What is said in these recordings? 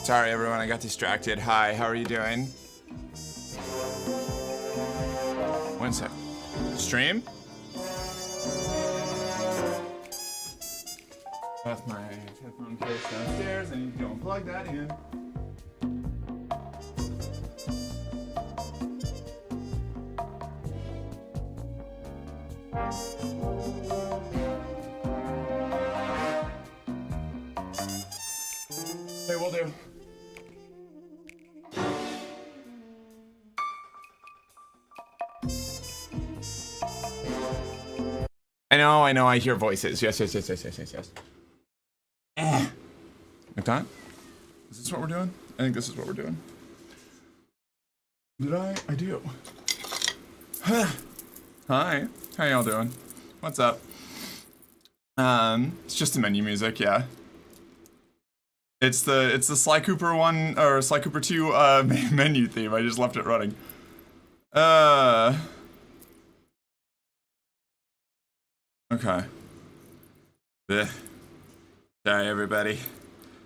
Sorry, everyone, I got distracted. Hi, how are you doing? One sec. Stream? Left my headphone case downstairs. I need to go and plug that in. Okay, we'll do. I know, I hear voices. Yes. Like that? Is this what we're doing? I think this is what we're doing. Did I? I do. Hi. How y'all doing? What's up? It's just the menu music, yeah. It's the Sly Cooper 1 or Sly Cooper 2 menu theme. I just left it running. Okay. Ugh. Sorry, everybody.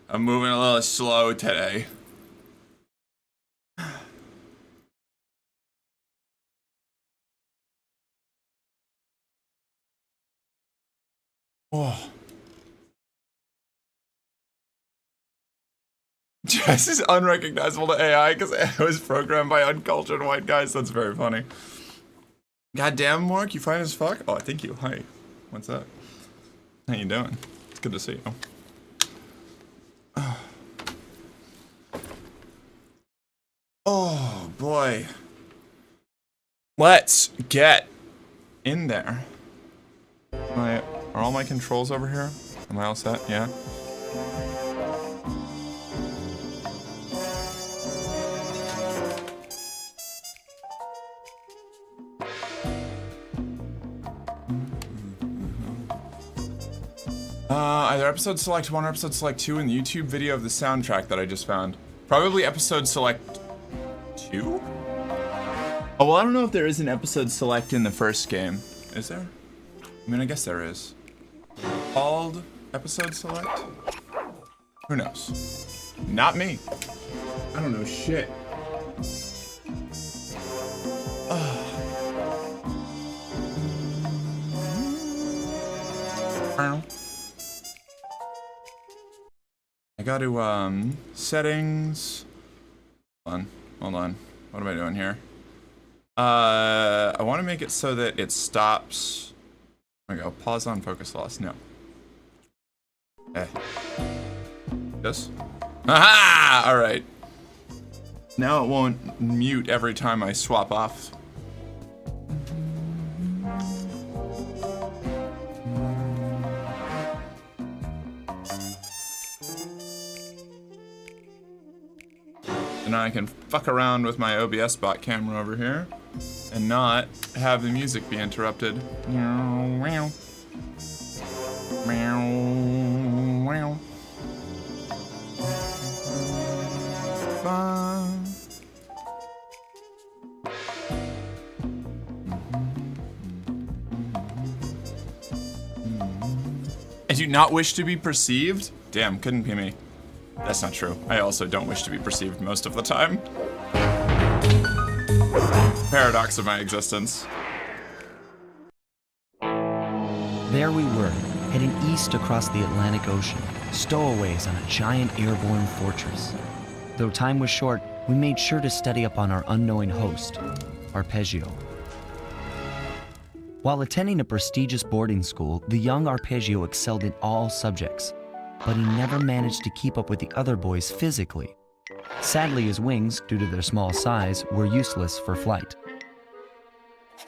I'm moving a little slow today. Oh. Jess is unrecognizable to AI because it was programmed by uncultured white guys. That's very funny. Goddamn, Mark, you fine as fuck? Oh, thank you. Hi. What's up? How you doing? It's good to see you. Oh, boy. Let's get in there. Are all my controls over here? Am I all set? Yeah. Either episode select 1 or episode select 2 in the YouTube video of the soundtrack that I just found. Probably episode select 2? Oh, well, I don't know if there is an episode select in the first game. Is there? I mean, I guess there is. Called episode select? Who knows? Not me. I don't know shit. I got to, settings. Hold on. What am I doing here? I want to make it so that it stops. There we go. Pause on focus loss. No. This? Aha! Alright. Now it won't mute every time I swap off. And now I can fuck around with my OBS bot camera over here and not have the music be interrupted. Meow. I do not wish to be perceived? Damn, couldn't be me. That's not true. I also don't wish to be perceived most of the time. Paradox of my existence. There we were, heading east across the Atlantic Ocean, stowaways on a giant airborne fortress. Though time was short, we made sure to study up on our unknowing host, Arpeggio. While attending a prestigious boarding school, the young Arpeggio excelled in all subjects, but he never managed to keep up with the other boys physically. Sadly, his wings, due to their small size, were useless for flight.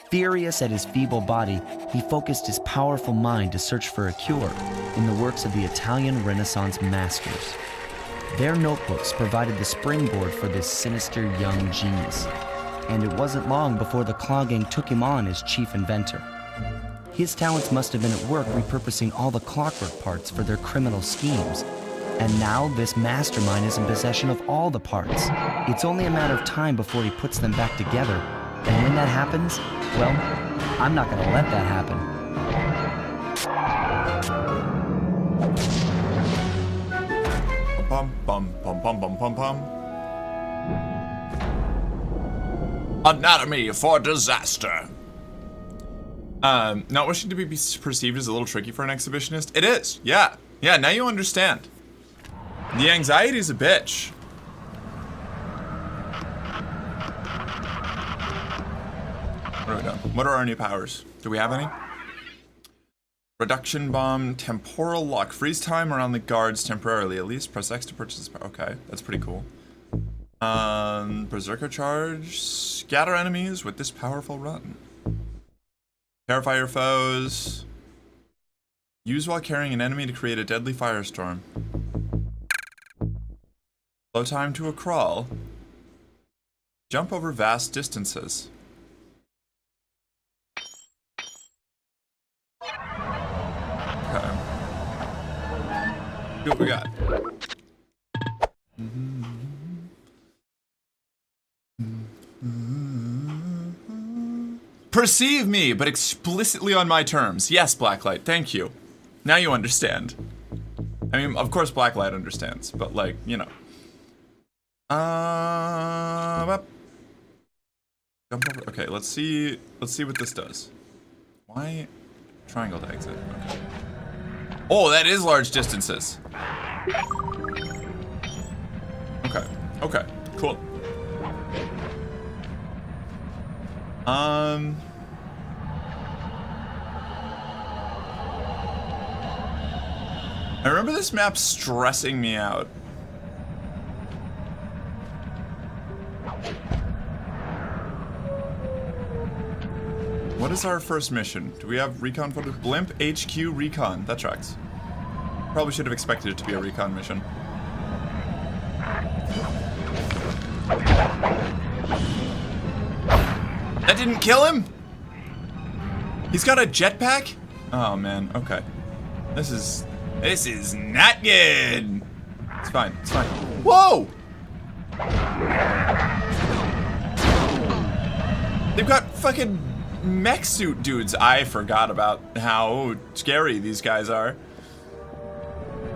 Furious at his feeble body, he focused his powerful mind to search for a cure in the works of the Italian Renaissance masters. Their notebooks provided the springboard for this sinister young genius, and it wasn't long before the Claw Gang took him on as chief inventor. His talents must have been at work repurposing all the clockwork parts for their criminal schemes. And now this mastermind is in possession of all the parts. It's only a matter of time before he puts them back together. And when that happens, well, I'm not gonna let that happen. Bum bum bum pum pum pum pum. Anatomy for disaster. Not wishing to be perceived as a little tricky for an exhibitionist. It is, yeah. Yeah, now you understand. The anxiety is a bitch. What are we doing? What are our new powers? Do we have any? Reduction bomb, temporal lock. Freeze time around the guards temporarily. At least press X to purchase this power. Okay, that's pretty cool. Berserker charge. Scatter enemies with this powerful run. Terrify your foes. Use while carrying an enemy to create a deadly firestorm. Slow time to a crawl. Jump over vast distances. Okay. See what we got. Perceive me, but explicitly on my terms. Yes, Blacklight, thank you. Now you understand. I mean, of course Blacklight understands, but like, you know. Jump over. Okay, let's see what this does. Why triangle to exit? Okay. Oh, that is large distances. Okay. Okay. Cool. I remember this map stressing me out. What is our first mission? Do we have recon for the Blimp HQ recon? That tracks. Probably should have expected it to be a recon mission. That didn't kill him? He's got a jetpack? Oh man, okay. This is not good. It's fine, it's fine. Whoa! They've got fucking mech suit dudes. I forgot about how scary these guys are.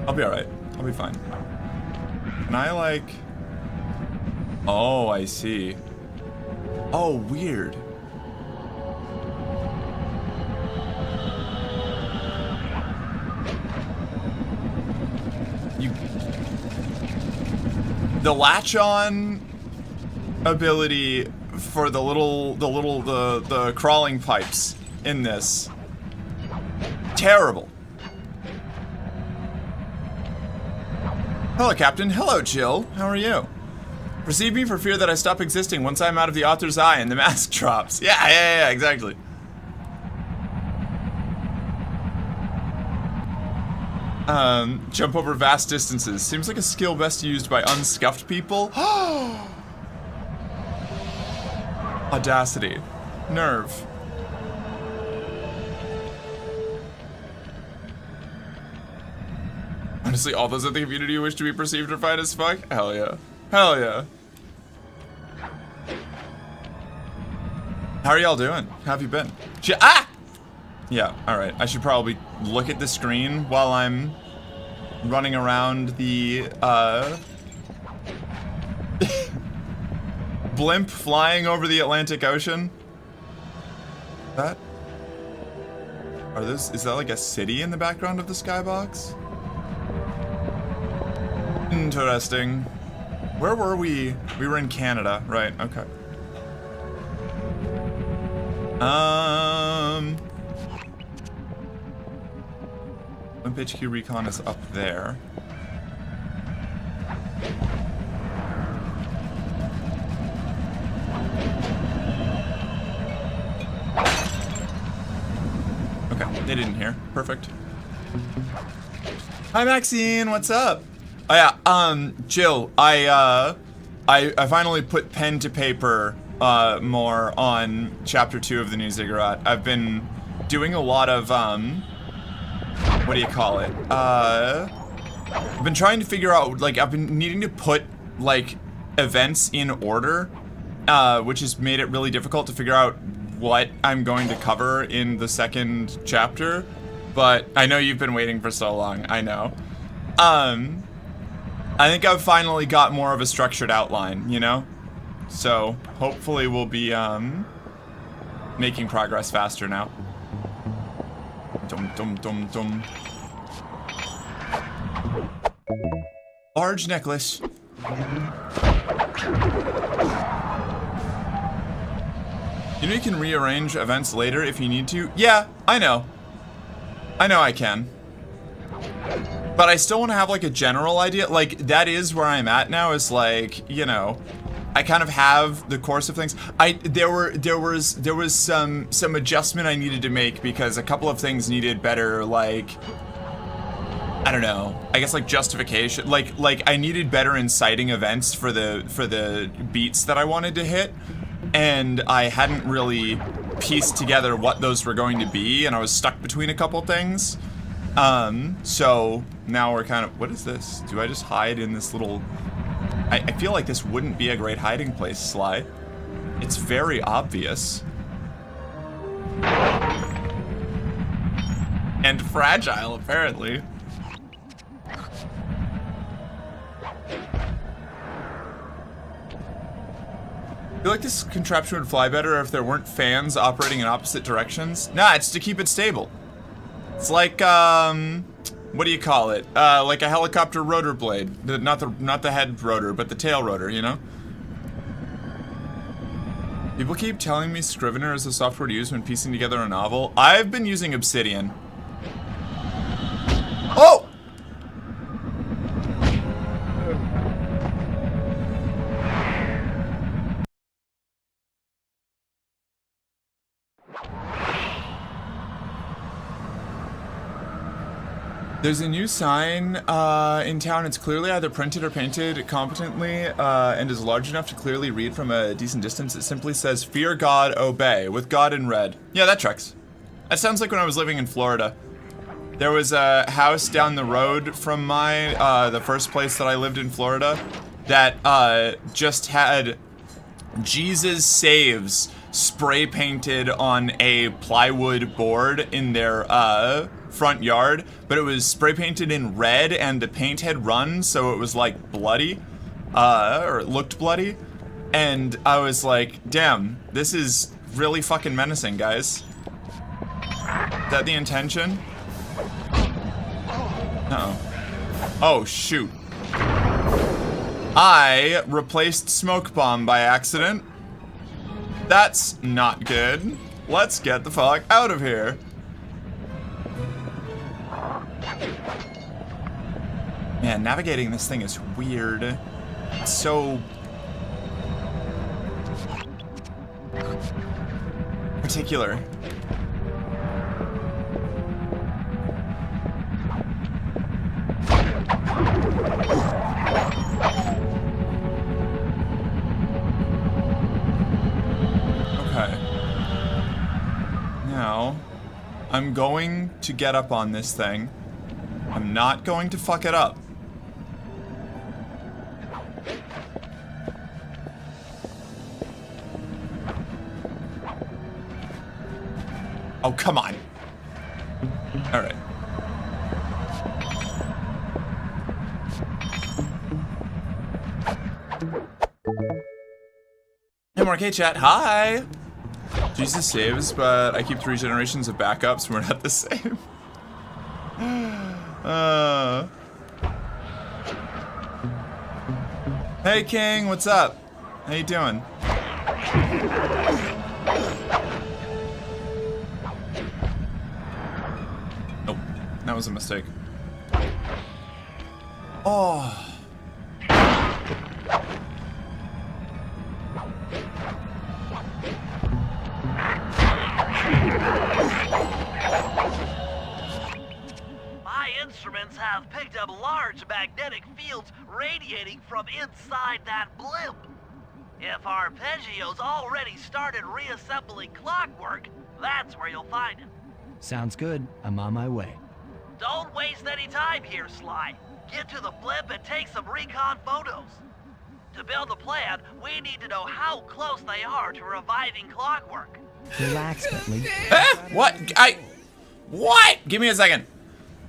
I'll be alright. I'll be fine. Can I like... Oh, I see. Oh, weird. The latch-on ability for the crawling pipes in this. Terrible. Hello, Captain. Hello, Jill. How are you? Perceive me for fear that I stop existing once I'm out of the author's eye and the mask drops. Yeah, exactly. Jump over vast distances. Seems like a skill best used by unscuffed people. Audacity. Nerve. Honestly, all those in the community who wish to be perceived or fine as fuck? Hell yeah. Hell yeah. How are y'all doing? How have you been? Ah! Yeah, alright. I should probably look at the screen while I'm running around the, blimp flying over the Atlantic Ocean. Is that like a city in the background of the skybox? Interesting. Where were we? We were in Canada, right, okay. Blimp HQ recon is up there. Okay, they didn't hear. Perfect. Hi Maxine, what's up? Oh yeah, Jill, I finally put pen to paper more on chapter 2 of the new Ziggurat. I've been doing a lot of what do you call it? I've been trying to figure out, like, I've been needing to put like events in order, which has made it really difficult to figure out what I'm going to cover in the second chapter. But I know you've been waiting for so long. I know. I think I've finally got more of a structured outline, you know? So, hopefully we'll be, making progress faster now. Dum dum dum dum. Large necklace. You know you can rearrange events later if you need to? Yeah, I know. I know I can. But I still want to have like a general idea. Like, that is where I'm at now, is like, you know, I kind of have the course of things. There was some adjustment I needed to make because a couple of things needed better, like, I don't know, I guess like justification. Like I needed better inciting events for the beats that I wanted to hit, and I hadn't really pieced together what those were going to be, and I was stuck between a couple things. So now we're kind of, what is this? Do I just hide in this little, I feel like this wouldn't be a great hiding place, Sly. It's very obvious. And fragile, apparently. I feel like this contraption would fly better if there weren't fans operating in opposite directions. Nah, it's to keep it stable. It's like, what do you call it? Like a helicopter rotor blade. Not the head rotor, but the tail rotor, you know? People keep telling me Scrivener is the software to use when piecing together a novel. I've been using Obsidian. Oh! There's a new sign in town. It's clearly either printed or painted competently and is large enough to clearly read from a decent distance. It simply says, "Fear God, obey," with God in red. Yeah, that tracks. That sounds like when I was living in Florida. There was a house down the road from the first place that I lived in Florida, that just had Jesus Saves spray painted on a plywood board in their front yard, but it was spray painted in red and the paint had run, so it was like bloody, or it looked bloody, and I was like, damn, this is really fucking menacing, guys. Is that the intention? Uh-oh. Oh, shoot. I replaced Smoke Bomb by accident. That's not good. Let's get the fuck out of here. Man, navigating this thing is weird. It's so particular. Okay. Now, I'm going to get up on this thing. I'm not going to fuck it up. Oh, come on. All right. MRK chat, hi! Jesus saves, but I keep 3 generations of backups. We're not the same. Hey King, what's up? How you doing? Nope, that was a mistake. Oh. Instruments have picked up large magnetic fields radiating from inside that blimp. If Arpeggio's already started reassembling clockwork, that's where you'll find him. Sounds good. I'm on my way. Don't waste any time here, Sly. Get to the blimp and take some recon photos. To build a plan, we need to know how close they are to reviving clockwork. Relax, Bentley. What? What? Give me a second.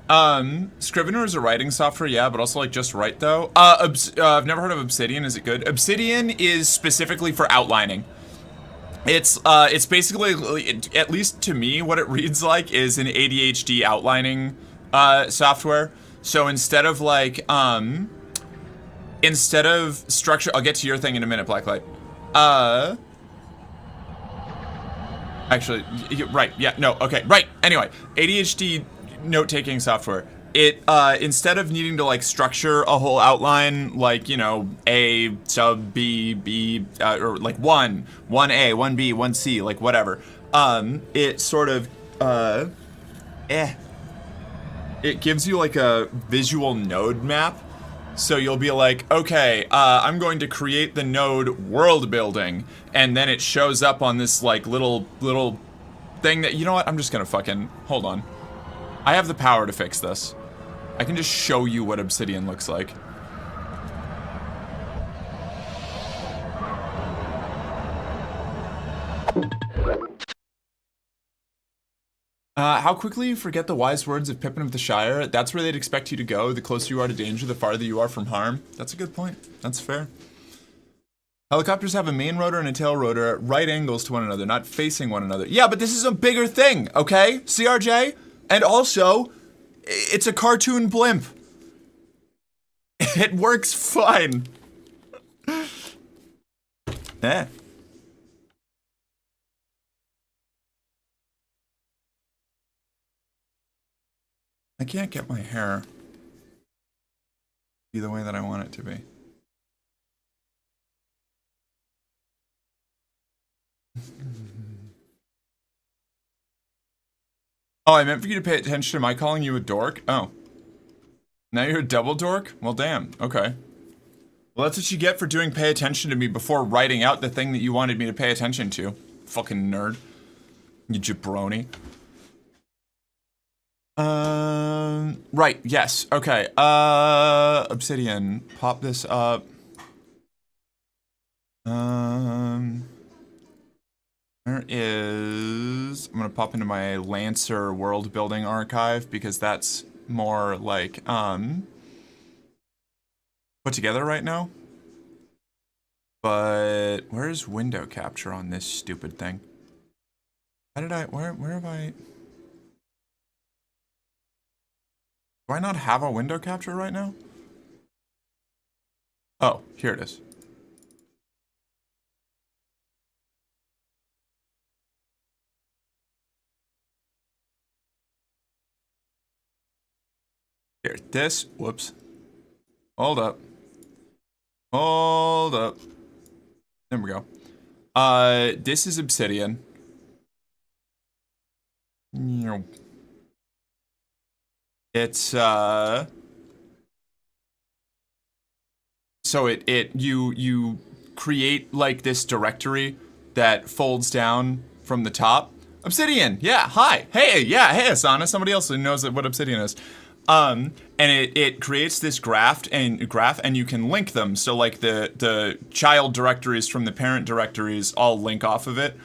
Scrivener is a writing software, yeah, but also like just write though. I've never heard of Obsidian. Is it good? Obsidian is specifically for outlining. It's basically, at least to me, what it reads like is an ADHD outlining software. So instead of like instead of structure, I'll get to your thing in a minute, Blacklight. Actually, right, yeah, no, okay, right. Anyway, ADHD note-taking software. It instead of needing to like structure a whole outline, like, you know, A sub B, or like 1A, 1B, 1C, like whatever. It sort of it gives you like a visual node map. So you'll be like, okay, I'm going to create the node world building, and then it shows up on this like little thing that, you know what, I'm just gonna fucking, hold on. I have the power to fix this. I can just show you what Obsidian looks like. How quickly you forget the wise words of Pippin of the Shire. That's where they'd expect you to go. The closer you are to danger, the farther you are from harm. That's a good point. That's fair. Helicopters have a main rotor and a tail rotor at right angles to one another, not facing one another. Yeah, but this is a bigger thing, okay? CRJ? And also, it's a cartoon blimp. It works fine. Eh. I can't get my hair to be the way that I want it to be. Oh, I meant for you to pay attention to my calling you a dork? Oh. Now you're a double dork? Well, damn. Okay. Well, that's what you get for doing pay attention to me before writing out the thing that you wanted me to pay attention to. Fucking nerd. You jabroni. Right, yes, okay. Obsidian. Pop this up. There is... I'm gonna pop into my Lancer world building archive because that's more like, put together right now. But where's window capture on this stupid thing? How did where have I... Do I not have a window capture right now? Oh, here it is. Here, this, whoops. Hold up. Hold up. There we go. This is Obsidian. It's, so you create like this directory that folds down from the top. Obsidian, yeah, hi, hey, yeah, hey, Asana, somebody else who knows what Obsidian is. And it creates this graph and you can link them. So like the child directories from the parent directories all link off of it.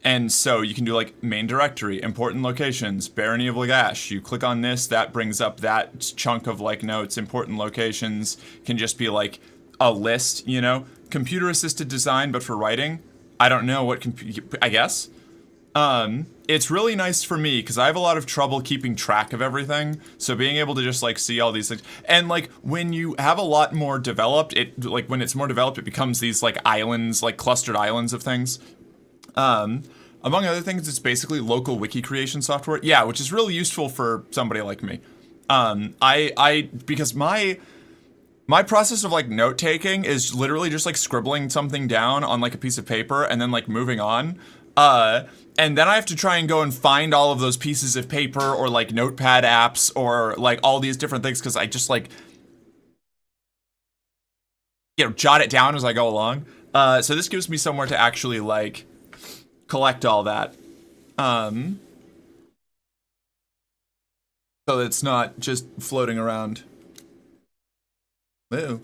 And so you can do like main directory, important locations, Barony of Lagash. You click on this, that brings up that chunk of like notes, important locations. Can just be like a list, you know? Computer assisted design, but for writing. I don't know what, I guess. It's really nice for me because I have a lot of trouble keeping track of everything. So being able to just like see all these things, and like when you have a lot more developed, when it's more developed, it becomes these like islands, like clustered islands of things. Among other things, it's basically local wiki creation software. Yeah, which is really useful for somebody like me. Because my process of like note taking is literally just like scribbling something down on like a piece of paper and then like moving on. And then I have to try and go and find all of those pieces of paper or like notepad apps or like all these different things because I just like, you know, jot it down as I go along. So this gives me somewhere to actually like collect all that. So it's not just floating around. Ew.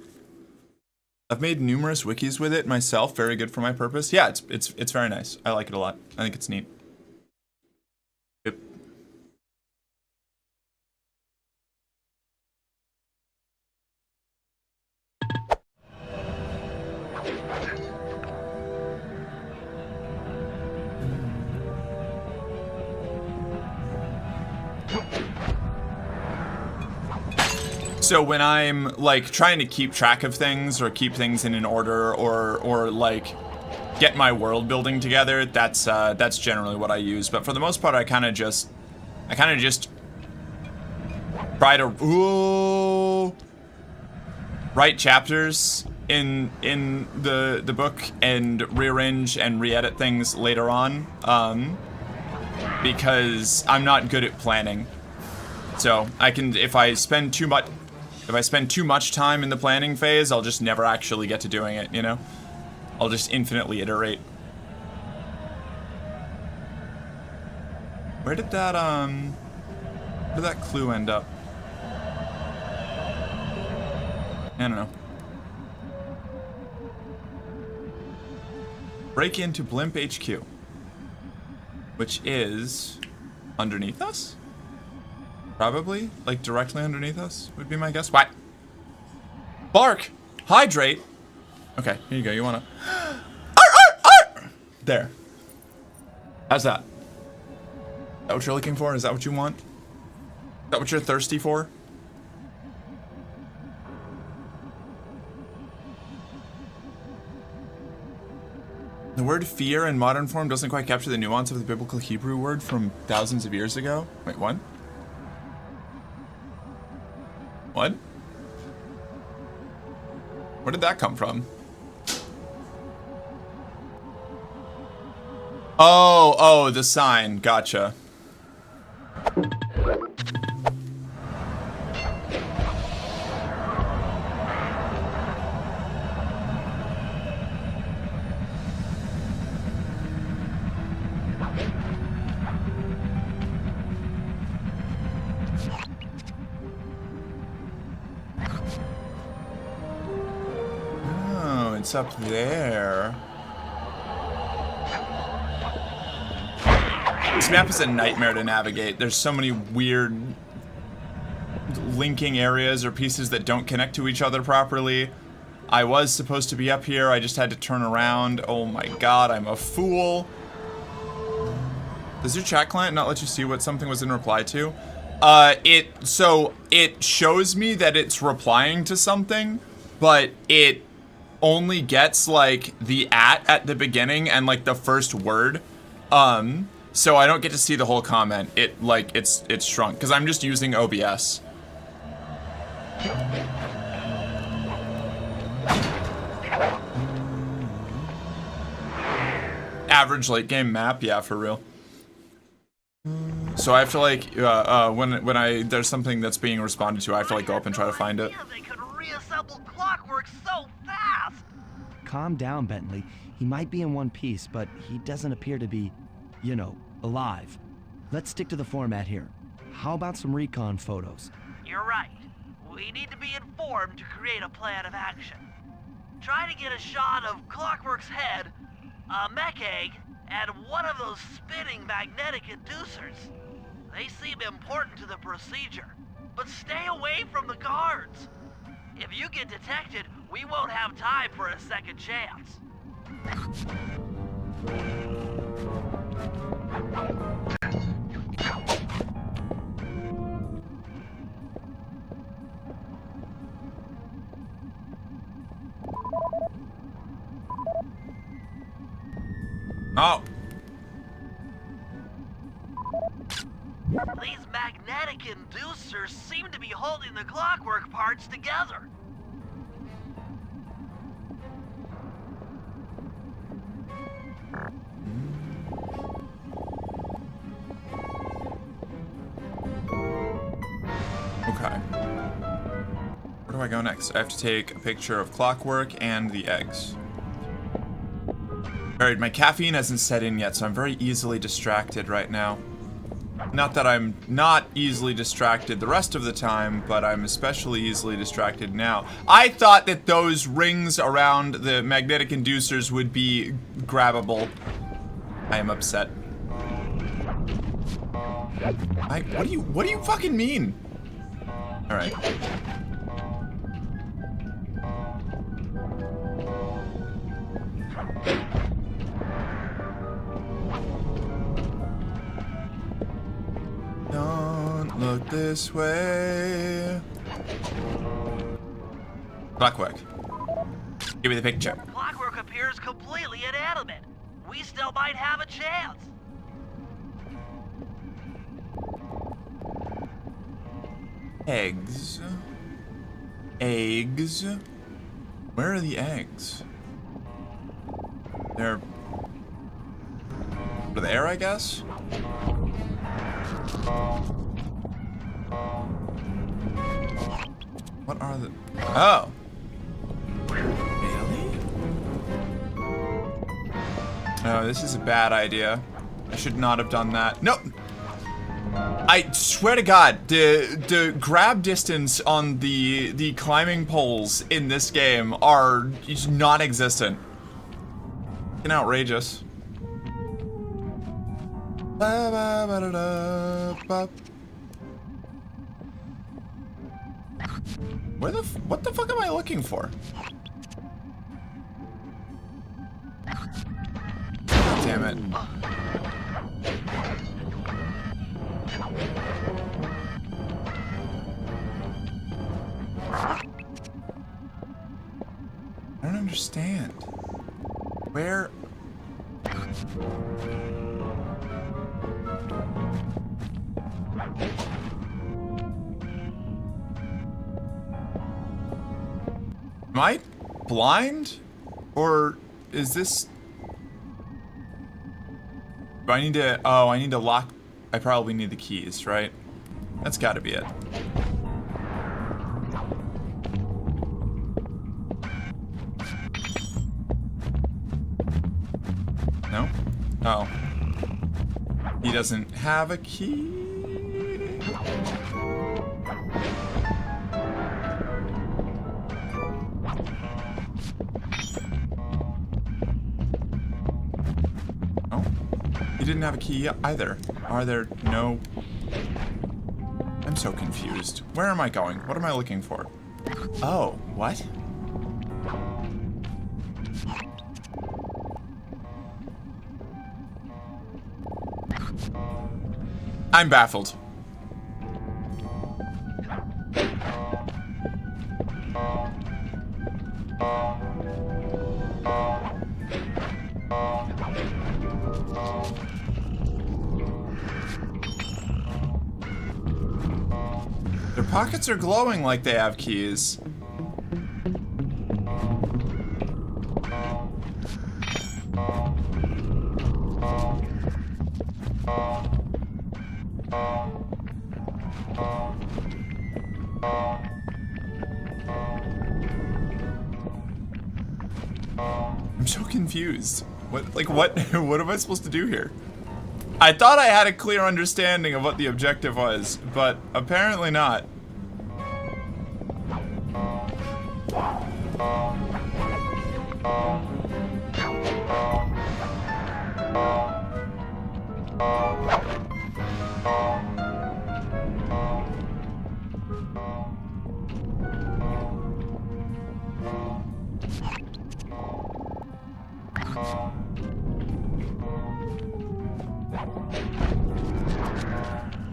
I've made numerous wikis with it myself, very good for my purpose. Yeah, it's very nice. I like it a lot. I think it's neat. Yep. So when I'm like trying to keep track of things or keep things in an order or like get my world building together, that's generally what I use. But for the most part, I kind of just try to write chapters in the book and rearrange and re-edit things later on, because I'm not good at planning. So I can, if I spend too much time in the planning phase, I'll just never actually get to doing it, you know? I'll just infinitely iterate. Where did that clue end up? I don't know. Break into Blimp HQ, which is underneath us? Probably, like directly underneath us would be my guess. What? Bark! Hydrate! Okay, here you go, you wanna... There. How's that? Is that what you're looking for? Is that what you want? Is that what you're thirsty for? The word fear in modern form doesn't quite capture the nuance of the biblical Hebrew word from thousands of years ago. Wait, what? What? Where did that come from? Oh, the sign. Gotcha. Oh, it's up there. This map is a nightmare to navigate. There's so many weird linking areas or pieces that don't connect to each other properly. I was supposed to be up here, I just had to turn around. Oh my god, I'm a fool. Does your chat client not let you see what something was in reply to? It shows me that it's replying to something, but it only gets like the at the beginning and like the first word. So I don't get to see the whole comment. It's shrunk because I'm just using OBS. Average late game map, yeah, for real. So I have to like when there's something that's being responded to, I have to like go up and try to find it. They could reassemble clockwork so fast. Calm down, Bentley. He might be in one piece, but he doesn't appear to be, you know, alive. Let's stick to the format here. How about some recon photos? You're right. We need to be informed to create a plan of action. Try to get a shot of Clockwork's head, a mech egg, and one of those spinning magnetic inducers. They seem important to the procedure, but stay away from the guards. If you get detected, we won't have time for a second chance. Oh. These magnetic inducers seem to be holding the clockwork parts together. Okay. Where do I go next? I have to take a picture of Clockwork and the eggs. Alright, my caffeine hasn't set in yet, so I'm very easily distracted right now. Not that I'm not easily distracted the rest of the time, but I'm especially easily distracted now. I thought that those rings around the magnetic inducers would be grabbable. I am upset. What do you fucking mean? Alright. Don't look this way. Clockwork. Give me the picture. Clockwork appears completely inanimate. We still might have a chance. Eggs. Eggs. Where are the eggs? They're over there, I guess? What are the... Oh. Really? No, this is a bad idea. I should not have done that. Nope. I swear to God, the grab distance on the climbing poles in this game are just non-existent. Fucking outrageous. What the fuck am I looking for? Damn it. I don't understand. Where? Am I blind? Or is this... Do I need to... Oh, I need to lock... I probably need the keys, right? That's gotta be it. No? Oh. He doesn't have a key? He didn't have a key either. Are there no... I'm so confused. Where am I going? What am I looking for? Oh, what? I'm baffled. Their pockets are glowing like they have keys. I'm so confused. What am I supposed to do here? I thought I had a clear understanding of what the objective was, but apparently not.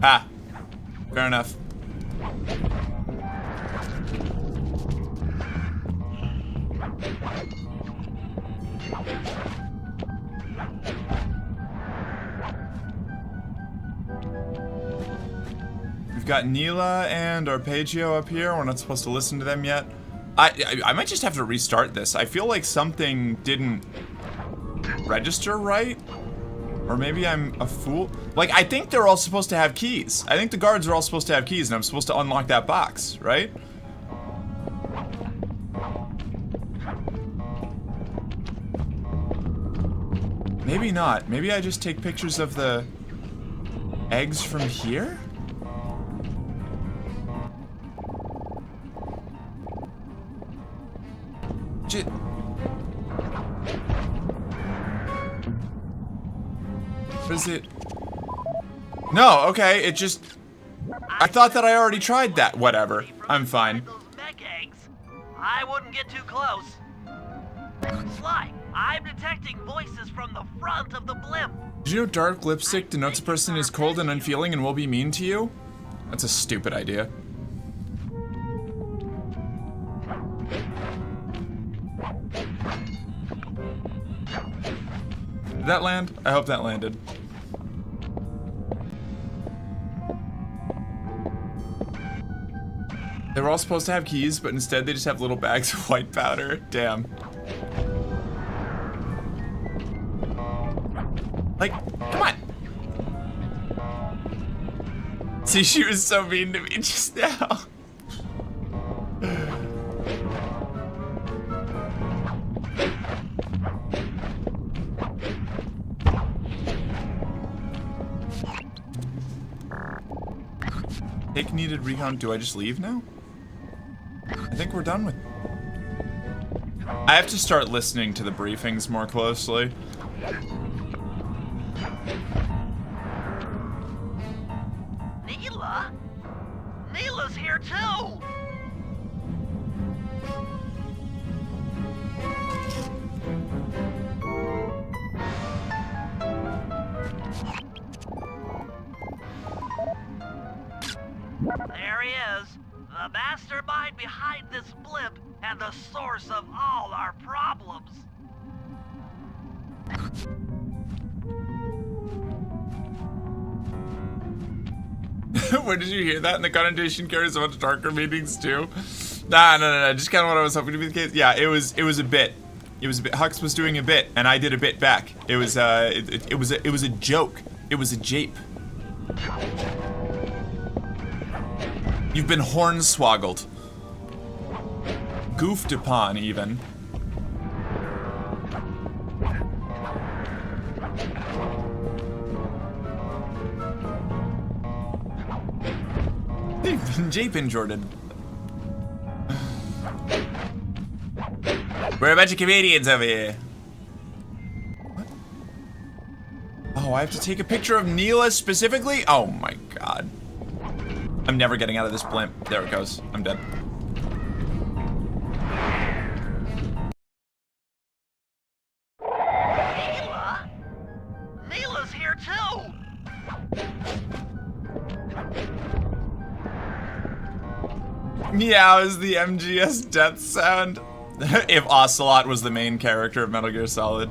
Ah, fair enough. We've got Neela and Arpeggio up here. We're not supposed to listen to them yet. I might just have to restart this. I feel like something didn't register right. Or maybe I'm a fool. Like, I think they're all supposed to have keys. I think the guards are all supposed to have keys, and I'm supposed to unlock that box, right? Maybe not. Maybe I just take pictures of the eggs from here? What is it? No, okay, it just... I thought that I already tried that. Whatever. I'm fine. Those mech eggs. I wouldn't get too close. Sly, I'm detecting voices from the front of the blimp. Did you know dark lipstick denotes a person is cold and unfeeling and will be mean to you? That's a stupid idea. Did that land? I hope that landed. They were all supposed to have keys, but instead they just have little bags of white powder. Damn. Like, come on. See, she was so mean to me just now. Take needed recon. Do I just leave now? I think we're done with... I have to start listening to the briefings more closely. Neela? Neela's here too! There he is, the mastermind behind this blimp and the source of all our problems. Where did you hear that? And the connotation carries a much darker meanings too. Nah, no. Just kind of what I was hoping to be the case. Yeah, it was a bit. It was a bit. Hux was doing a bit, and I did a bit back. It was it was a joke. It was a jape. You've been hornswoggled. Goofed upon, even. Jape and Jordan. We're a bunch of comedians over here. What? Oh, I have to take a picture of Neela specifically? Oh my god. I'm never getting out of this blimp. There it goes. I'm dead. Neela? Neela's here too! Meow is the MGS death sound. If Ocelot was the main character of Metal Gear Solid.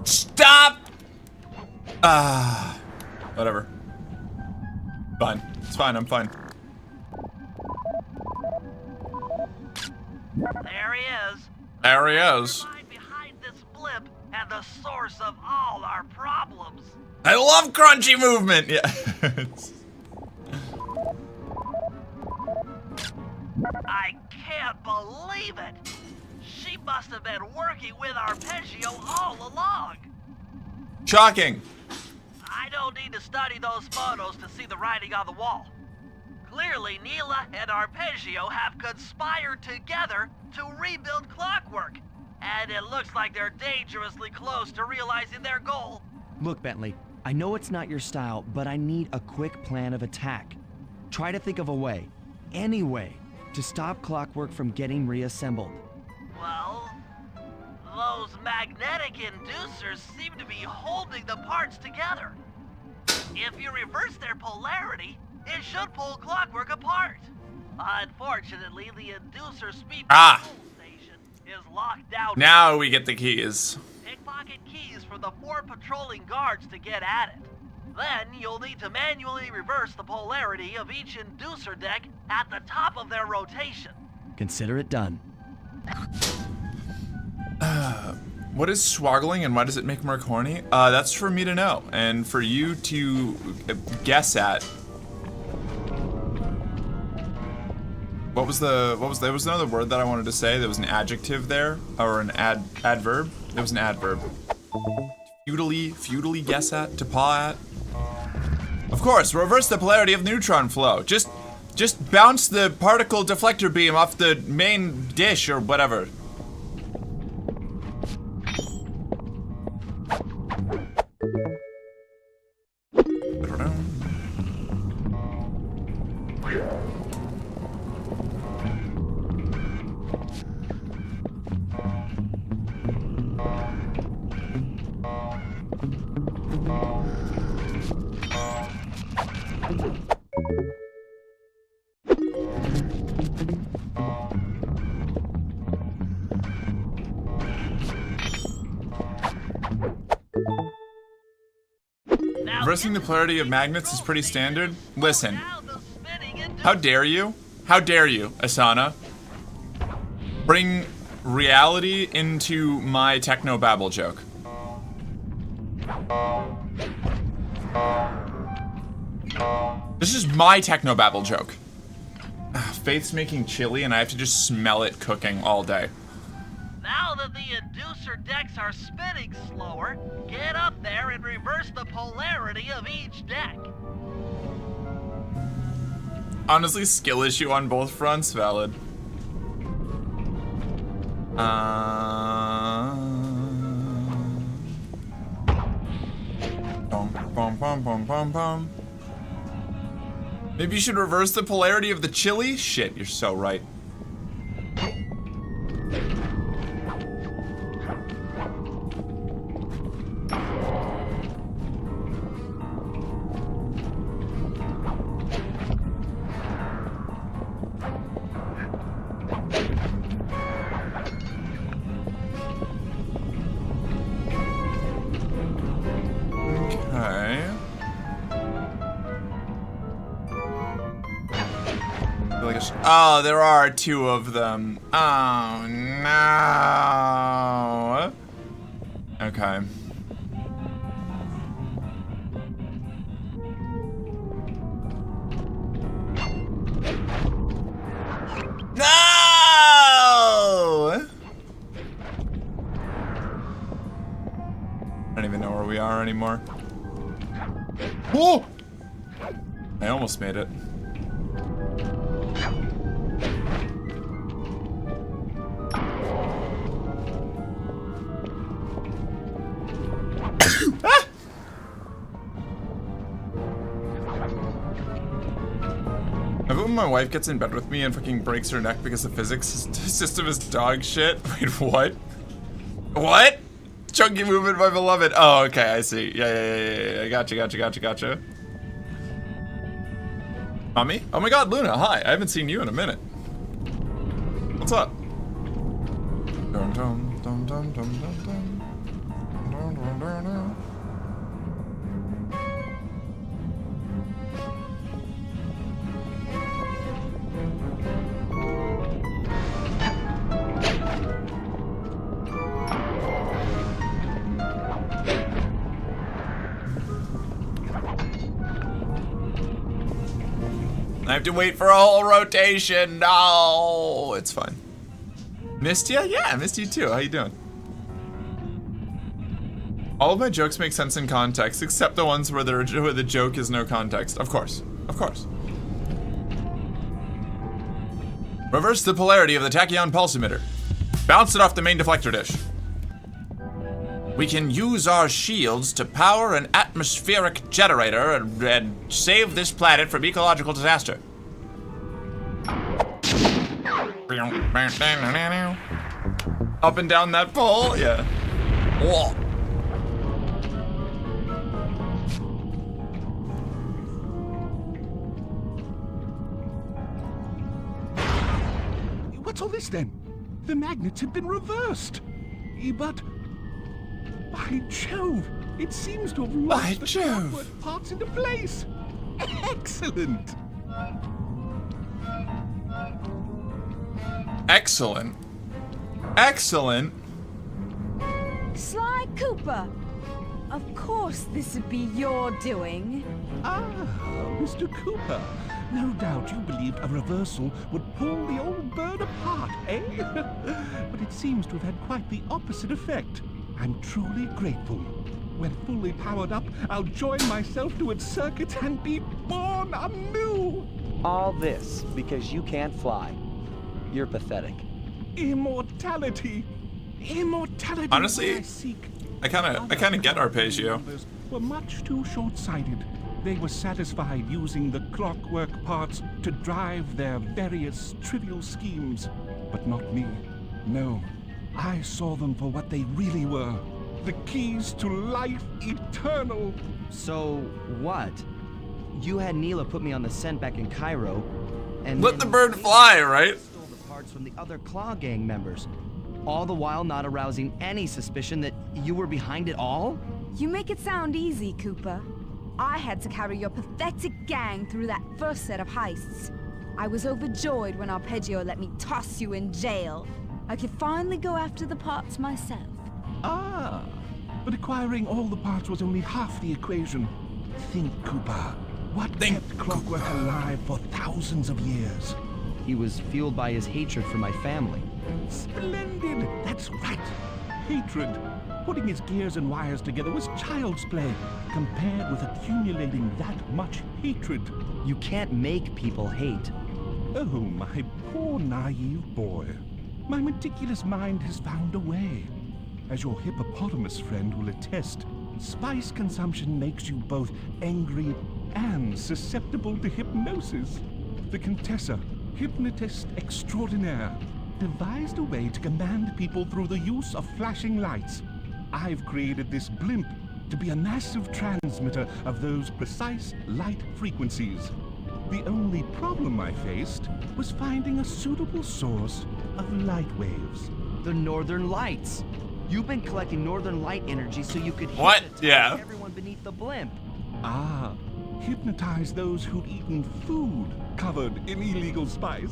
Stop! Whatever. Fine. It's fine, I'm fine. There he is. There he is. Behind this blimp and the source of all our problems. I love crunchy movement! Yeah. I can't believe it! She must have been working with Arpeggio all along! Shocking. I don't need to study those photos to see the writing on the wall. Clearly, Neela and Arpeggio have conspired together to rebuild Clockwork. And it looks like they're dangerously close to realizing their goal. Look, Bentley, I know it's not your style, but I need a quick plan of attack. Try to think of a way, any way, to stop Clockwork from getting reassembled. Well, those magnetic inducers seem to be holding the parts together. If you reverse their polarity, it should pull Clockwork apart. Unfortunately, the inducer speed control station is locked down. Now we get the keys. Pickpocket keys for the 4 patrolling guards to get at it. Then you'll need to manually reverse the polarity of each inducer deck at the top of their rotation. Consider it done. What is swaggling and why does it make Merc horny? That's for me to know and for you to guess at. There was another word that I wanted to say. There was an adjective there, or an adverb. There was an adverb. Feudally guess at, to paw at. Of course, reverse the polarity of neutron flow. Just bounce the particle deflector beam off the main dish or whatever. Reversing the polarity of magnets is pretty standard. Listen, Now the spinning into how dare you? How dare you, Asana? Bring reality into my techno-babble joke. This is my techno-babble joke. Faith's making chili and I have to just smell it cooking all day. Now that the inducer decks are spinning slower, get up there and reverse the polarity of each deck. Honestly, skill issue on both fronts, valid. Bum, bum, bum, bum, bum. Maybe you should reverse the polarity of the chili? Shit, you're so right. Okay. Oh, there are two of them. Oh, no. Okay. No! I don't even know where we are anymore. Whoa! I almost made it. Ah! I bet when my wife gets in bed with me and fucking breaks her neck because the physics system is dog shit. Wait, what? What? Chunky movement, my beloved. Oh, okay, I see. Yeah. Gotcha. Mommy? Oh my god, Luna, hi. I haven't seen you in a minute. What's up? Dum dum dum dum dum dum dum. Dum dum dum dum. I have to wait for a whole rotation. No, it's fine. Missed ya? Yeah, I missed you too. How you doing? All of my jokes make sense in context, except the ones where the joke is no context. Of course. Reverse the polarity of the tachyon pulse emitter. Bounce it off the main deflector dish. We can use our shields to power an atmospheric generator and save this planet from ecological disaster. Up and down that pole, yeah. Whoa. What's all this then? The magnets have been reversed. But by Jove, it seems to have lost the clockwork parts into place. Excellent. Excellent. Sly Cooper! Of course this would be your doing. Ah, Mr. Cooper. No doubt you believed a reversal would pull the old bird apart, eh? But it seems to have had quite the opposite effect. I'm truly grateful. When fully powered up, I'll join myself to its circuit and be born anew! All this because you can't fly. You're pathetic. Immortality! Immortality! Honestly, I seek. I kinda get Arpeggio. Were much too short-sighted. They were satisfied using the clockwork parts to drive their various trivial schemes. But not me. No. I saw them for what they really were. The keys to life eternal. So, what? You had Neela put me on the scent back in Cairo, and Let the bird fly, right? Stole the parts from the other Claw Gang members, all the while not arousing any suspicion that you were behind it all? You make it sound easy, Cooper. I had to carry your pathetic gang through that first set of heists. I was overjoyed when Arpeggio let me toss you in jail. I could finally go after the parts myself. Ah, but acquiring all the parts was only half the equation. Think, Cooper. What kept Clockwork alive for thousands of years? He was fueled by his hatred for my family. Splendid! That's right. Hatred. Putting his gears and wires together was child's play, compared with accumulating that much hatred. You can't make people hate. Oh, my poor naive boy. My meticulous mind has found a way. As your hippopotamus friend will attest, spice consumption makes you both angry and susceptible to hypnosis. The Contessa, hypnotist extraordinaire, devised a way to command people through the use of flashing lights. I've created this blimp to be a massive transmitter of those precise light frequencies. The only problem I faced was finding a suitable source of light waves. The Northern Lights. You've been collecting Northern Light energy so you could What? hypnotize Yeah. everyone beneath the blimp. Ah, hypnotize those who'd eaten food covered in illegal spice.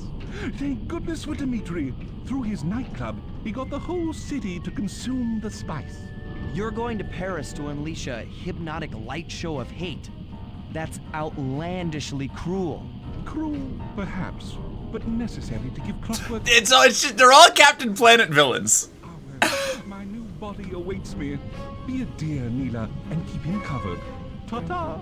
Thank goodness for Dmitri. Through his nightclub, he got the whole city to consume the spice. You're going to Paris to unleash a hypnotic light show of hate. That's outlandishly cruel. Cruel, perhaps, but necessary to give Clockwork... They're all Captain Planet villains. My new body awaits me. Be a dear, Neela, and keep him covered. Ta-ta!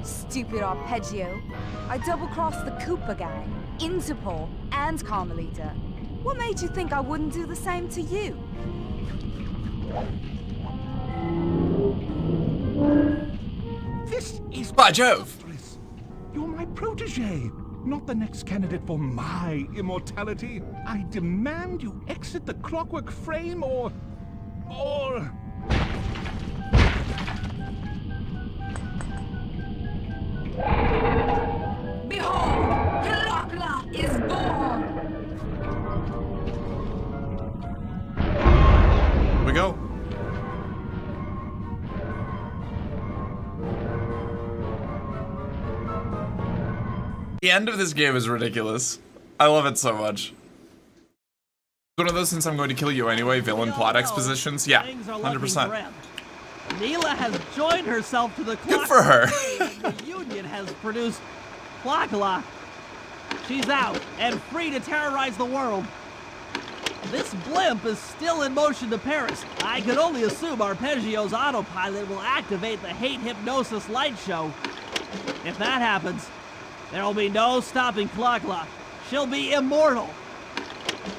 Stupid Arpeggio. I double-crossed the Cooper gang, Interpol, and Carmelita. What made you think I wouldn't do the same to you? This is By Jove. monstrous. You're my protege, not the next candidate for my immortality. I demand you exit the Clockwork frame or... Behold, Clockla is born! Here we go. The end of this game is ridiculous. I love it so much. One of those since I'm going to kill you anyway, villain plot expositions. Yeah, 100%. Neela has joined herself to the Good clock. for her. The Union has produced Clockla. She's out and free to terrorize the world. This blimp is still in motion to Paris. I could only assume Arpeggio's autopilot will activate the hate hypnosis light show. If that happens, there will be no stopping Clockla. She'll be immortal.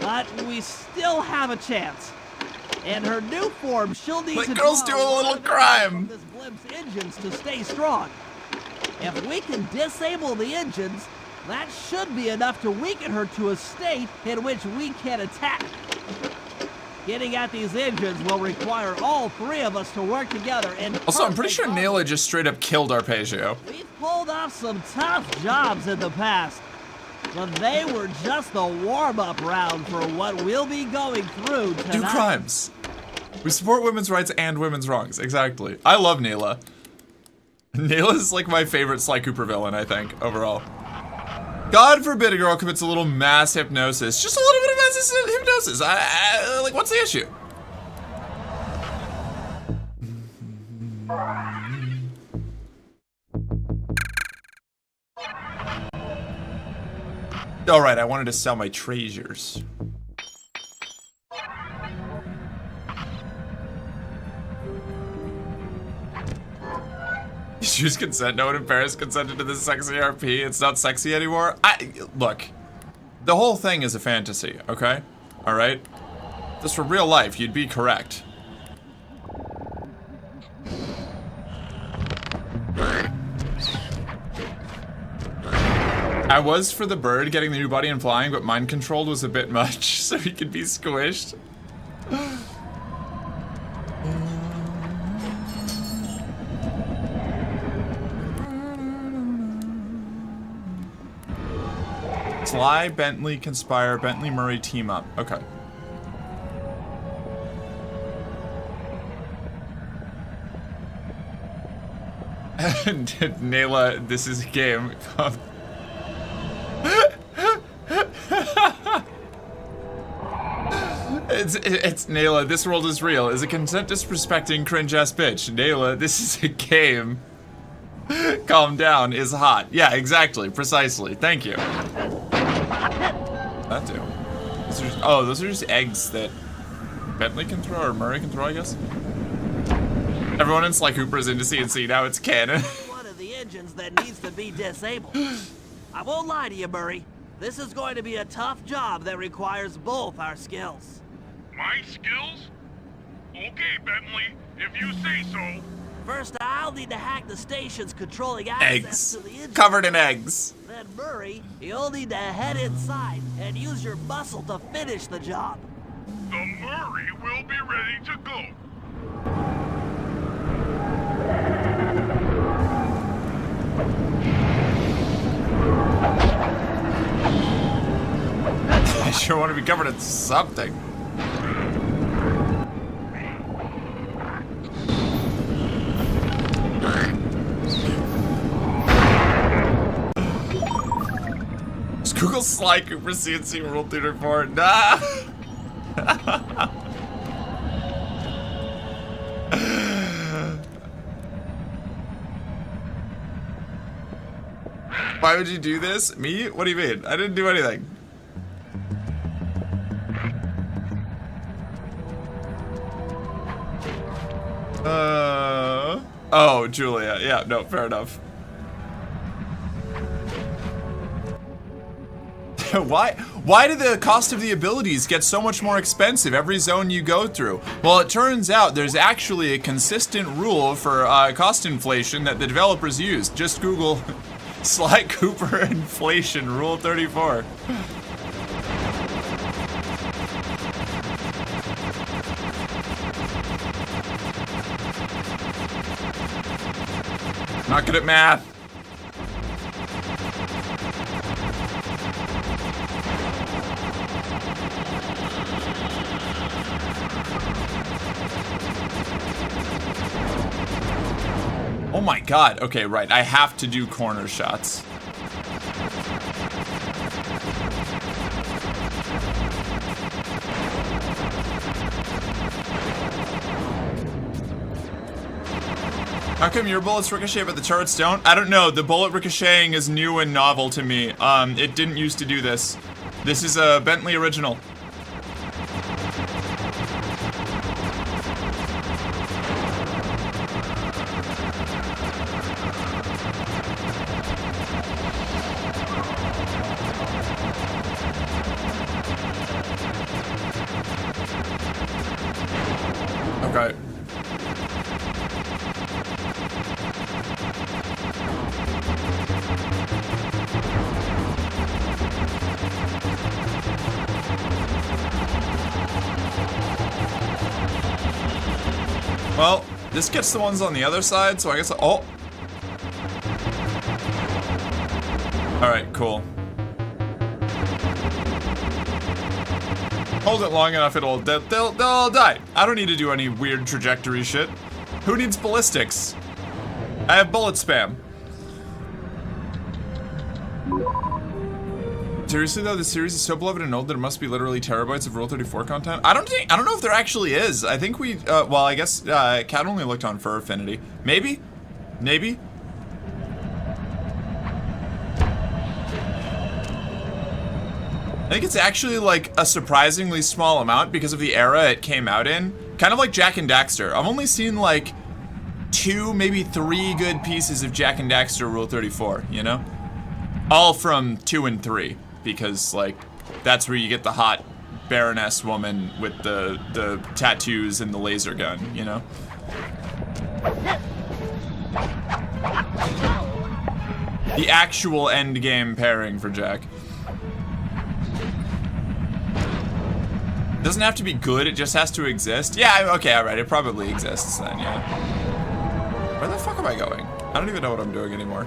But we still have a chance. In her new form, she'll need Let to girls draw do a little lot of crime. from this blimp's engines to stay strong. If we can disable the engines, that should be enough to weaken her to a state in which we can attack. Getting at these engines will require all three of us to work together in Also, I'm pretty perfect sure harmony. Neela just straight up killed Arpeggio. We've pulled off some tough jobs in the past, but they were just the warm-up round for what we'll be going through tonight. Do crimes. We support women's rights and women's wrongs. Exactly. I love Neela. Neela's like my favorite Sly Cooper villain, I think, overall. God forbid a girl commits a little mass hypnosis. Just a little bit of mass hypnosis. Like, what's the issue? All right, I wanted to sell my treasures. Choose consent. No one in Paris consented to this sexy RP. It's not sexy anymore. Look, the whole thing is a fantasy, okay? All right? Just for real life, you'd be correct. I was for the bird getting the new body and flying, but mind controlled was a bit much, so he could be squished. Sly, Bentley, Conspire, Bentley, Murray, team up. Okay. Nayla, this is a game. It's Nayla, this world is real. Is a consent disrespecting cringe ass bitch. Nayla, this is a game. Calm down is hot. Yeah, exactly. Precisely. Thank you. That too. Those are just eggs that Bentley can throw, or Murray can throw, I guess. Everyone in Sly Cooper's into CNC now. It's canon. One of the engines that needs to be disabled. I won't lie to you, Murray. This is going to be a tough job that requires both our skills. My skills? Okay, Bentley, if you say so. First, I'll need to hack the station's controlling access Eggs. to the engine. Covered in eggs. Then, Murray, you'll need to head inside and use your muscle to finish the job. The Murray will be ready to go. I sure want to be covered in something. Just Google Sly Cooper CNC World Theater 4. Nah! Why would you do this? Me? What do you mean? I didn't do anything. Oh, Julia. Yeah, no, fair enough. Why do the cost of the abilities get so much more expensive every zone you go through? Well, it turns out there's actually a consistent rule for cost inflation that the developers use. Just Google Sly Cooper inflation rule 34. Not good at math. Oh my god. Okay, right. I have to do corner shots. How come your bullets ricochet but the turrets don't? I don't know. The bullet ricocheting is new and novel to me. It didn't used to do this. This is a Bentley original. Okay. Well, this gets the ones on the other side, so I guess. Oh. Alright, cool. Hold it long enough, they'll all die. I don't need to do any weird trajectory shit. Who needs ballistics? I have bullet spam. Seriously though, the series is so beloved and old that it must be literally terabytes of Rule 34 content. I don't know if there actually is. I think we, well, I guess Cat only looked on Fur Affinity. Maybe? Maybe? I think it's actually like a surprisingly small amount because of the era it came out in. Kind of like Jak and Daxter. I've only seen like 2, maybe 3 good pieces of Jak and Daxter Rule 34, you know? All from 2 and 3. Because, like, that's where you get the hot Baroness woman with the tattoos and the laser gun, you know? The actual endgame pairing for Jak. It doesn't have to be good, it just has to exist. Yeah, okay, alright, it probably exists then, yeah. Where the fuck am I going? I don't even know what I'm doing anymore.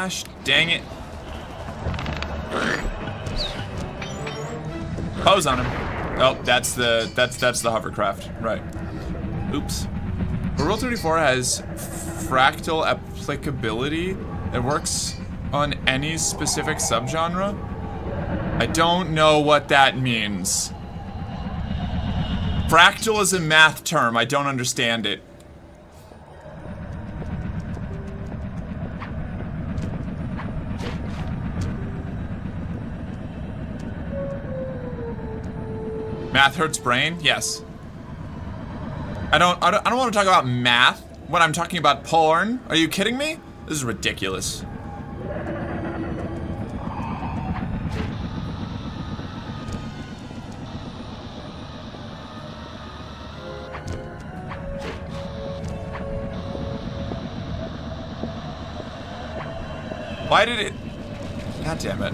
Gosh, dang it. Pose on him. Oh, that's the hovercraft. Right. Oops. But Rule 34 has fractal applicability. It works on any specific subgenre. I don't know what that means. Fractal is a math term. I don't understand it. Math hurts brain? Yes. I don't want to talk about math when I'm talking about porn. Are you kidding me? This is ridiculous. Why did it? God damn it.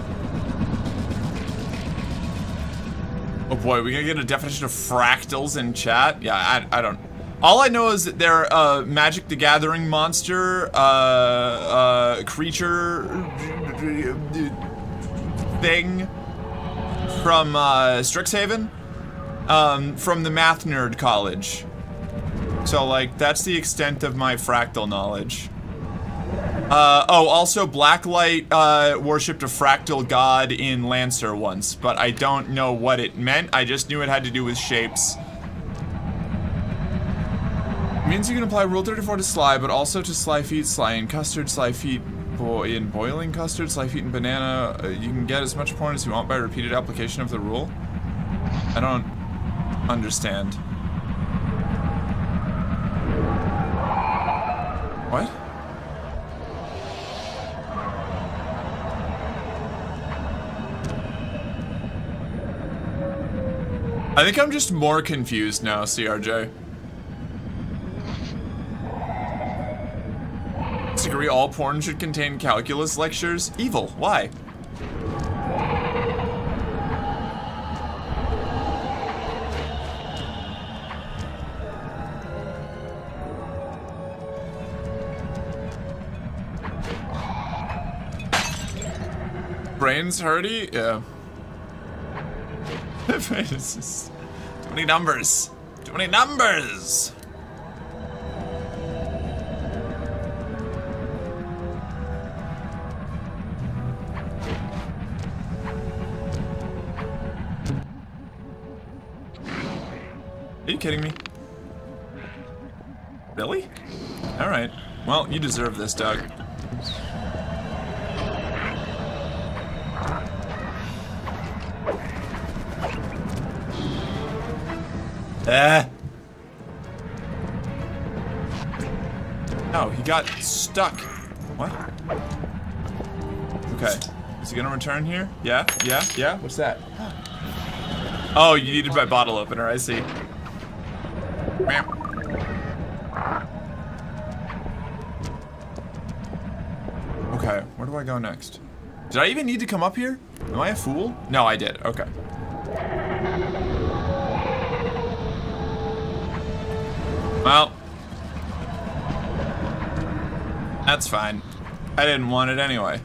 Oh boy, we gonna get a definition of fractals in chat? Yeah, I don't. All I know is that they're a Magic the Gathering monster, creature thing from Strixhaven, from the Math Nerd College. So like, that's the extent of my fractal knowledge. Oh, also Blacklight worshipped a fractal god in Lancer once, but I don't know what it meant. I just knew it had to do with shapes. It means you can apply Rule 34 to Sly, but also to Sly Feet, Sly in Custard, Sly Feet in Boiling Custard, Sly Feet in Banana. You can get as much porn as you want by repeated application of the rule. I don't understand. What? I think I'm just more confused now, CRJ. Disagree all porn should contain calculus lectures? Evil, why? Brains hurty? Yeah. It's just too many numbers. Too many numbers. Are you kidding me? Really? All right. Well, you deserve this, Doug. Oh, he got stuck. What? Okay. Is he gonna return here? Yeah? Yeah? Yeah? What's that? Oh, you needed my bottle opener, I see. Okay, where do I go next? Did I even need to come up here? Am I a fool? No, I did. Okay. Well, that's fine. I didn't want it anyway.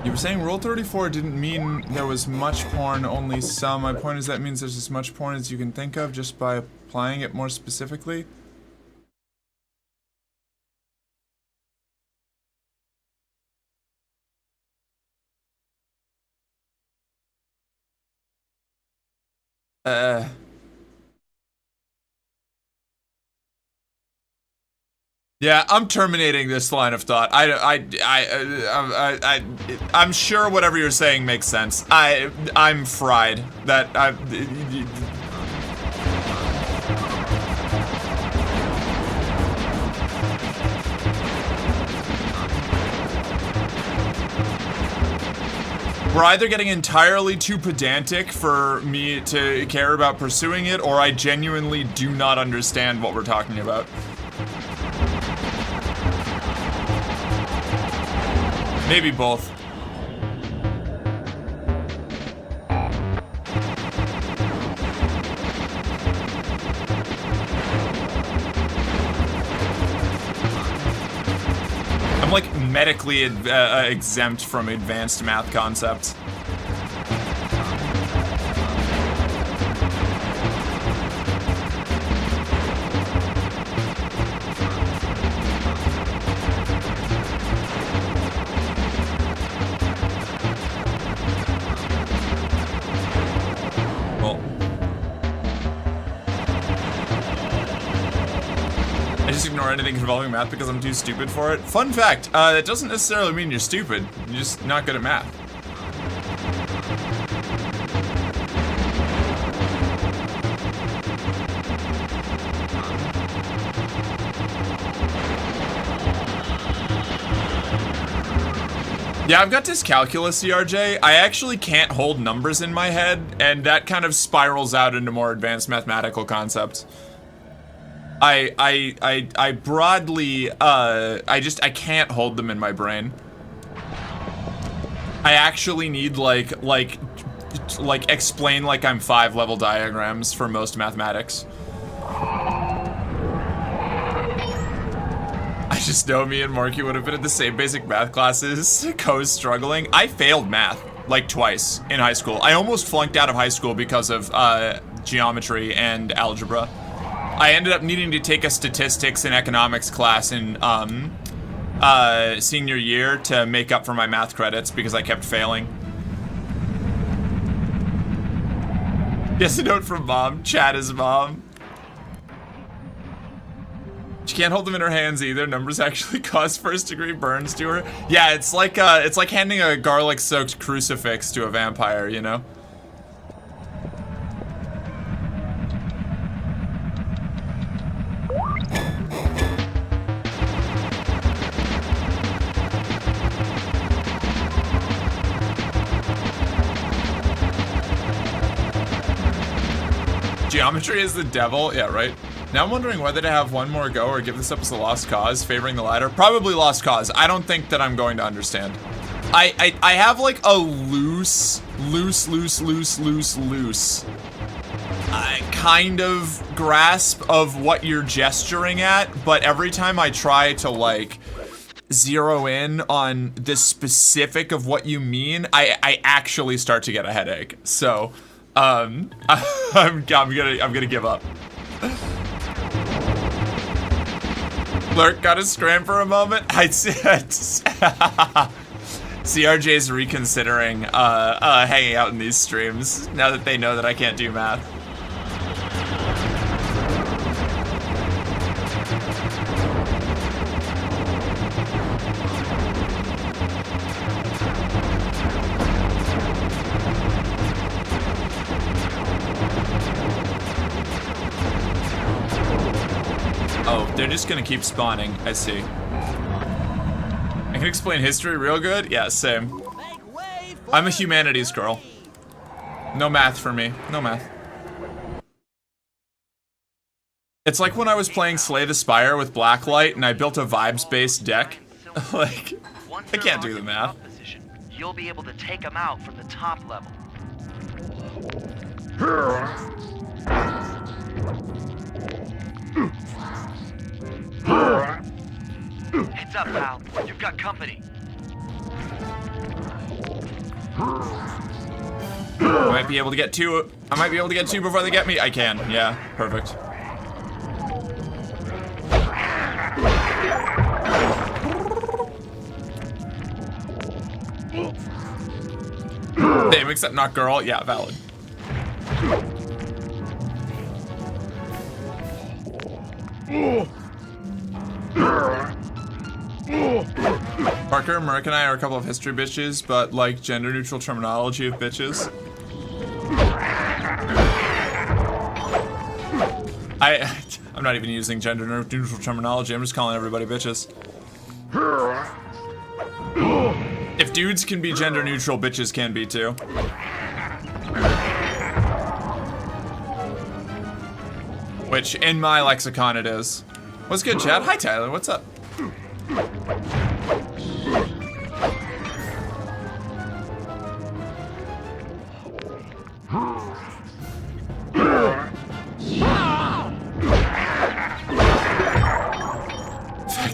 You were saying Rule 34 didn't mean there was much porn, only some. My point is that means there's as much porn as you can think of just by applying it more specifically. Yeah, I'm terminating this line of thought. I'm sure whatever you're saying makes sense. I'm fried. We're either getting entirely too pedantic for me to care about pursuing it, or I genuinely do not understand what we're talking about. Maybe both. like medically exempt from advanced math concepts. Ignore anything involving math because I'm too stupid for it. Fun fact, that doesn't necessarily mean you're stupid. You're just not good at math. Yeah, I've got dyscalculia, CRJ. I actually can't hold numbers in my head, and that kind of spirals out into more advanced mathematical concepts. I broadly, I can't hold them in my brain. I actually need like explain like I'm 5 level diagrams for most mathematics. I just know me and Marky would have been at the same basic math classes. Co's struggling. I failed math like twice in high school. I almost flunked out of high school because of geometry and algebra. I ended up needing to take a statistics and economics class in senior year to make up for my math credits because I kept failing. Yes, a note from mom. Chat is mom. She can't hold them in her hands either. Numbers actually cause first-degree burns to her. Yeah, it's like handing a garlic-soaked crucifix to a vampire, you know? Geometry is the devil? Yeah, right. Now I'm wondering whether to have one more go or give this up as a lost cause, favoring the latter. Probably lost cause. I don't think that I'm going to understand. I have like a loose kind of grasp of what you're gesturing at, but every time I try to like zero in on the specific of what you mean, I actually start to get a headache. So I'm gonna give up. Lurk got a scram for a moment. I said CRJ's reconsidering hanging out in these streams now that they know that I can't do math. Oh, they're just gonna keep spawning. I see. I can explain history real good? Yeah, same. I'm a humanities girl. No math for me. No math. It's like when I was playing Slay the Spire with Blacklight and I built a vibes-based deck. Like, I can't do the math. You'll be able to take them out from the top level. Heads up, pal. You've got company. I might be able to get two. I might be able to get two before they get me. I can. Yeah, perfect. Same, except not girl. Yeah, valid. Parker, Merrick, and I are a couple of history bitches, but like gender-neutral terminology of bitches. I'm not even using gender-neutral terminology. I'm just calling everybody bitches. If dudes can be gender-neutral, bitches can be too. Which, in my lexicon, it is. What's good, Chad? Hi, Tyler. What's up?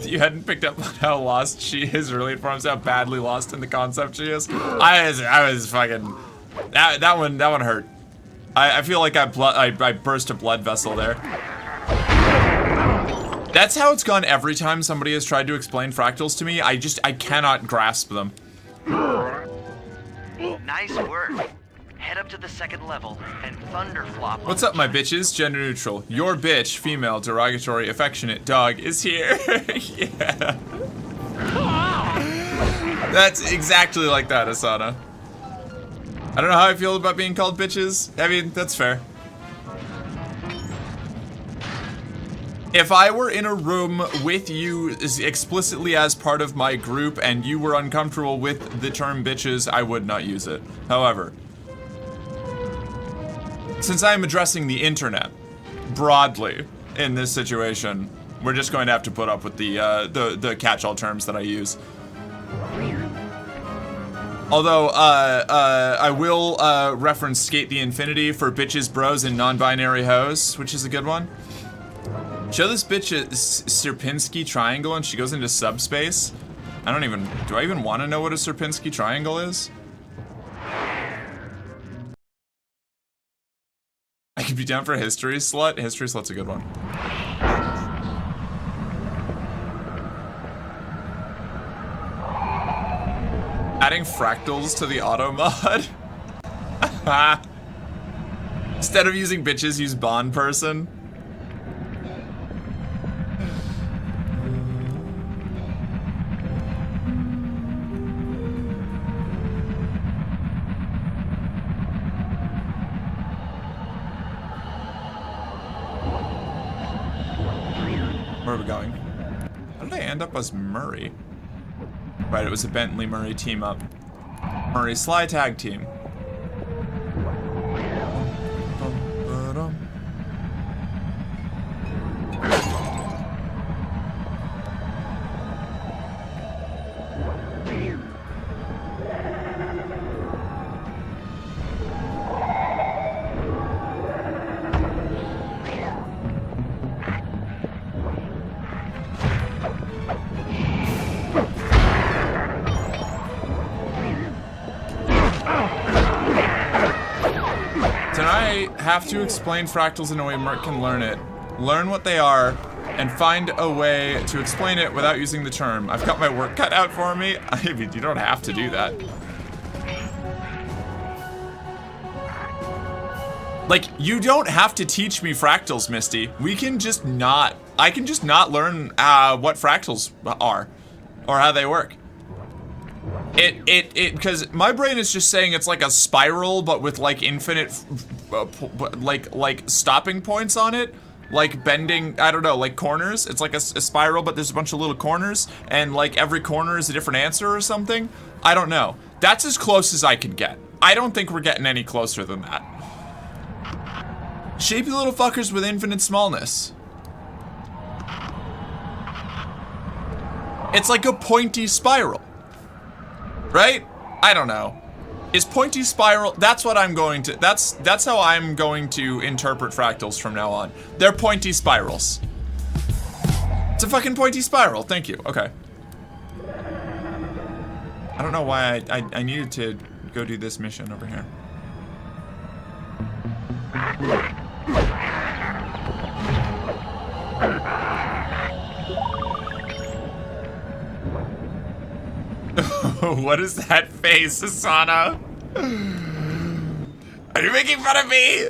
you hadn't picked up on how lost she is early in forms, how badly lost in the concept she is. I was fucking, that one hurt. I feel like I burst a blood vessel there. That's how it's gone every time somebody has tried to explain fractals to me. I cannot grasp them. Nice work. Head up to the second level and thunderflop. What's up, my bitches? Gender neutral. Your bitch, female, derogatory, affectionate dog is here. Yeah. That's exactly like that, Asana. I don't know how I feel about being called bitches. I mean, that's fair. If I were in a room with you explicitly as part of my group and you were uncomfortable with the term bitches, I would not use it. However, since I am addressing the internet broadly in this situation, we're just going to have to put up with the catch-all terms that I use. Although, I will reference Skate the Infinity for bitches, bros, and non-binary hoes, which is a good one. Show this bitch a Sierpinski triangle and she goes into subspace. Do I even want to know what a Sierpinski triangle is? I could be down for a history slut. History slut's a good one. Adding fractals to the auto mod. Instead of using bitches, use Bond person. Where are we going? How did I end up as Murray? Right, it was a Bentley Murray team up. Murray Sly tag team. Have to explain fractals in a way Merc can learn it. Learn what they are, and find a way to explain it without using the term. I've got my work cut out for me. I mean, you don't have to do that. Like, you don't have to teach me fractals, Misty. We can just not, I can just not learn what fractals are, or how they work. Because my brain is just saying it's like a spiral, but with like infinite, like stopping points on it, like bending, I don't know, like corners. It's like a spiral, but there's a bunch of little corners, and like every corner is a different answer or something. I don't know. That's as close as I can get. I don't think we're getting any closer than that. Shapy little fuckers with infinite smallness. It's like a pointy spiral. Right? I don't know. Is pointy spiral, that's what I'm going to, that's how I'm going to interpret fractals from now on. They're pointy spirals. It's a fucking pointy spiral, thank you, okay. I don't know why I needed to go do this mission over here. What is that face, Asana? Are you making fun of me?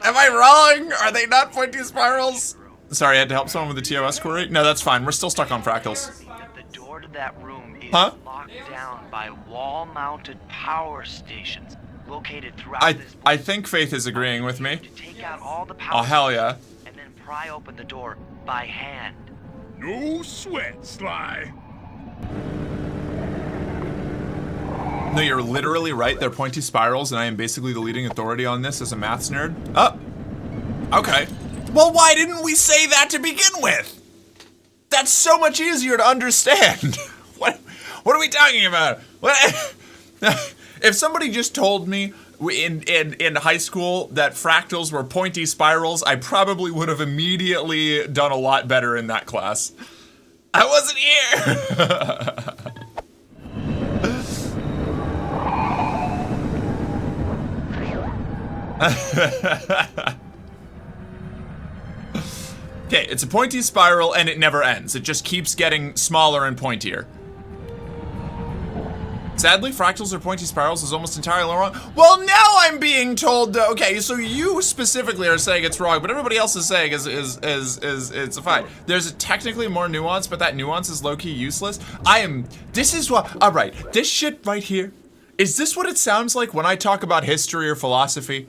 Am I wrong? Are they not pointy spirals? Sorry, I had to help someone with the TOS query. No, that's fine. We're still stuck on fractals. The door to that room is Huh? locked down by wall-mounted power stations located throughout this. I think Faith is agreeing with me. To take out all the power Oh, hell yeah. and then pry open the door by hand. No sweat, Sly. No, you're literally right. They're pointy spirals, and I am basically the leading authority on this as a maths nerd. Oh, okay. Well, why didn't we say that to begin with? That's so much easier to understand. What are we talking about? What? If somebody just told me in high school that fractals were pointy spirals, I probably would have immediately done a lot better in that class. I wasn't here. Okay, it's a pointy spiral and it never ends. It just keeps getting smaller and pointier. Sadly, fractals or pointy spirals is almost entirely wrong. Well, now I'm being told, okay, so you specifically are saying it's wrong, but everybody else is saying it's fine. There's technically more nuance, but that nuance is low-key useless. This is what, all right, this shit right here, is this what it sounds like when I talk about history or philosophy?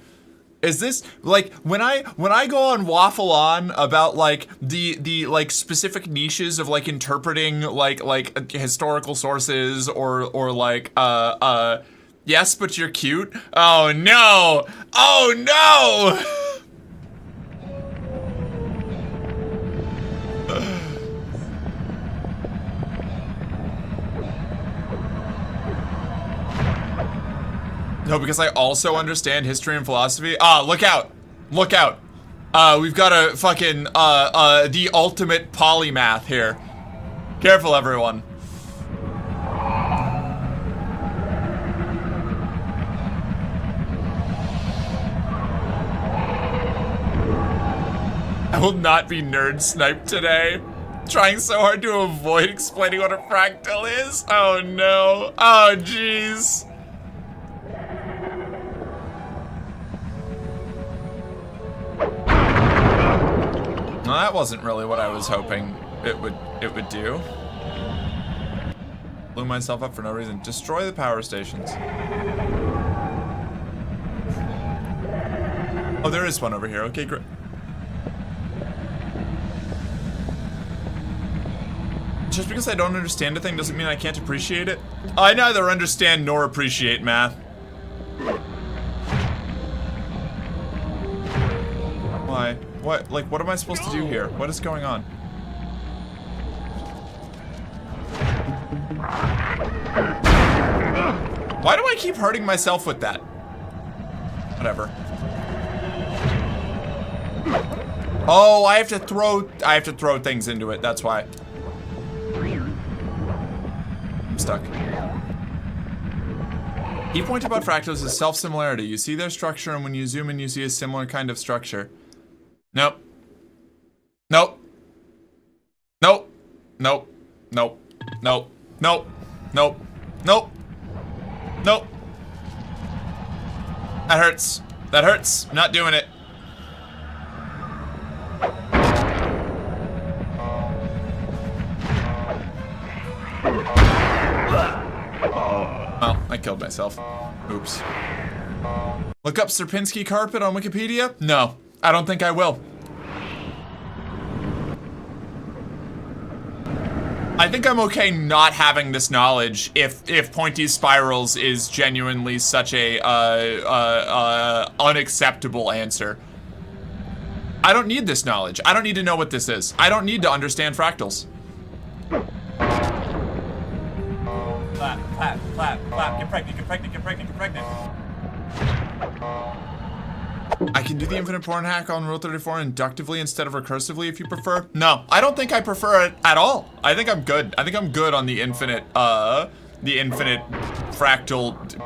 Is this like when I go on waffle on about like the like specific niches of like interpreting like historical sources or like yes, but you're cute? Oh no! Oh no! No, because I also understand history and philosophy. Ah, look out. Look out. We've got a fucking, the ultimate polymath here. Careful, everyone. I will not be nerd sniped today. Trying so hard to avoid explaining what a fractal is. Oh no. Oh jeez. No, that wasn't really what I was hoping it would do. Blew myself up for no reason. Destroy the power stations. Oh, there is one over here. Okay, great. Just because I don't understand a thing doesn't mean I can't appreciate it. I neither understand nor appreciate math. Why? What? Like, what am I supposed to do here? What is going on? Why do I keep hurting myself with that? Whatever. Oh, I have to throw things into it. That's why. I'm stuck. Key point about fractals is self-similarity. You see their structure, and when you zoom in, you see a similar kind of structure. Nope. Nope. Nope. Nope. Nope. Nope. Nope. Nope. Nope. Nope. That hurts. That hurts. I'm not doing it. Well, I killed myself. Oops. Look up Sierpinski carpet on Wikipedia? No, I don't think I will. I think I'm okay not having this knowledge if pointy spirals is genuinely such a unacceptable answer. I don't need this knowledge. I don't need to know what this is. I don't need to understand fractals. Clap, clap, clap, clap. Get pregnant, get pregnant, get pregnant, get pregnant. I can do the infinite porn hack on Rule 34 inductively instead of recursively if you prefer. No, I don't think I prefer it at all. I think I'm good. I think I'm good on the infinite fractal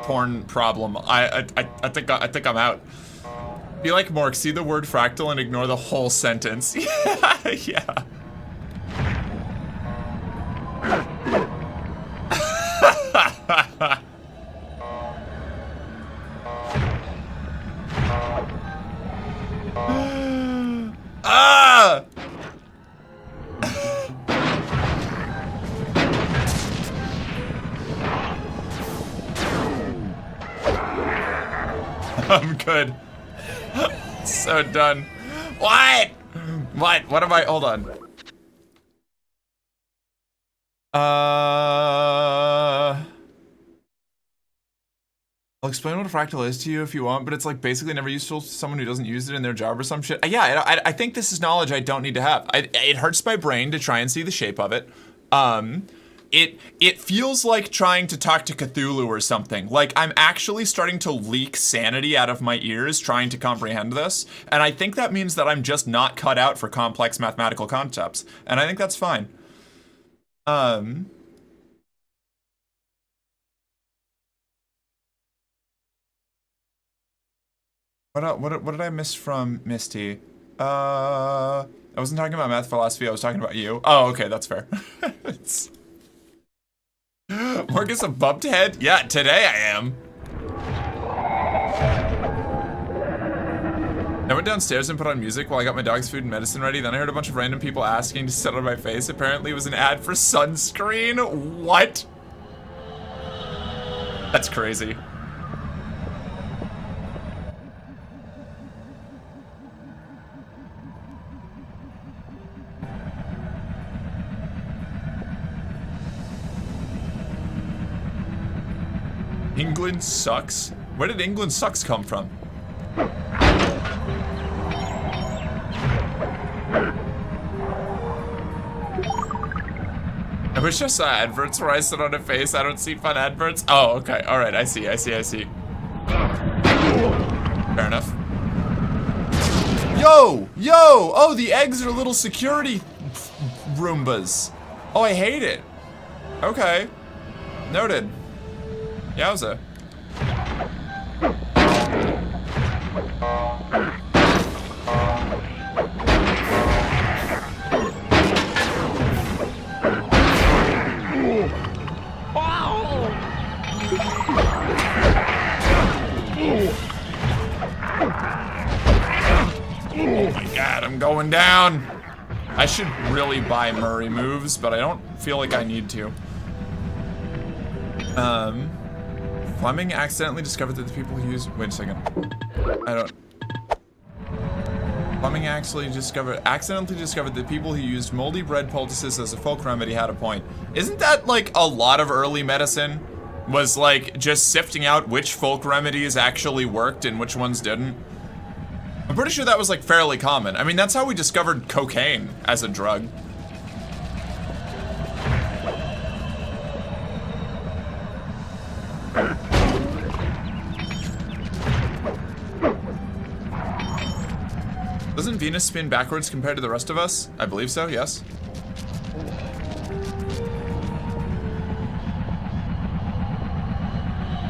porn problem. I think I'm out. Be like Mork, see the word fractal and ignore the whole sentence. Yeah. Ah! I'm good. So done. What? What? What am I? Hold on. I'll explain what a fractal is to you if you want, but it's like basically never useful to someone who doesn't use it in their job or some shit. Yeah, I think this is knowledge I don't need to have. It hurts my brain to try and see the shape of it. It feels like trying to talk to Cthulhu or something. Like I'm actually starting to leak sanity out of my ears trying to comprehend this. And I think that means that I'm just not cut out for complex mathematical concepts. And I think that's fine. What did I miss from Misty? I wasn't talking about math philosophy, I was talking about you. Oh, okay, that's fair. Marcus a bumped head? Yeah, today I am. I went downstairs and put on music while I got my dog's food and medicine ready. Then I heard a bunch of random people asking to sit on my face. Apparently it was an ad for sunscreen. What? That's crazy. England sucks? Where did England sucks come from? I wish I saw adverts where I sit on a face. I don't see fun adverts. Oh, okay. All right. I see. Fair enough. Yo! Oh, the eggs are little security Roombas. Oh, I hate it. Okay. Noted. Yowza. Oh my god, I'm going down. I should really buy Murray moves, but I don't feel like I need to. Fleming accidentally discovered that the people who use... Wait a second. Fleming accidentally discovered that people who used moldy bread poultices as a folk remedy had a point. Isn't that like a lot of early medicine? Was like just sifting out which folk remedies actually worked and which ones didn't? I'm pretty sure that was like fairly common. I mean, that's how we discovered cocaine as a drug. Doesn't Venus spin backwards compared to the rest of us? I believe so, yes.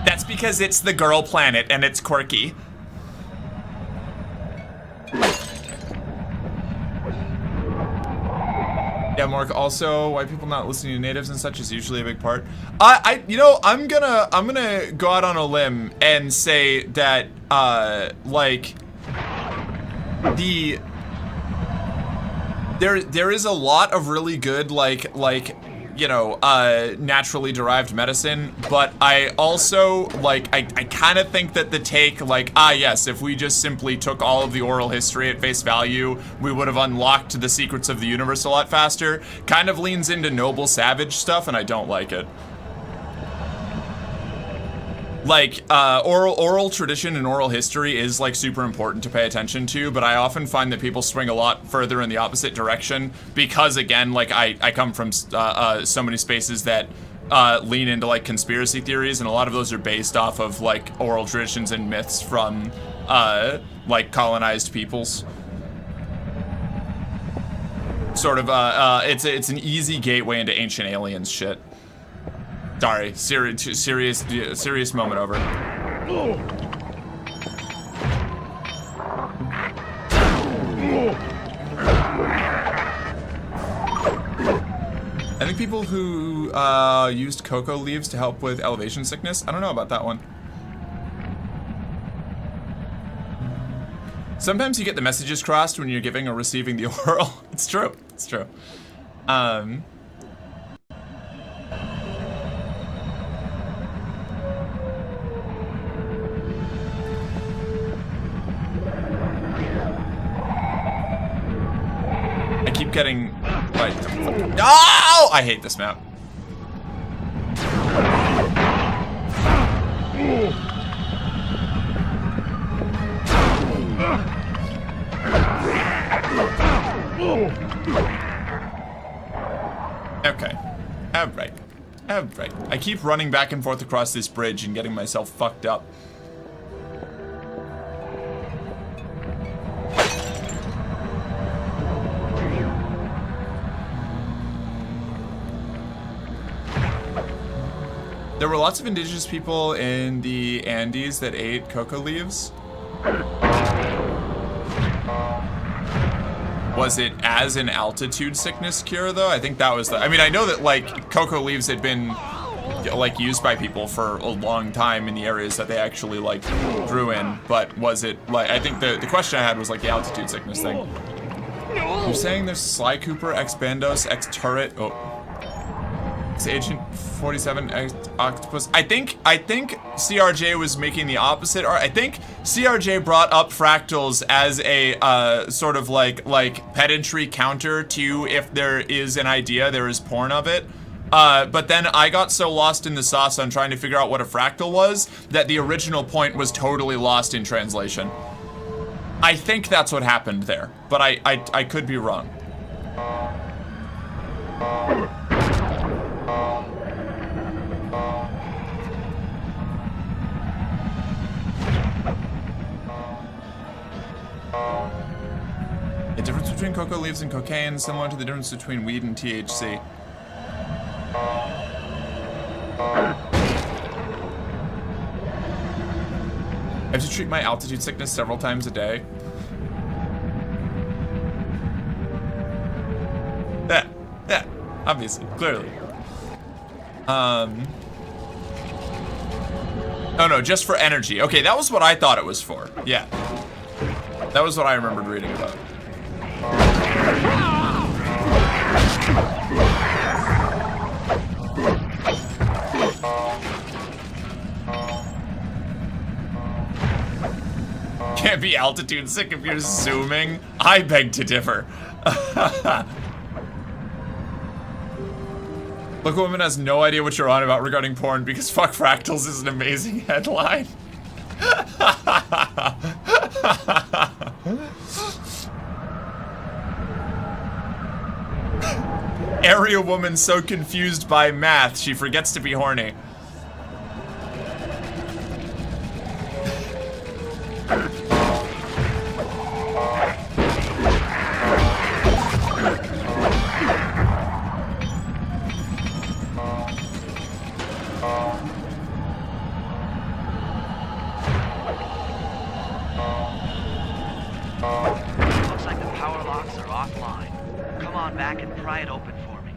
That's because it's the girl planet and it's quirky. Yeah, Mark, also, white people not listening to natives and such is usually a big part. You know, I'm gonna go out on a limb and say that, like, there is a lot of really good, like, you know, naturally derived medicine, but I also, like, I kind of think that the take, like, yes, if we just simply took all of the oral history at face value, we would have unlocked the secrets of the universe a lot faster, kind of leans into noble savage stuff, and I don't like it. Like, oral tradition and oral history is, like, super important to pay attention to, but I often find that people swing a lot further in the opposite direction because, again, like, I come from so many spaces that lean into, like, conspiracy theories, and a lot of those are based off of, like, oral traditions and myths from, like, colonized peoples. Sort of, it's an easy gateway into ancient aliens shit. Sorry, serious moment over. I think people who used cocoa leaves to help with elevation sickness. I don't know about that one. Sometimes you get the messages crossed when you're giving or receiving the oral. It's true. It's true. I keep getting... Right. No! I hate this map. Okay. Alright. Alright. I keep running back and forth across this bridge and getting myself fucked up. There were lots of indigenous people in the Andes that ate cocoa leaves. Was it as an altitude sickness cure though? I think that was the, I mean, I know that like cocoa leaves had been like used by people for a long time in the areas that they actually like grew in, but was it like, I think the question I had was like the altitude sickness thing. You're saying there's Sly Cooper, X Bandos, X Turret, X Agent 47, X Octopus. I think CRJ was making the opposite. Or I think CRJ brought up fractals as a sort of like pedantry counter to if there is an idea, there is porn of it. But then I got so lost in the sauce on trying to figure out what a fractal was that the original point was totally lost in translation. I think that's what happened there, but I could be wrong. The difference between cocoa leaves and cocaine, similar to the difference between weed and THC. I have to treat my altitude sickness several times a day. Yeah, obviously, clearly. Oh no, just for energy. Okay, that was what I thought it was for. Yeah. That was what I remembered reading about. Can't be altitude sick if you're zooming. I beg to differ. Look, woman has no idea what you're on about regarding porn because fuck fractals is an amazing headline. Area woman so confused by math she forgets to be horny. Looks like the power locks are offline. Come on back and pry it open for me.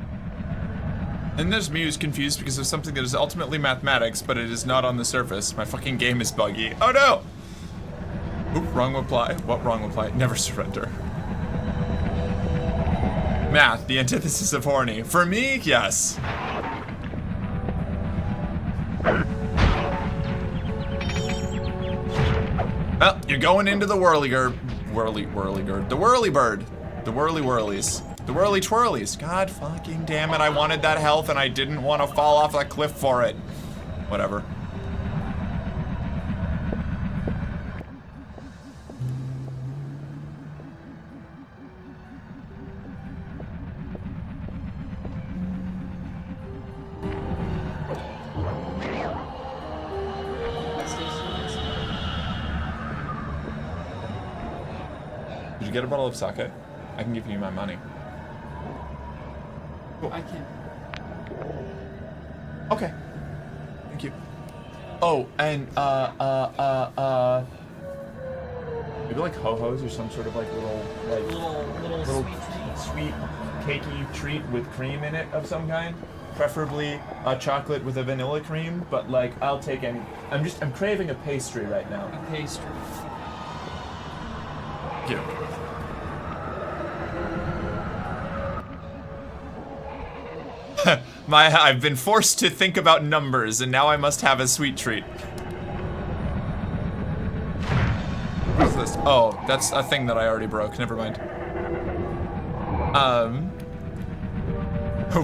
And there's me who's confused because of something that is ultimately mathematics, but it is not on the surface. My fucking game is buggy. Oh no! Oop, wrong reply. What wrong reply? Never surrender. Math, the antithesis of horny. For me, yes. Well, you're going into the whirligird. The whirlybird. The whirlies. The whirly twirlies. God fucking damn it, I wanted that health and I didn't want to fall off that cliff for it. Whatever. Did you get a bottle of sake? I can give you my money. Cool. I can. Okay. Thank you. Oh, and maybe like ho-hos or some sort of like little sweet cakey treat with cream in it of some kind. Preferably a chocolate with a vanilla cream, but like I'll take any. I'm craving a pastry right now. A pastry. Thank you. I've been forced to think about numbers, and now I must have a sweet treat. What's this? Oh, that's a thing that I already broke. Never mind.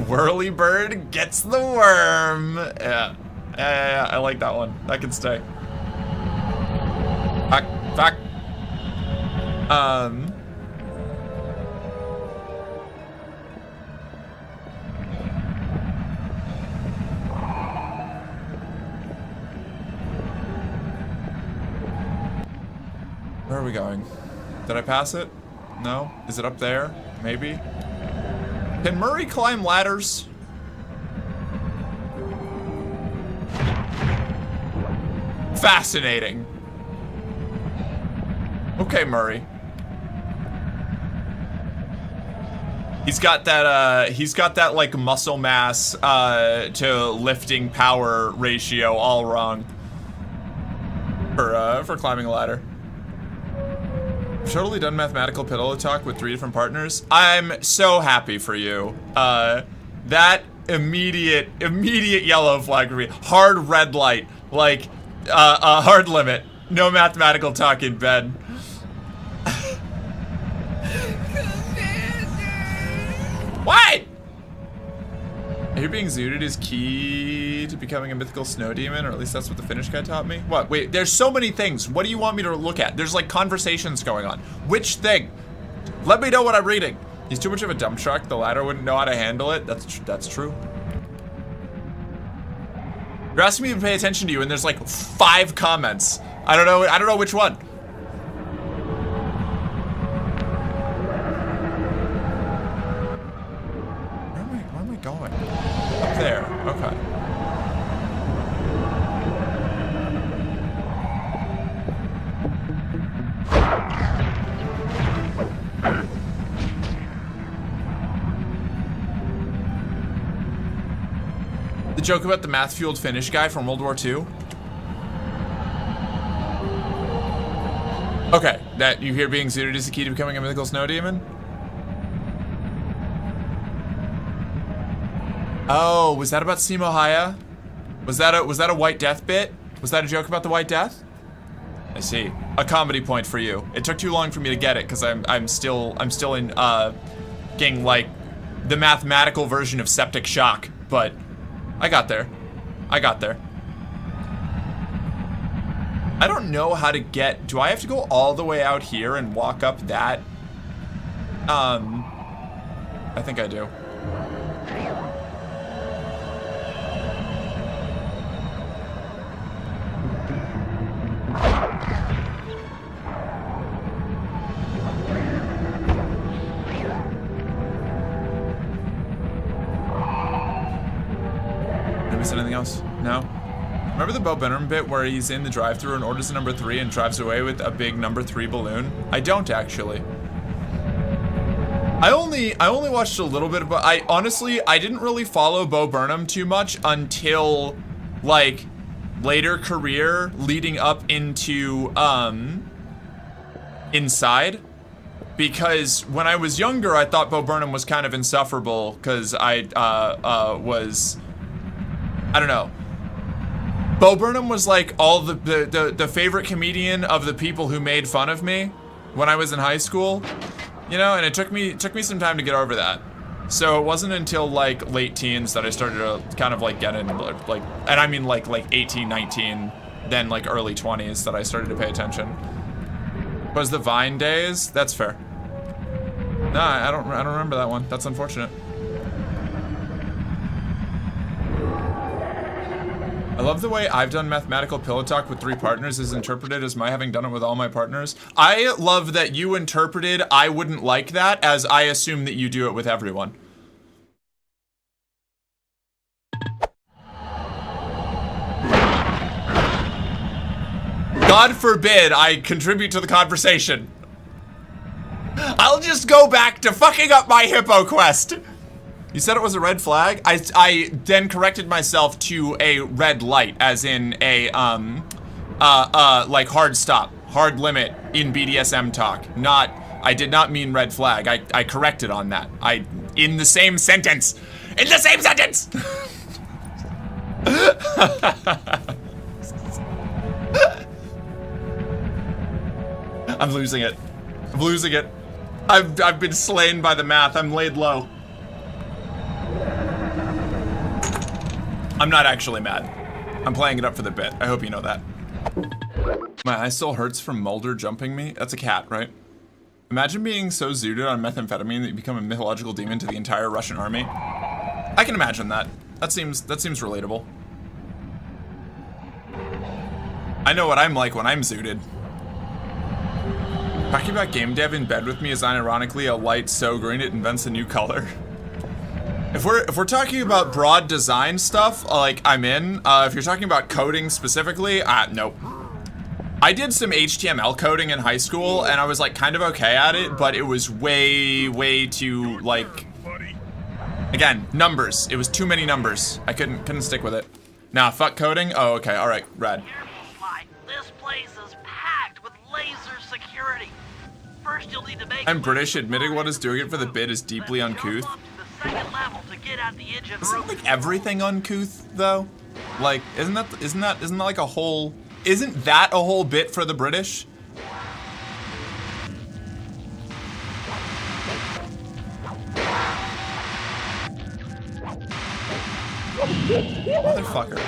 Whirly bird gets the worm. Yeah. I like that one. That can stay. Fuck. Where are we going? Did I pass it? No? Is it up there? Maybe? Can Murray climb ladders? Fascinating. Okay, Murray. He's got that like muscle mass to lifting power ratio all wrong for climbing a ladder. I've totally done mathematical pillow talk with 3 different partners. I'm so happy for you. That immediate yellow flag for me. Hard red light, like a hard limit. No mathematical talk in bed. What? I hear being zooted is key to becoming a mythical snow demon, or at least that's what the Finnish guy taught me. What? Wait, there's so many things. What do you want me to look at? There's like conversations going on. Which thing? Let me know what I'm reading. He's too much of a dump truck. The ladder wouldn't know how to handle it. That's true. You're asking me to pay attention to you, and there's like 5 comments. I don't know which one. Where am I going? Up there. Okay. The joke about the math-fueled Finnish guy from World War II? Okay, that you hear being zooted is the key to becoming a mythical snow demon? Oh, was that about Simo Haya? Was that a White Death bit? Was that a joke about the White Death? I see. A comedy point for you. It took too long for me to get it because I'm still in getting like the mathematical version of septic shock, but I got there. I don't know how to get... Do I have to go all the way out here and walk up that? I think I do. Did I miss anything else? No? Remember the Bo Burnham bit where he's in the drive-thru and orders a number 3 and drives away with a big number 3 balloon? I don't actually. I only watched a little bit, but I didn't really follow Bo Burnham too much until like later career leading up into Inside, because when I was younger I thought Bo Burnham was kind of insufferable because I don't know. Bo Burnham was like all the favorite comedian of the people who made fun of me when I was in high school, you know, and it took me some time to get over that. So it wasn't until like late teens that I started to kind of like get into like, and I mean like 18, 19, then like early 20s that I started to pay attention. Was the Vine days? That's fair. No, I don't remember that one. That's unfortunate. I love the way I've done mathematical pillow talk with 3 partners is interpreted as my having done it with all my partners. I love that you interpreted I wouldn't like that as I assume that you do it with everyone. God forbid I contribute to the conversation. I'll just go back to fucking up my hippo quest. You said it was a red flag? I then corrected myself to a red light, as in a, like hard stop, hard limit in BDSM talk. Not, I did not mean red flag. I corrected on that. In the same sentence. In the same sentence! I'm losing it. I'm losing it. I've been slain by the math. I'm laid low. I'm not actually mad. I'm playing it up for the bit. I hope you know that. My eye still hurts from Mulder jumping me. That's a cat, right? Imagine being so zooted on methamphetamine that you become a mythological demon to the entire Russian army. I can imagine that. That seems relatable. I know what I'm like when I'm zooted. Talking about game dev in bed with me is unironically a light so green it invents a new color. If we're talking about broad design stuff, like I'm in. If you're talking about coding specifically, nope. I did some HTML coding in high school, and I was like kind of okay at it, but it was way too like. Again, numbers. It was too many numbers. I couldn't stick with it. Nah, fuck coding. Oh, okay. All right, rad. Careful, Sly. This place is packed with laser security. First, you'll need to make. I'm British. Admitting what is doing it for the bit is deeply uncouth. Jump up to the second level to get at the engine Isn't room. like everything uncouth though? Like, isn't that like a whole? Isn't that a whole bit for the British? Motherfucker.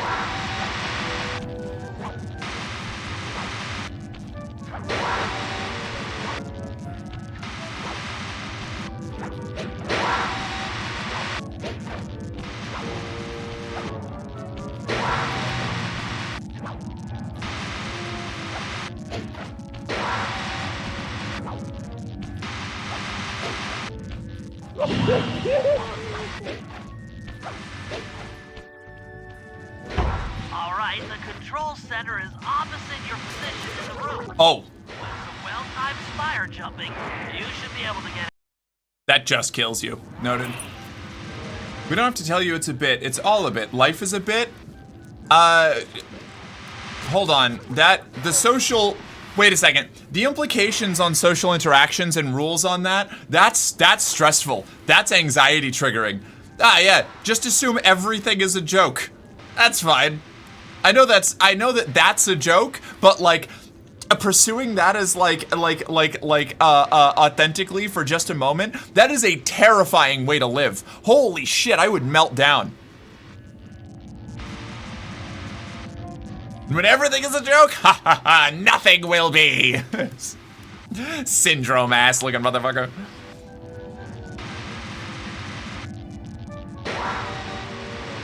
Alright, the control center is opposite your position in the room. Oh, With some well-timed spire jumping, you should be able to get. that just kills you. Noted. We don't have to tell you it's a bit. It's all a bit. Life is a bit. Hold on. The social. Wait a second. The implications on social interactions and rules on that's stressful. That's anxiety triggering. Yeah. Just assume everything is a joke. That's fine. I know that that's a joke, but like pursuing that as authentically for just a moment, that is a terrifying way to live. Holy shit, I would melt down. When everything is a joke, ha ha ha, nothing will be. Syndrome ass looking motherfucker.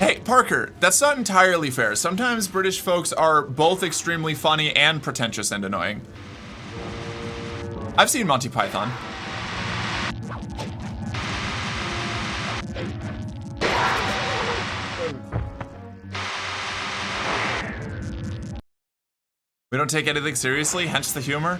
Hey, Parker, that's not entirely fair. Sometimes British folks are both extremely funny and pretentious and annoying. I've seen Monty Python. We don't take anything seriously, hence the humor.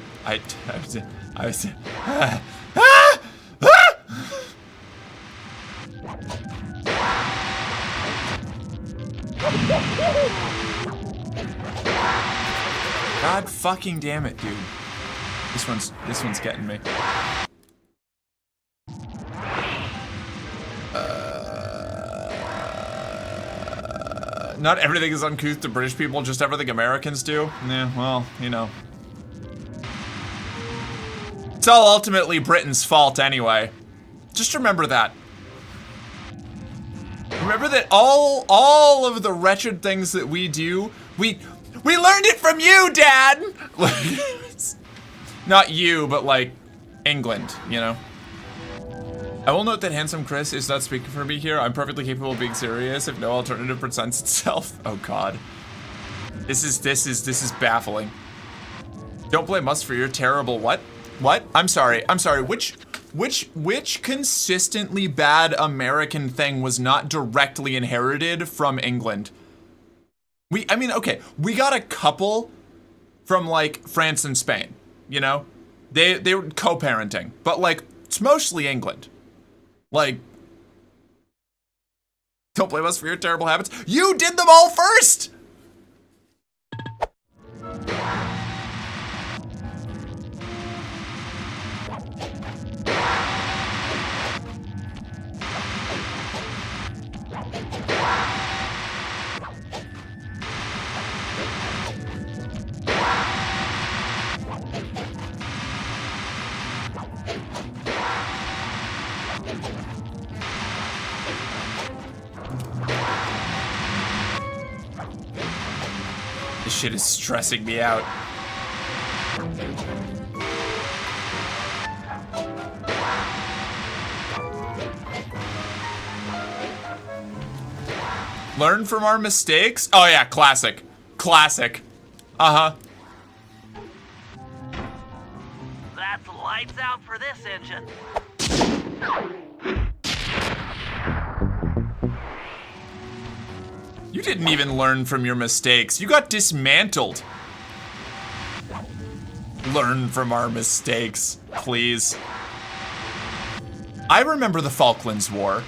God fucking damn it, dude. This one's getting me. Not everything is uncouth to British people, just everything Americans do. Yeah, well, you know. It's all ultimately Britain's fault anyway. Just remember that. Remember that all of the wretched things that we do, we learned it from you, Dad! Not you, but like England, you know? I will note that handsome Chris is not speaking for me here. I'm perfectly capable of being serious if no alternative presents itself. Oh God. This is baffling. Don't blame us for your terrible what? What? I'm sorry. Which consistently bad American thing was not directly inherited from England? I mean, okay, we got a couple from like France and Spain, you know? They were co-parenting, but like, it's mostly England. Like, don't blame us for your terrible habits. You did them all first! This shit is stressing me out. Learn from our mistakes? Oh yeah, classic. Classic. Uh-huh. That's lights out for this engine. didn't even learn from your mistakes. You got dismantled. Learn from our mistakes, please. I remember the Falklands War.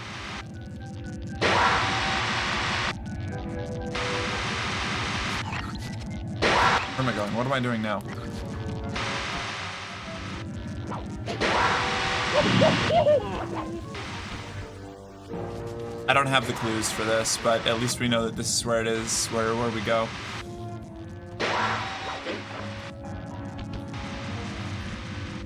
Where am I going? What am I doing now? I don't have the clues for this, but at least we know that this is where it is, where we go.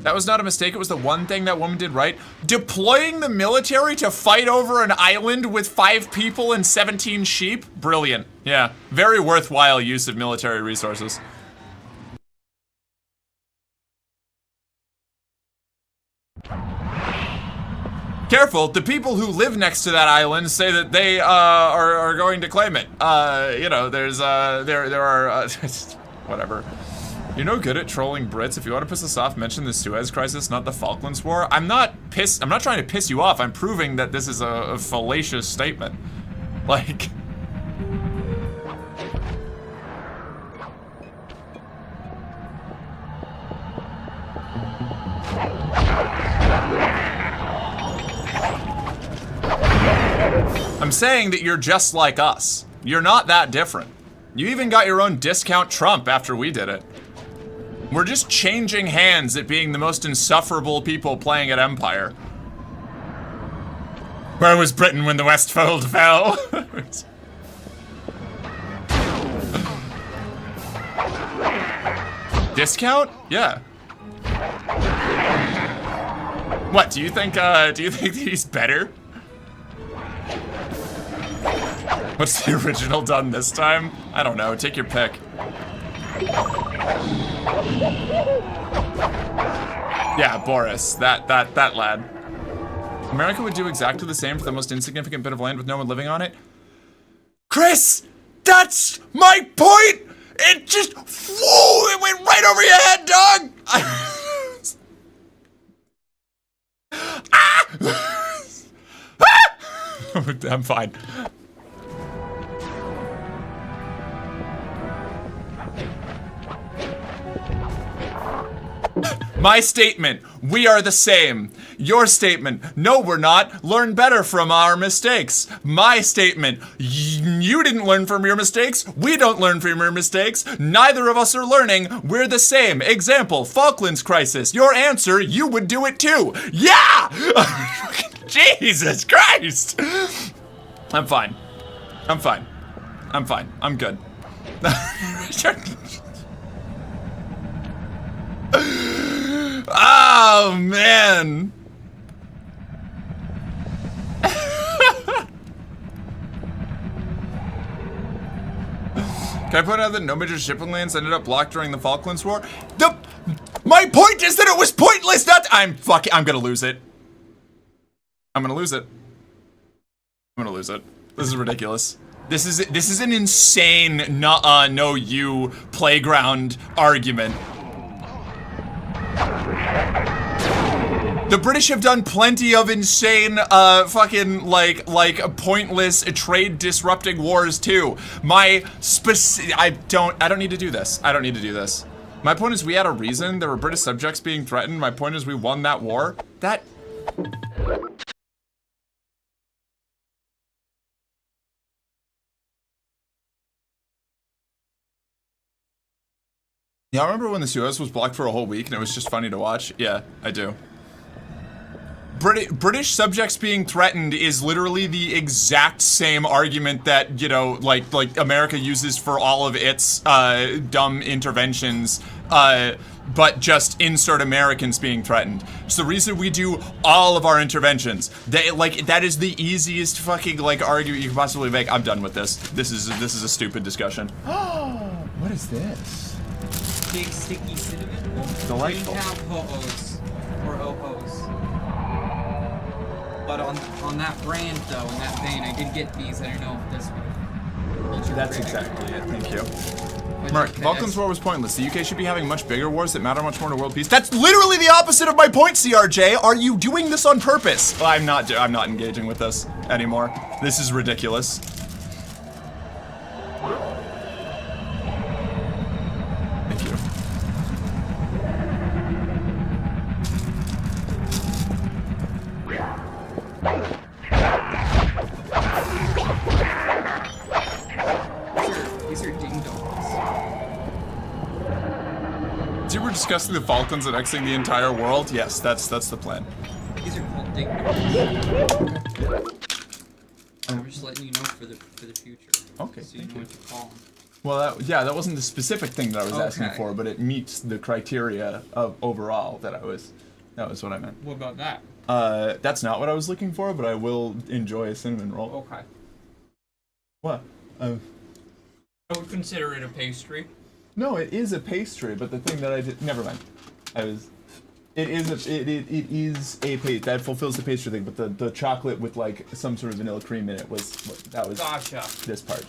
That was not a mistake, it was the one thing that woman did right. Deploying the military to fight over an island with 5 people and 17 sheep? Brilliant. Yeah, very worthwhile use of military resources. Careful, the people who live next to that island say that they are going to claim it. You know, there are whatever. You're no good at trolling Brits. If you want to piss us off, mention the Suez Crisis, not the Falklands War. I'm not trying to piss you off. I'm proving that this is a fallacious statement. Like. I'm saying that you're just like us. You're not that different. You even got your own discount Trump after we did it. We're just changing hands at being the most insufferable people playing at Empire. Where was Britain when the Westfold fell? Discount? Yeah. What, do you think he's better? What's the original done this time? I don't know, take your pick. Yeah, Boris, that lad. America would do exactly the same for the most insignificant bit of land with no one living on it. Chris, that's my point! It just, whoa, it went right over your head, dog! I'm fine. My statement, we are the same. Your statement, no we're not, learn better from our mistakes. My statement, you didn't learn from your mistakes, we don't learn from your mistakes, neither of us are learning, we're the same. Example, Falklands Crisis. Your answer, you would do it too. Yeah! Jesus Christ! I'm fine. I'm fine. I'm fine. I'm good. Oh, man. Can I point out that no major shipping lanes ended up blocked during the Falklands War? My point is that it was pointless, I'm gonna lose it. I'm gonna lose it. I'm gonna lose it. This is ridiculous. This is an insane no you playground argument. The British have done plenty of insane, fucking, like pointless trade disrupting wars too. I don't need to do this. I don't need to do this. My point is we had a reason. There were British subjects being threatened. My point is we won that war. Yeah, I remember when the Suez was blocked for a whole week and it was just funny to watch. Yeah, I do. British subjects being threatened is literally the exact same argument that, you know, like America uses for all of its dumb interventions, but just insert Americans being threatened. It's the reason we do all of our interventions. That is the easiest fucking argument you can possibly make. I'm done with this. This is a stupid discussion. What is this? Big sticky cinnamon. Delightful. We have ho-ohs or ohos. But on that brand though, in that vein, I did get these. I don't know if this would. That's exactly it. Thank you. Mark, Falklands War was pointless. The UK should be having much bigger wars that matter much more to world peace. That's literally the opposite of my point, CRJ. Are you doing this on purpose? Well, I'm not engaging with this anymore. This is ridiculous. discussing the Falklands annexing the entire world? Yes, that's the plan. These are called dig. I'm just letting you know for the future. Okay, So you know what to call them. Well, that wasn't the specific thing that I was asking Okay. for, but it meets the criteria of overall that was what I meant. What about that? That's not what I was looking for, but I will enjoy a cinnamon roll. Okay. What? I would consider it a pastry. No, it is a pastry, but the thing that I did, never mind. It is a pastry that fulfills the pastry thing, but the chocolate with like some sort of vanilla cream in it was Gotcha. this part.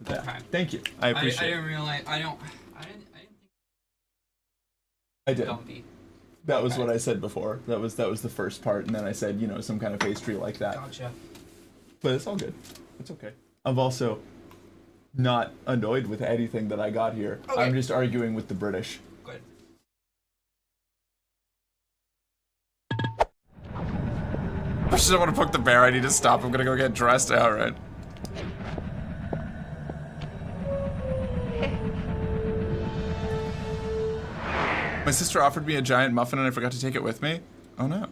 Yeah. Okay. Thank you. I appreciate I it. didn't realize. I didn't think. I did. Dumpy. That was Okay. what I said before. That was the first part, and then I said, some kind of pastry like that. Gotcha. But it's all good. It's okay. I'm also not annoyed with anything that I got here. Okay. I'm just arguing with the British. Good. I just don't want to poke the bear. I need to stop. I'm gonna go get dressed. All right. My sister offered me a giant muffin and I forgot to take it with me. Oh no.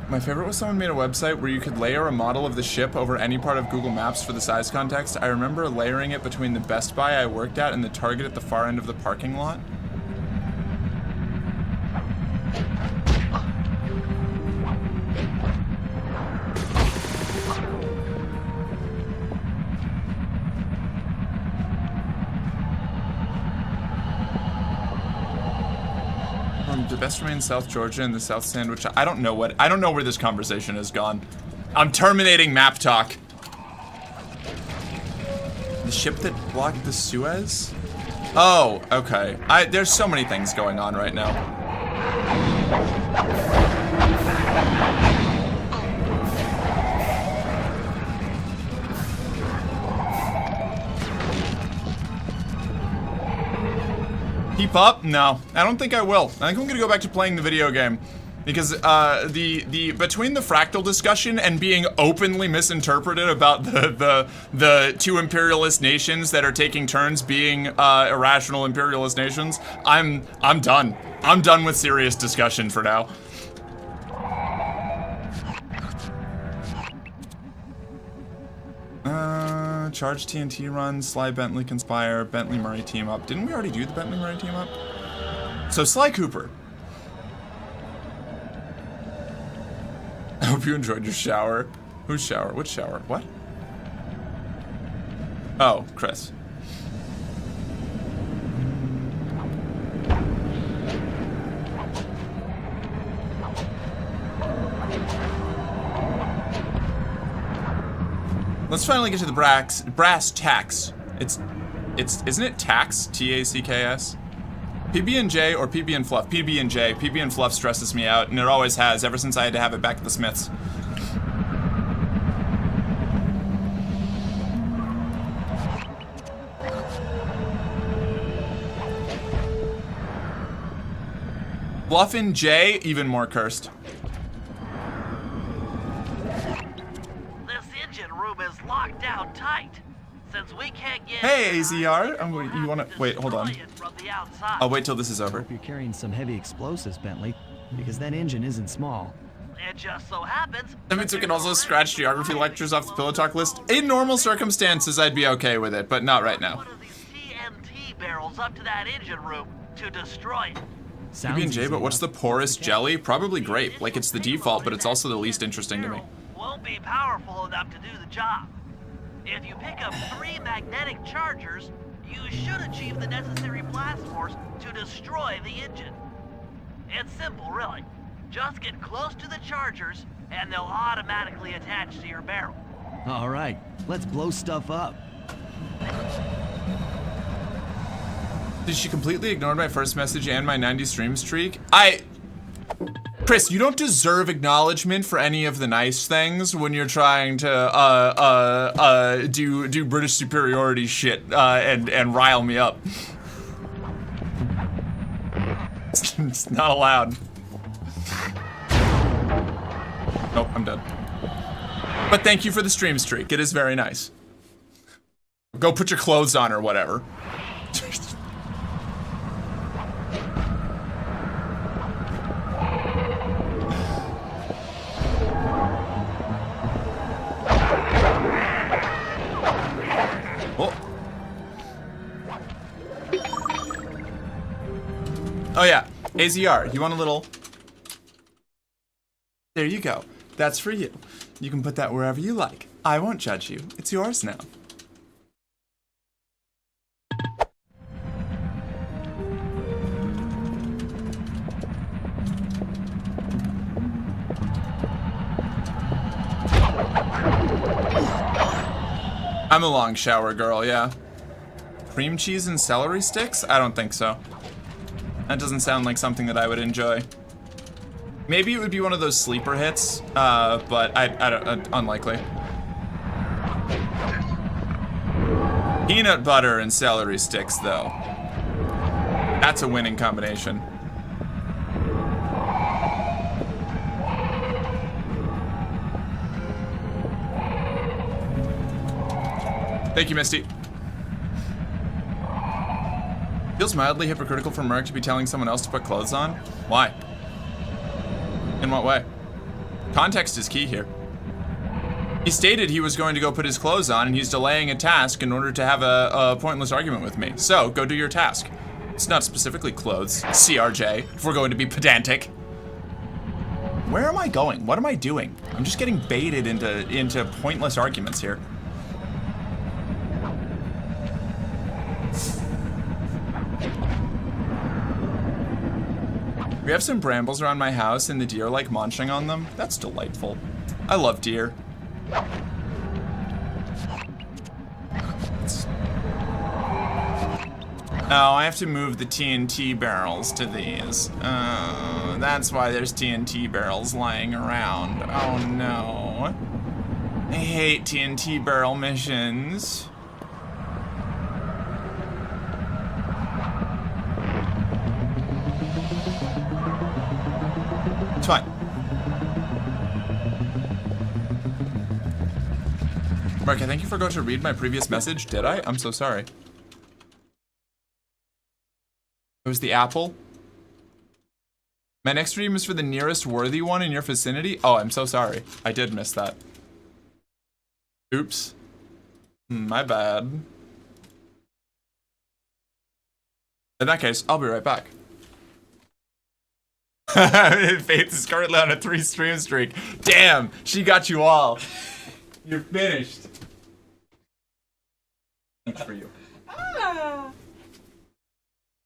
My favorite was someone made a website where you could layer a model of the ship over any part of Google Maps for the size context. I remember layering it between the Best Buy I worked at and the Target at the far end of the parking lot. The best remains South Georgia and the South Sandwich. I don't know where this conversation has gone. I'm terminating map talk. The ship that blocked the Suez? Oh, okay. There's so many things going on right now. Keep up? No, I don't think I will. I think I'm gonna go back to playing the video game. Because the between the fractal discussion and being openly misinterpreted about the two imperialist nations that are taking turns being irrational imperialist nations, I'm done. I'm done with serious discussion for now. Charge TNT run, Sly Bentley conspire, Bentley Murray team up. Didn't we already do the Bentley Murray team up? So Sly Cooper. I hope you enjoyed your shower. Whose shower? Which shower? What? Oh, Chris. Let's finally get to the brass tacks. Isn't it tax? T-A-C-K-S? PB&J or PB and Fluff? PB&J. PB and Fluff stresses me out, and it always has ever since I had to have it back at the Smiths. Bluff and J, even more cursed. This engine room is locked down tight. Since we can't get Hey, AZR. You wanna wait? Hold on. from the outside. I'll wait till this is over. Hope you're carrying some heavy explosives, Bentley, because that engine isn't small. It just so happens. That means we can also scratch geography lectures off the Pillow Talk list. In normal circumstances, I'd be okay with it, but not right now. One of these TNT barrels up to that engine room to destroy it. PB&J, but what's the poorest jelly? Probably grape. Like, it's the default, but it's also the least interesting to me. Won't be powerful enough to do the job. If you pick up 3 magnetic chargers, you should achieve the necessary blast force to destroy the engine. It's simple, really. Just get close to the chargers, and they'll automatically attach to your barrel. All right, let's blow stuff up. Did she completely ignore my first message and my 90 stream streak? Chris, you don't deserve acknowledgement for any of the nice things when you're trying to do British superiority shit and rile me up. It's not allowed. Nope, I'm done. But thank you for the stream streak. It is very nice. Go put your clothes on or whatever. Oh yeah, AZR, you want a little? There you go. That's for you. You can put that wherever you like. I won't judge you. It's yours now. I'm a long shower girl, yeah. Cream cheese and celery sticks? I don't think so. That doesn't sound like something that I would enjoy. Maybe it would be one of those sleeper hits, but I don't, unlikely. Peanut butter and celery sticks, though. That's a winning combination. Thank you, Misty. Feels mildly hypocritical for Merc to be telling someone else to put clothes on. Why? In what way? Context is key here. He stated he was going to go put his clothes on and he's delaying a task in order to have a pointless argument with me. So, go do your task. It's not specifically clothes, CRJ, if we're going to be pedantic. Where am I going? What am I doing? I'm just getting baited into pointless arguments here. We have some brambles around my house and the deer like munching on them. That's delightful. I love deer. Oh, I have to move the TNT barrels to these. Oh, that's why there's TNT barrels lying around. Oh no. I hate TNT barrel missions. It's fine. Mark, I think you forgot to read my previous message. Did I? I'm so sorry. It was the apple. My next dream is for the nearest worthy one in your vicinity. Oh, I'm so sorry. I did miss that. Oops. My bad. In that case, I'll be right back. Faith is currently on a 3-stream streak. Damn, she got you all. You're finished. Thanks for you. Ah.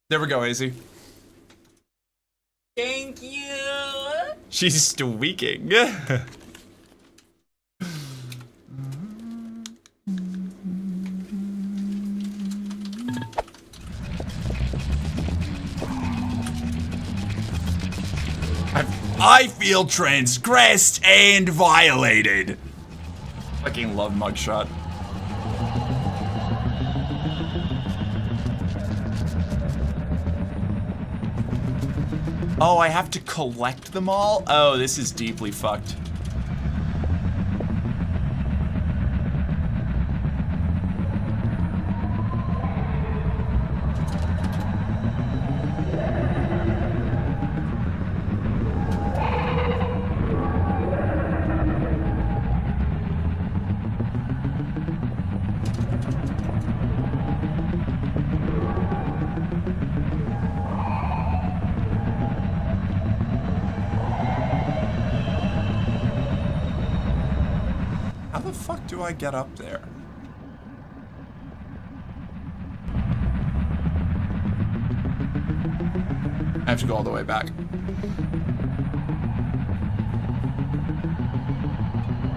There we go, AZ. Thank you. She's squeaking. I feel transgressed and violated. Fucking love mugshot. Oh, I have to collect them all? Oh, this is deeply fucked. Do I get up there? I have to go all the way back.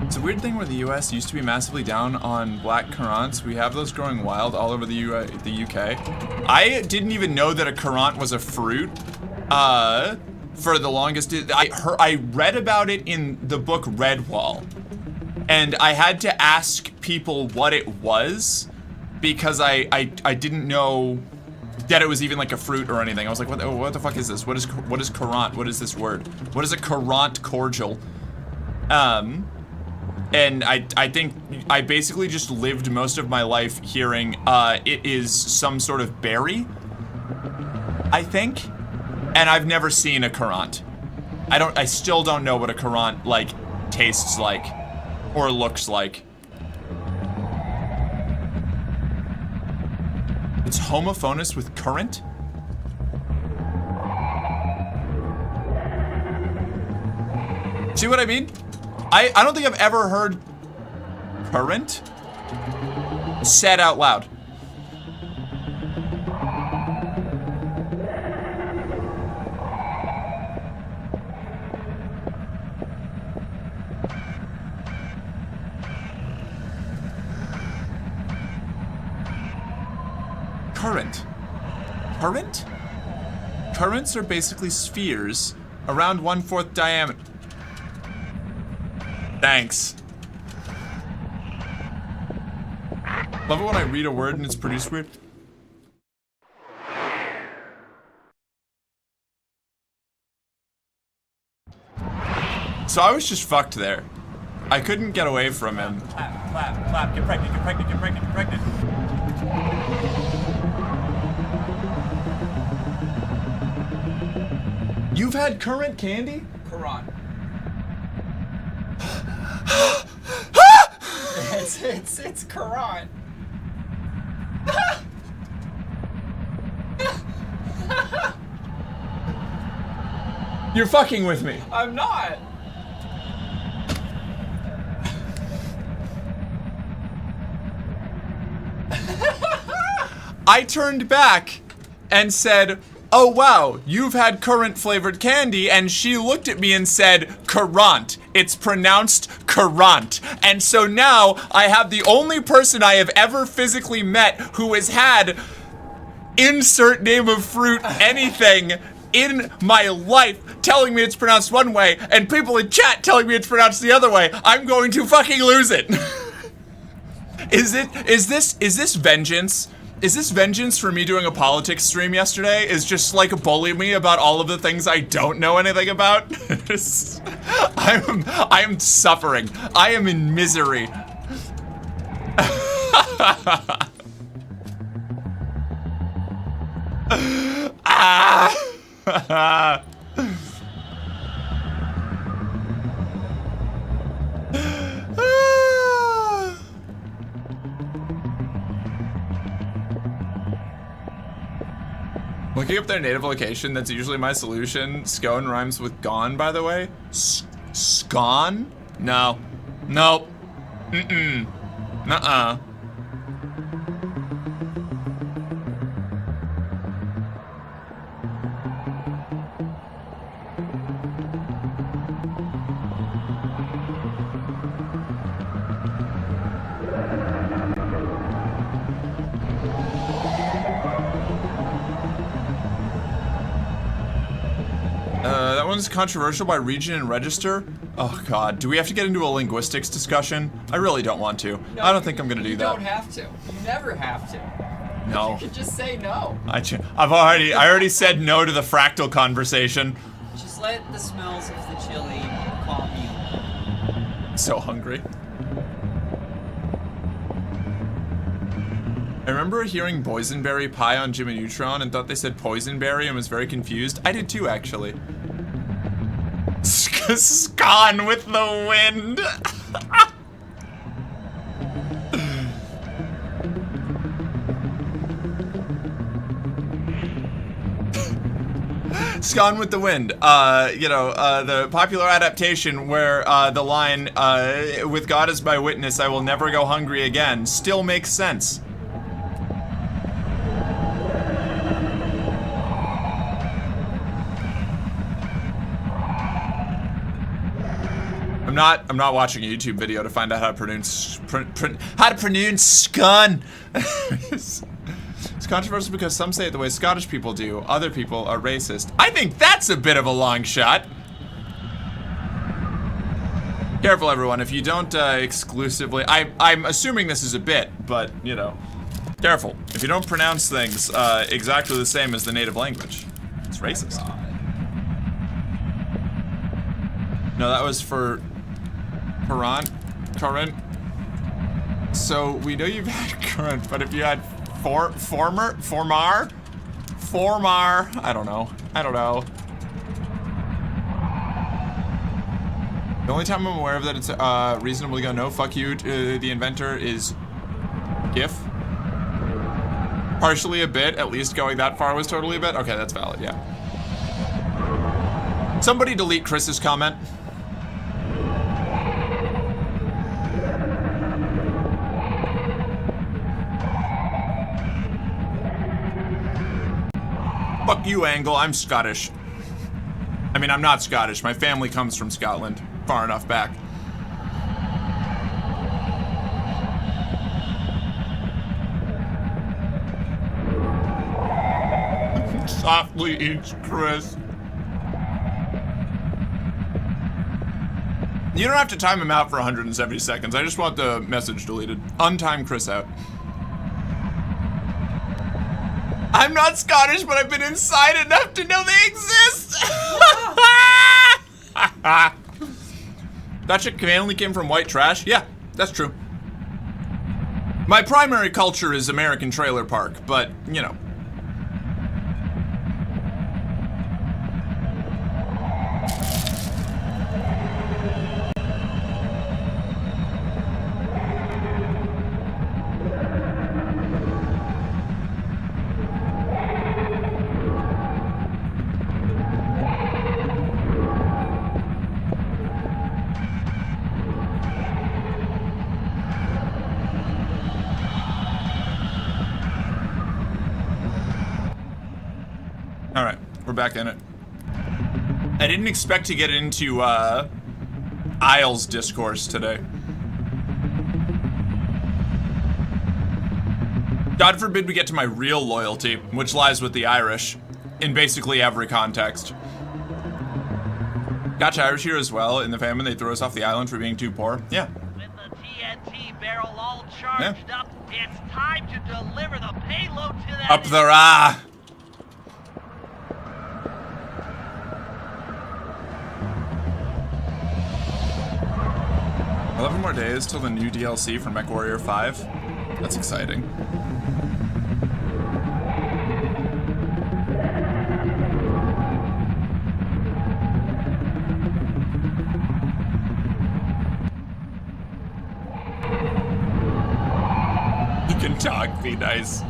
It's a weird thing where the US used to be massively down on black currants. We have those growing wild all over the UK. I didn't even know that a currant was a fruit. For the longest, I read about it in the book Redwall. And I had to ask people what it was because I didn't know that it was even like a fruit or anything. I was like, what the fuck is this? What is currant? What is this word? What is a currant cordial? And I think I basically just lived most of my life hearing it is some sort of berry, I think. And I've never seen a currant. I still don't know what a currant, like, tastes like or looks like. It's homophonous with currant? See what I mean? I don't think I've ever heard currant said out loud. Current. Current? Currents are basically spheres around 1/4 diameter. Thanks. Love it when I read a word and it's produced weird. So I was just fucked there. I couldn't get away from him. Clap, clap, clap, get pregnant, get pregnant, get pregnant, get pregnant. You've had currant candy? Quran. it's Quran. You're fucking with me. I'm not. I turned back and said, "Oh wow, you've had currant flavored candy," and she looked at me and said, "Currant. It's pronounced currant." And so now I have the only person I have ever physically met who has had insert name of fruit anything in my life telling me it's pronounced one way and people in chat telling me it's pronounced the other way. I'm going to fucking lose it. Is this vengeance? Is this vengeance for me doing a politics stream yesterday? Is just like bully me about all of the things I don't know anything about? I am suffering. I am in misery. Ah. Looking up their native location, that's usually my solution. Scone rhymes with gone, by the way. Scone? No. Nope. Mm-mm. Nuh-uh. That one's controversial by region and register. Oh god, do we have to get into a linguistics discussion? I really don't want to. No, I don't think I'm gonna do that. You don't have to. You never have to. No. You can just say no. I already said no to the fractal conversation. Just let the smells of the chili calm you. So hungry. I remember hearing boysenberry pie on Jimmy Neutron and thought they said poisonberry and was very confused. I did too, actually. Scone with the wind. Scone with the wind. The popular adaptation where the line, "With God as my witness, I will never go hungry again," still makes sense. I'm not watching a YouTube video to find out how to pronounce scone. It's controversial because some say it the way Scottish people do. Other people are racist. I think that's a bit of a long shot. Careful, everyone. If you don't exclusively, I'm assuming this is a bit, but you know, careful. If you don't pronounce things exactly the same as the native language, it's racist. No, that was for Quran. current. So we know you've had current, but if you had formar, I don't know. The only time I'm aware of that it's reasonably go no, fuck you, the inventor is GIF. Partially a bit, at least going that far was totally a bit. Okay, that's valid, yeah. Somebody delete Chris's comment. Fuck you, Angle, I'm Scottish. I mean, I'm not Scottish. My family comes from Scotland. Far enough back. Softly eats Chris. You don't have to time him out for 170 seconds. I just want the message deleted. Untime Chris out. I'm not Scottish, but I've been inside enough to know they exist. That shit only came from white trash? Yeah, that's true. My primary culture is American trailer park, but, you know. Alright, we're back in it. I didn't expect to get into, Isles discourse today. God forbid we get to my real loyalty, which lies with the Irish, in basically every context. Gotcha, Irish here as well. In the famine, they threw us off the island for being too poor. Yeah. With the TNT barrel all charged up, it's time to deliver the payload to that... Up the Ra! 11 more days till the new DLC for MechWarrior 5. That's exciting. You can talk, be nice.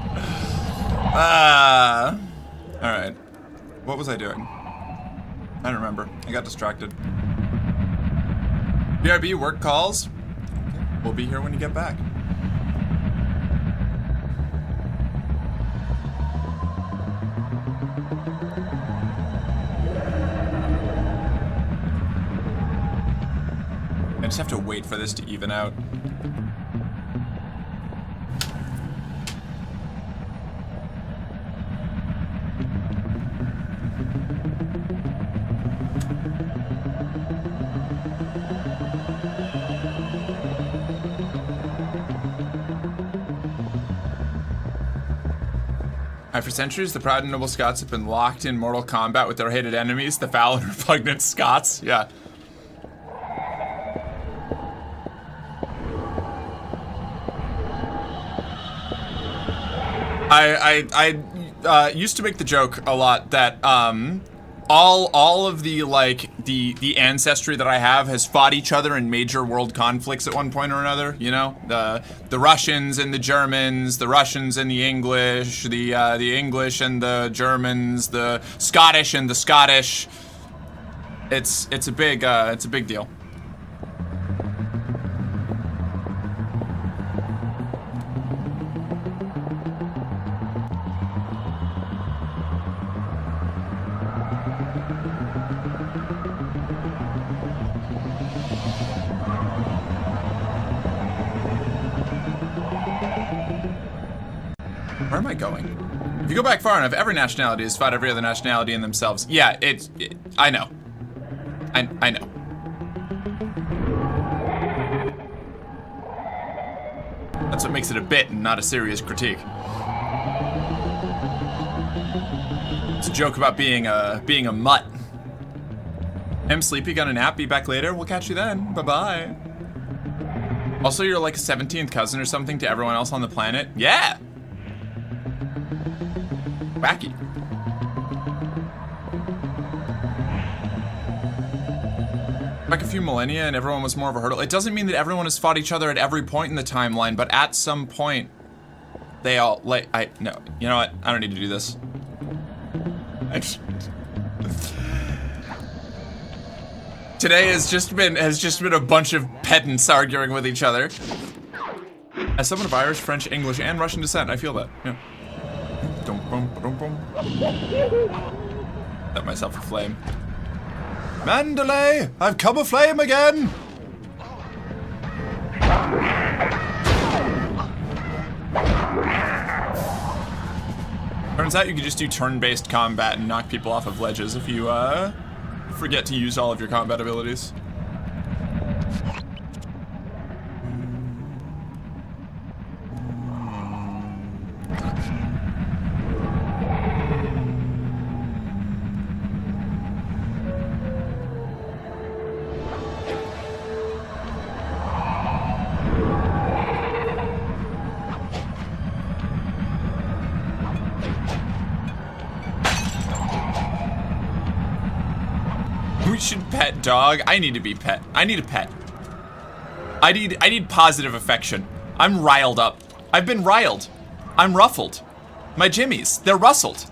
Alright. What was I doing? I don't remember. I got distracted. BRB, work calls. Okay. We'll be here when you get back. I just have to wait for this to even out. For centuries, the proud and noble Scots have been locked in mortal combat with their hated enemies, the foul and repugnant Scots. Yeah. I used to make the joke a lot that all of the like the ancestry that I have has fought each other in major world conflicts at one point or another. You know, the Russians and the Germans, the Russians and the English, the English and the Germans, the Scottish and the Scottish. It's a big deal. Where am I going? If you go back far enough, every nationality has fought every other nationality in themselves. Yeah, I know. I know. That's what makes it a bit and not a serious critique. It's a joke about being a mutt. I'm sleepy, got a nap, be back later. We'll catch you then. Bye-bye. Also, you're like a 17th cousin or something to everyone else on the planet? Yeah! Wacky. Like a few millennia and everyone was more of a hurdle. It doesn't mean that everyone has fought each other at every point in the timeline, but at some point, they all, like, no. You know what? I don't need to do this. Today has just been a bunch of pedants arguing with each other. As someone of Irish, French, English, and Russian descent, I feel that. Yeah. Set myself aflame. Mandalay, I've come aflame again. Turns out you can just do turn-based combat and knock people off of ledges if you forget to use all of your combat abilities. We should pet dog. I need to be pet. I need a pet. I need positive affection. I'm riled up. I've been riled. I'm ruffled. My jimmies, they're rustled.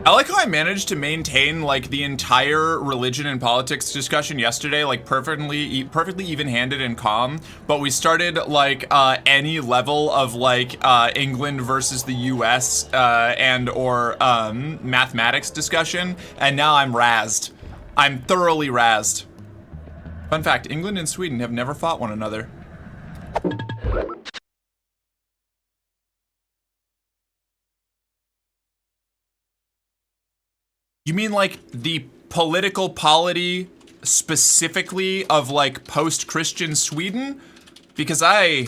I like how I managed to maintain like the entire religion and politics discussion yesterday, like perfectly even-handed and calm. But we started like any level of like England versus the U.S. And or mathematics discussion, and now I'm razzed. I'm thoroughly razzed. Fun fact: England and Sweden have never fought one another. You mean like the political polity specifically of like post-Christian Sweden? Because I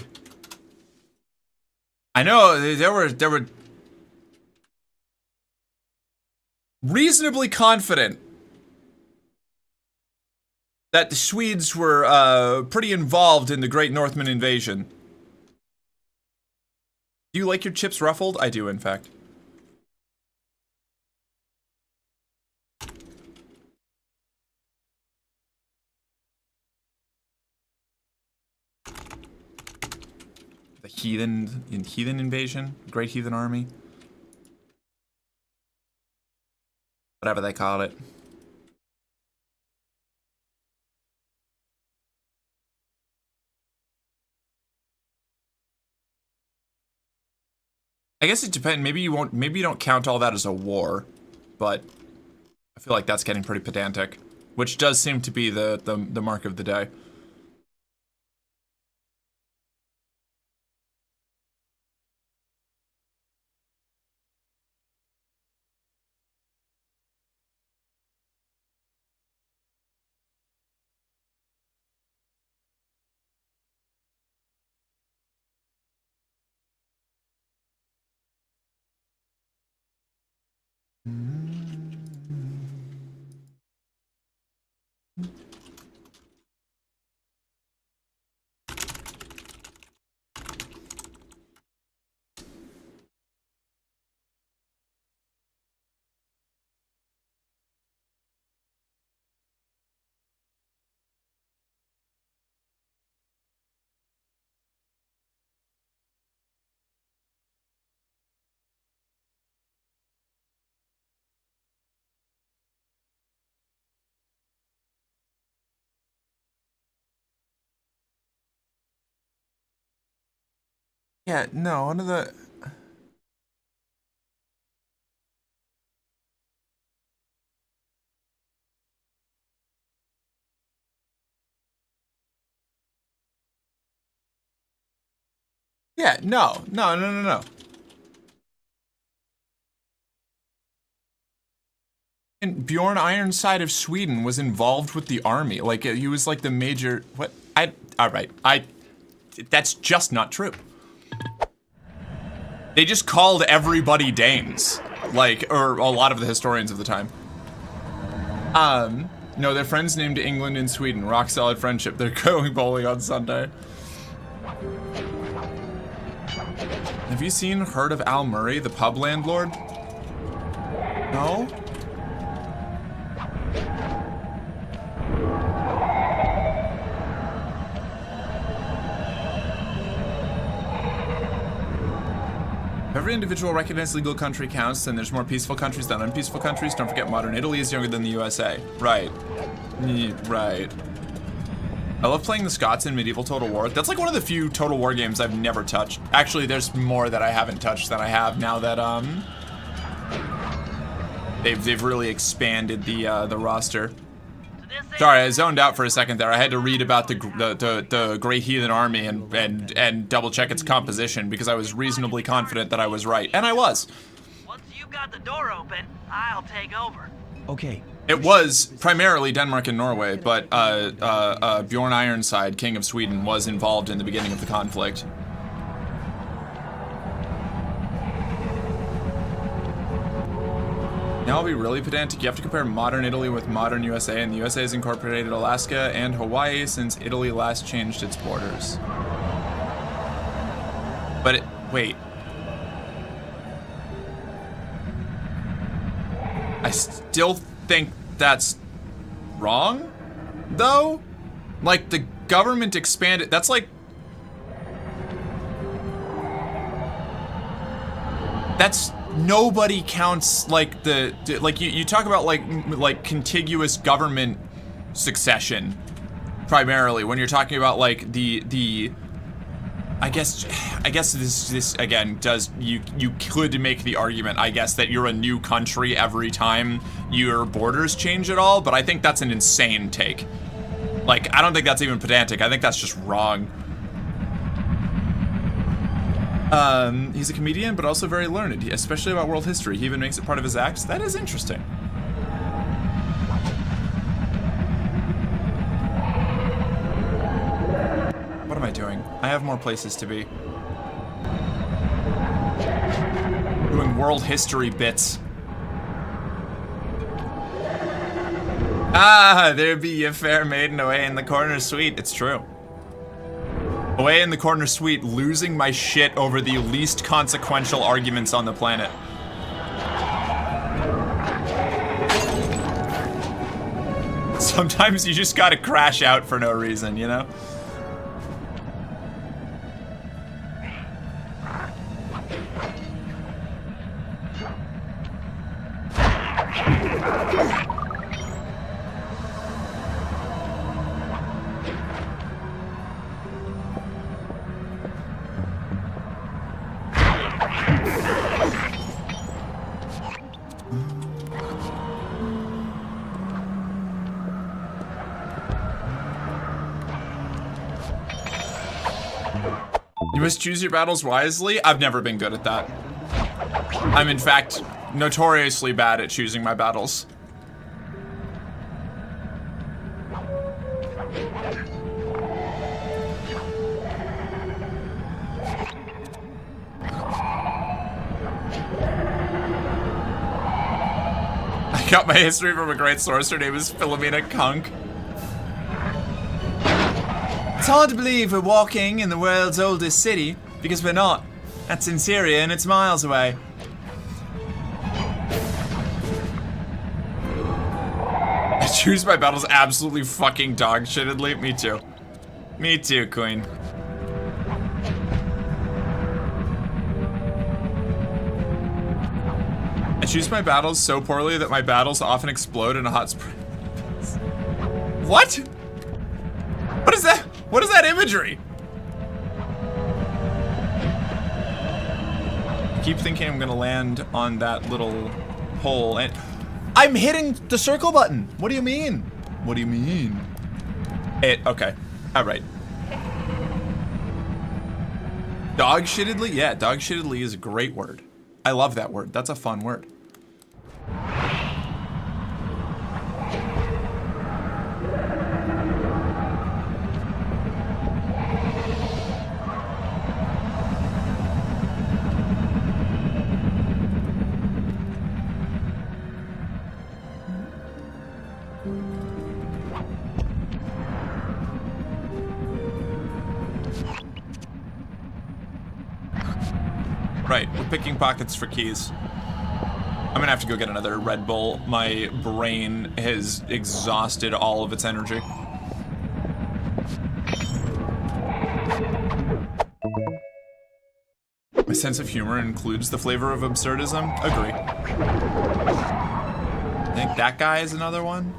know there were reasonably confident that the Swedes were pretty involved in the Great Northman invasion. Do you like your chips ruffled? I do, in fact. The heathen invasion, Great Heathen Army, whatever they call it. I guess it depends. Maybe you don't count all that as a war, but I feel like that's getting pretty pedantic, which does seem to be the mark of the day. Yeah, no, one of the... Yeah, no. And Bjorn Ironside of Sweden was involved with the army. Like, he was like the major... What? Alright. That's just not true. They just called everybody Danes. Like, or a lot of the historians of the time. No, they're friends named England and Sweden. Rock solid friendship. They're going bowling on Sunday. Have you heard of Al Murray, the pub landlord? No? If every individual recognized legal country counts, then there's more peaceful countries than unpeaceful countries. Don't forget, modern Italy is younger than the USA. Right. Right. I love playing the Scots in medieval Total War. That's like one of the few Total War games I've never touched. Actually, there's more that I haven't touched than I have now that they've really expanded the roster. Sorry, I zoned out for a second there. I had to read about the Great Heathen Army and double check its composition because I was reasonably confident that I was right, and I was. Once you got the door open, I'll take over. Okay. It was primarily Denmark and Norway, but Bjorn Ironside, King of Sweden, was involved in the beginning of the conflict. Now I'll be really pedantic. You have to compare modern Italy with modern USA, and the USA has incorporated Alaska and Hawaii since Italy last changed its borders. But wait. I still think that's wrong, though? Like, the government expanded, that's like... That's... Nobody counts like like you talk about like contiguous government succession primarily when you're talking about like the I guess this again does you could make the argument I guess that you're a new country every time your borders change at all, but I think that's an insane take. Like, I don't think that's even pedantic. I think that's just wrong. He's a comedian, but also very learned, especially about world history. He even makes it part of his acts. That is interesting. What am I doing? I have more places to be. Doing world history bits. Ah, there be a fair maiden away in the corner suite. It's true. Away in the corner suite, losing my shit over the least consequential arguments on the planet. Sometimes you just gotta crash out for no reason, you know? You must choose your battles wisely? I've never been good at that. I'm in fact notoriously bad at choosing my battles. I got my history from a great source. Her name is Philomena Kunk. It's hard to believe we're walking in the world's oldest city, because we're not. That's in Syria and it's miles away. I choose my battles absolutely fucking dog-shittedly. Me too. Me too, Queen. I choose my battles so poorly that my battles often explode in a hot spring. What? What is that? What is that imagery? I keep thinking I'm gonna land on that little hole and I'm hitting the circle button. What do you mean? What do you mean? Okay. All right. Dog-shittedly? Yeah, dog-shittedly is a great word. I love that word. That's a fun word. Right, we're picking pockets for keys. I'm gonna have to go get another Red Bull. My brain has exhausted all of its energy. My sense of humor includes the flavor of absurdism. Agree. I think that guy is another one.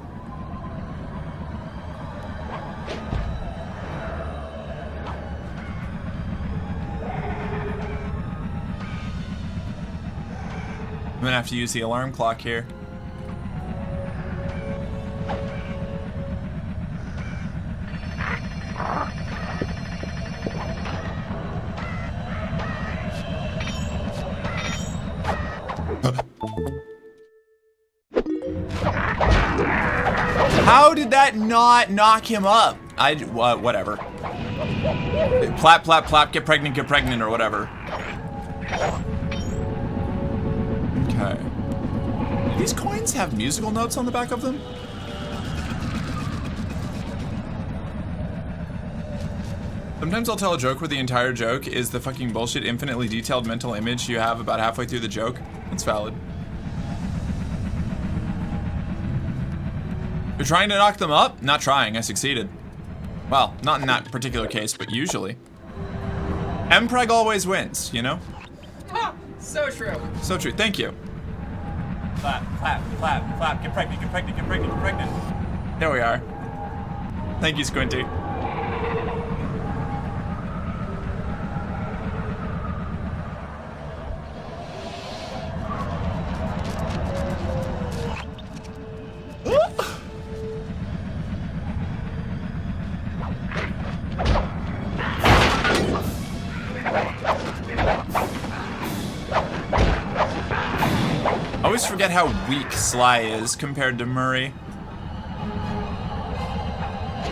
I'm gonna have to use the alarm clock here. How did that not knock him up? Whatever. Plap, plap, plap, get pregnant, or whatever. Okay. Do these coins have musical notes on the back of them? Sometimes I'll tell a joke where the entire joke is the fucking bullshit infinitely detailed mental image you have about halfway through the joke. It's valid. You're trying to knock them up? Not trying, I succeeded. Well, not in that particular case, but usually. Mpreg always wins, you know? Ha! So true. So true, thank you. Clap, clap, clap, clap, get pregnant, get pregnant, get pregnant, get pregnant. There we are. Thank you, Squinty. I always forget how weak Sly is compared to Murray.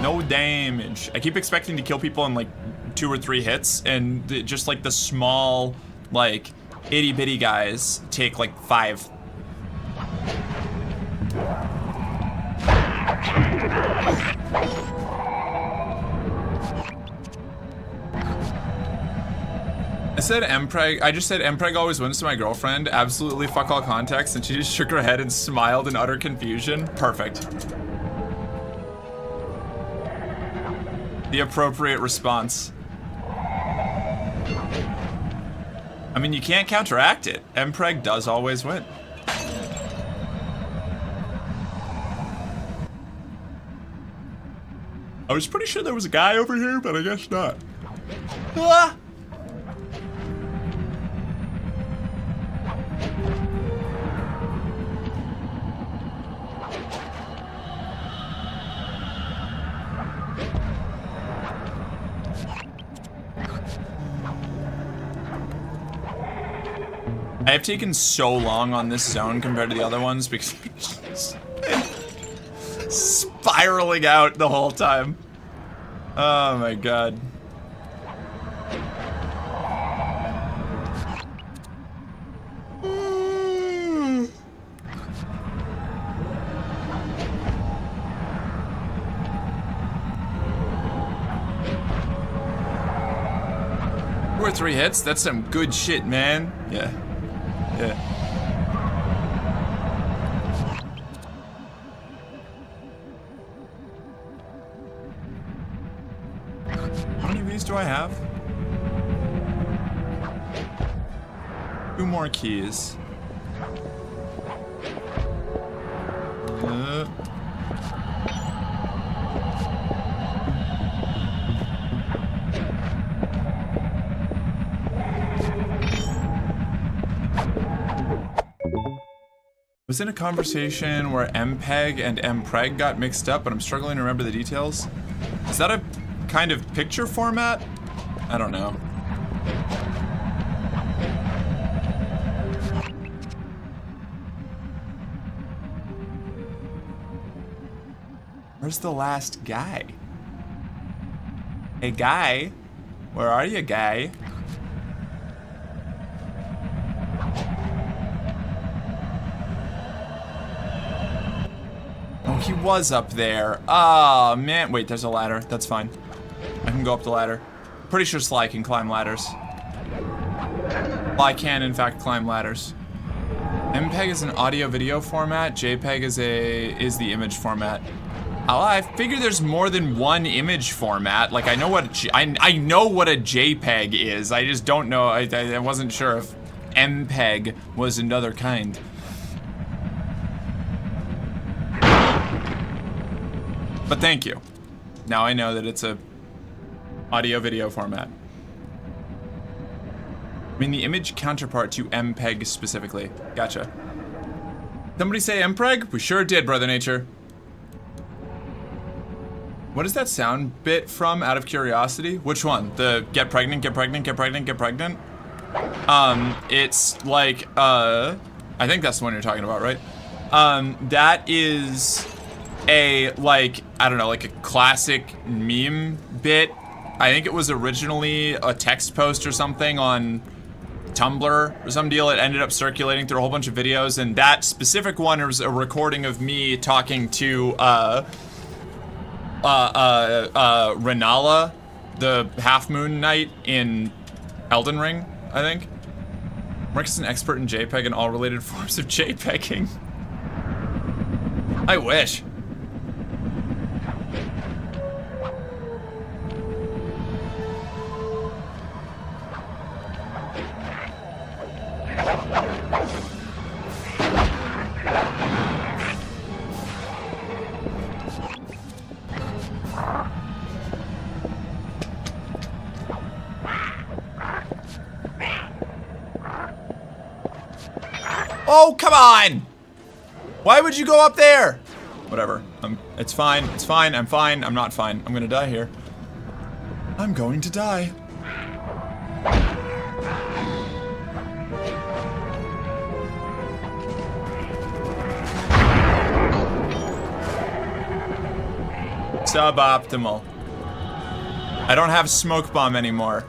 No damage. I keep expecting to kill people in like 2 or 3 hits, and just like the small, like, itty bitty guys take like 5. I just said Mpreg always wins to my girlfriend. Absolutely fuck all context, and she just shook her head and smiled in utter confusion. Perfect. The appropriate response. I mean, you can't counteract it. Mpreg does always win. I was pretty sure there was a guy over here, but I guess not. Ah! I have taken so long on this zone compared to the other ones because I'm spiraling out the whole time. Oh my god. Two or 3 hits? That's some good shit, man. Yeah. Yeah. How many of these do I have? 2 more keys. Was in a conversation where Mpeg and Mpreg got mixed up, but I'm struggling to remember the details. Is that a kind of picture format? I don't know. Where's the last guy? Hey, guy? Where are you, guy? Oh, he was up there. Oh, man. Wait, there's a ladder. That's fine. I can go up the ladder. Pretty sure Sly can climb ladders. Well, I can, in fact, climb ladders. MPEG is an audio-video format. JPEG is the image format. Oh, I figure there's more than one image format. Like, I know what I know what a JPEG is. I just don't know. I wasn't sure if MPEG was another kind. But thank you. Now I know that it's a audio-video format. I mean, the image counterpart to MPEG specifically. Gotcha. Somebody say MPEG? We sure did, Brother Nature. What is that sound bit from, out of curiosity? Which one? The get pregnant, get pregnant, get pregnant, get pregnant? It's like, I think that's the one you're talking about, right? That is a, like, I don't know, like a classic meme bit. I think it was originally a text post or something on Tumblr or some deal. It ended up circulating through a whole bunch of videos, and that specific one was a recording of me talking to Renala, the Half Moon Knight in Elden Ring, I think. Mark is an expert in JPEG and all related forms of JPEGing. I wish. Oh, come on! Why would you go up there? Whatever. It's fine. It's fine. I'm fine. I'm not fine. I'm gonna die here. I'm going to die. Suboptimal. I don't have smoke bomb anymore.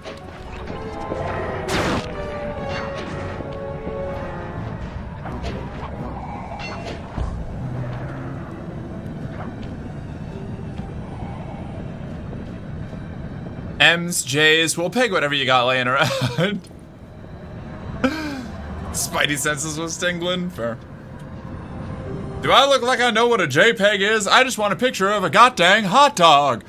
M's, J's, we'll pick whatever you got laying around. Spidey senses was tingling. Fair. Do I look like I know what a JPEG is? I just want a picture of a goddamn hot dog.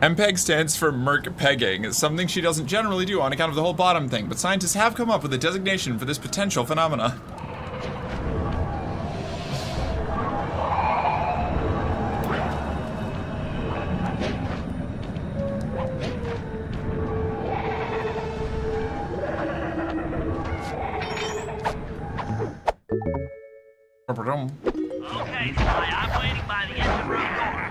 MPEG stands for Merc pegging. It's something she doesn't generally do on account of the whole bottom thing, but scientists have come up with a designation for this potential phenomena. Okay, Sly, I'm waiting by the engine room door.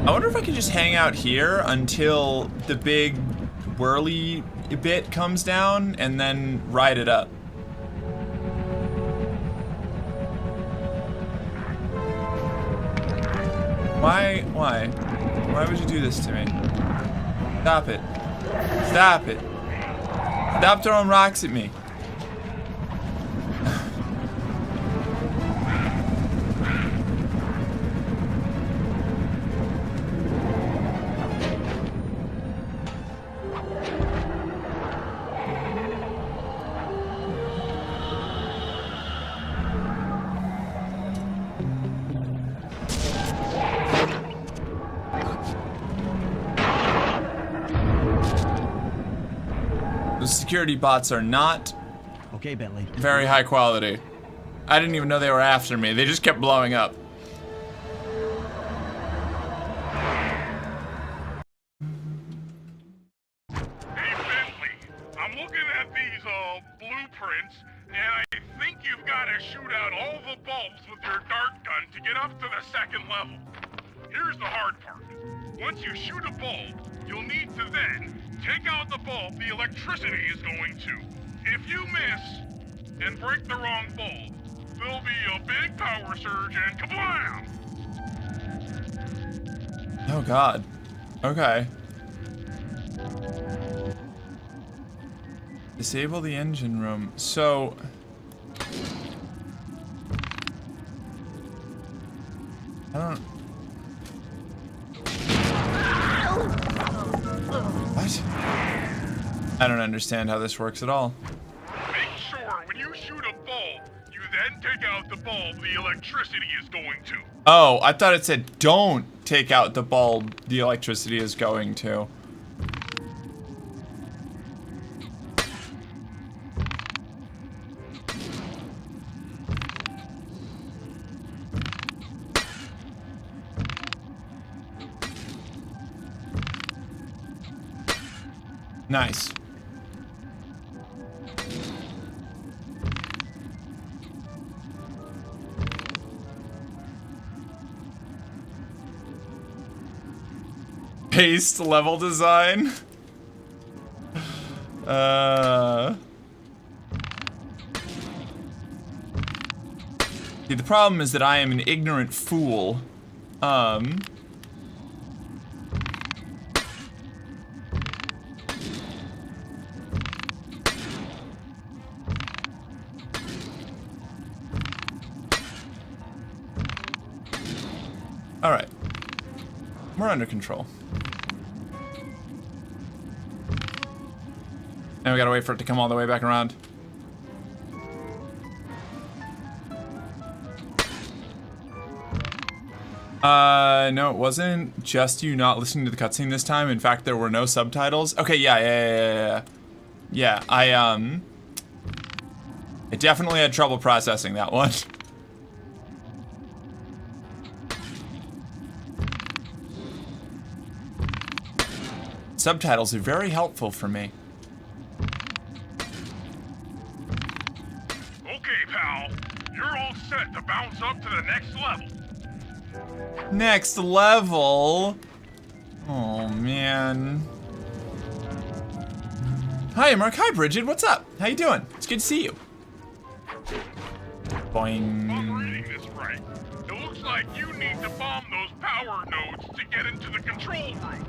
I wonder if I could just hang out here until the big whirly bit comes down and then ride it up. Why? Why would you do this to me? Stop it. Stop it. Stop throwing rocks at me. Security bots are not okay, Bentley. Very high quality. I didn't even know they were after me. They just kept blowing up. Hey, Bentley, I'm looking at these blueprints, and I think you've got to shoot out all the bulbs with your dart gun to get up to the second level. Here's the hard part. Once you shoot a bulb, you'll need to then take out the bulb the electricity is going to. If you miss and break the wrong bulb, there'll be a big power surge and kablam! Oh God. Okay. Disable the engine room. So... I don't... What? I don't understand how this works at all. Make sure when you shoot a bulb, you then take out the bulb the electricity is going to. Oh, I thought it said don't take out the bulb the electricity is going to. Nice. Paste level design. See, the problem is that I am an ignorant fool. All right. We're under control. And we gotta wait for it to come all the way back around. No, it wasn't just you not listening to the cutscene this time. In fact, there were no subtitles. Okay, yeah. Yeah, I definitely had trouble processing that one. Subtitles are very helpful for me. Okay, pal. You're all set to bounce up to the next level. Next level? Oh, man. Hi, Mark. Hi, Bridget. What's up? How you doing? It's good to see you. Boing. I'm reading this right. It looks like you need to bomb those power nodes to get into the control room.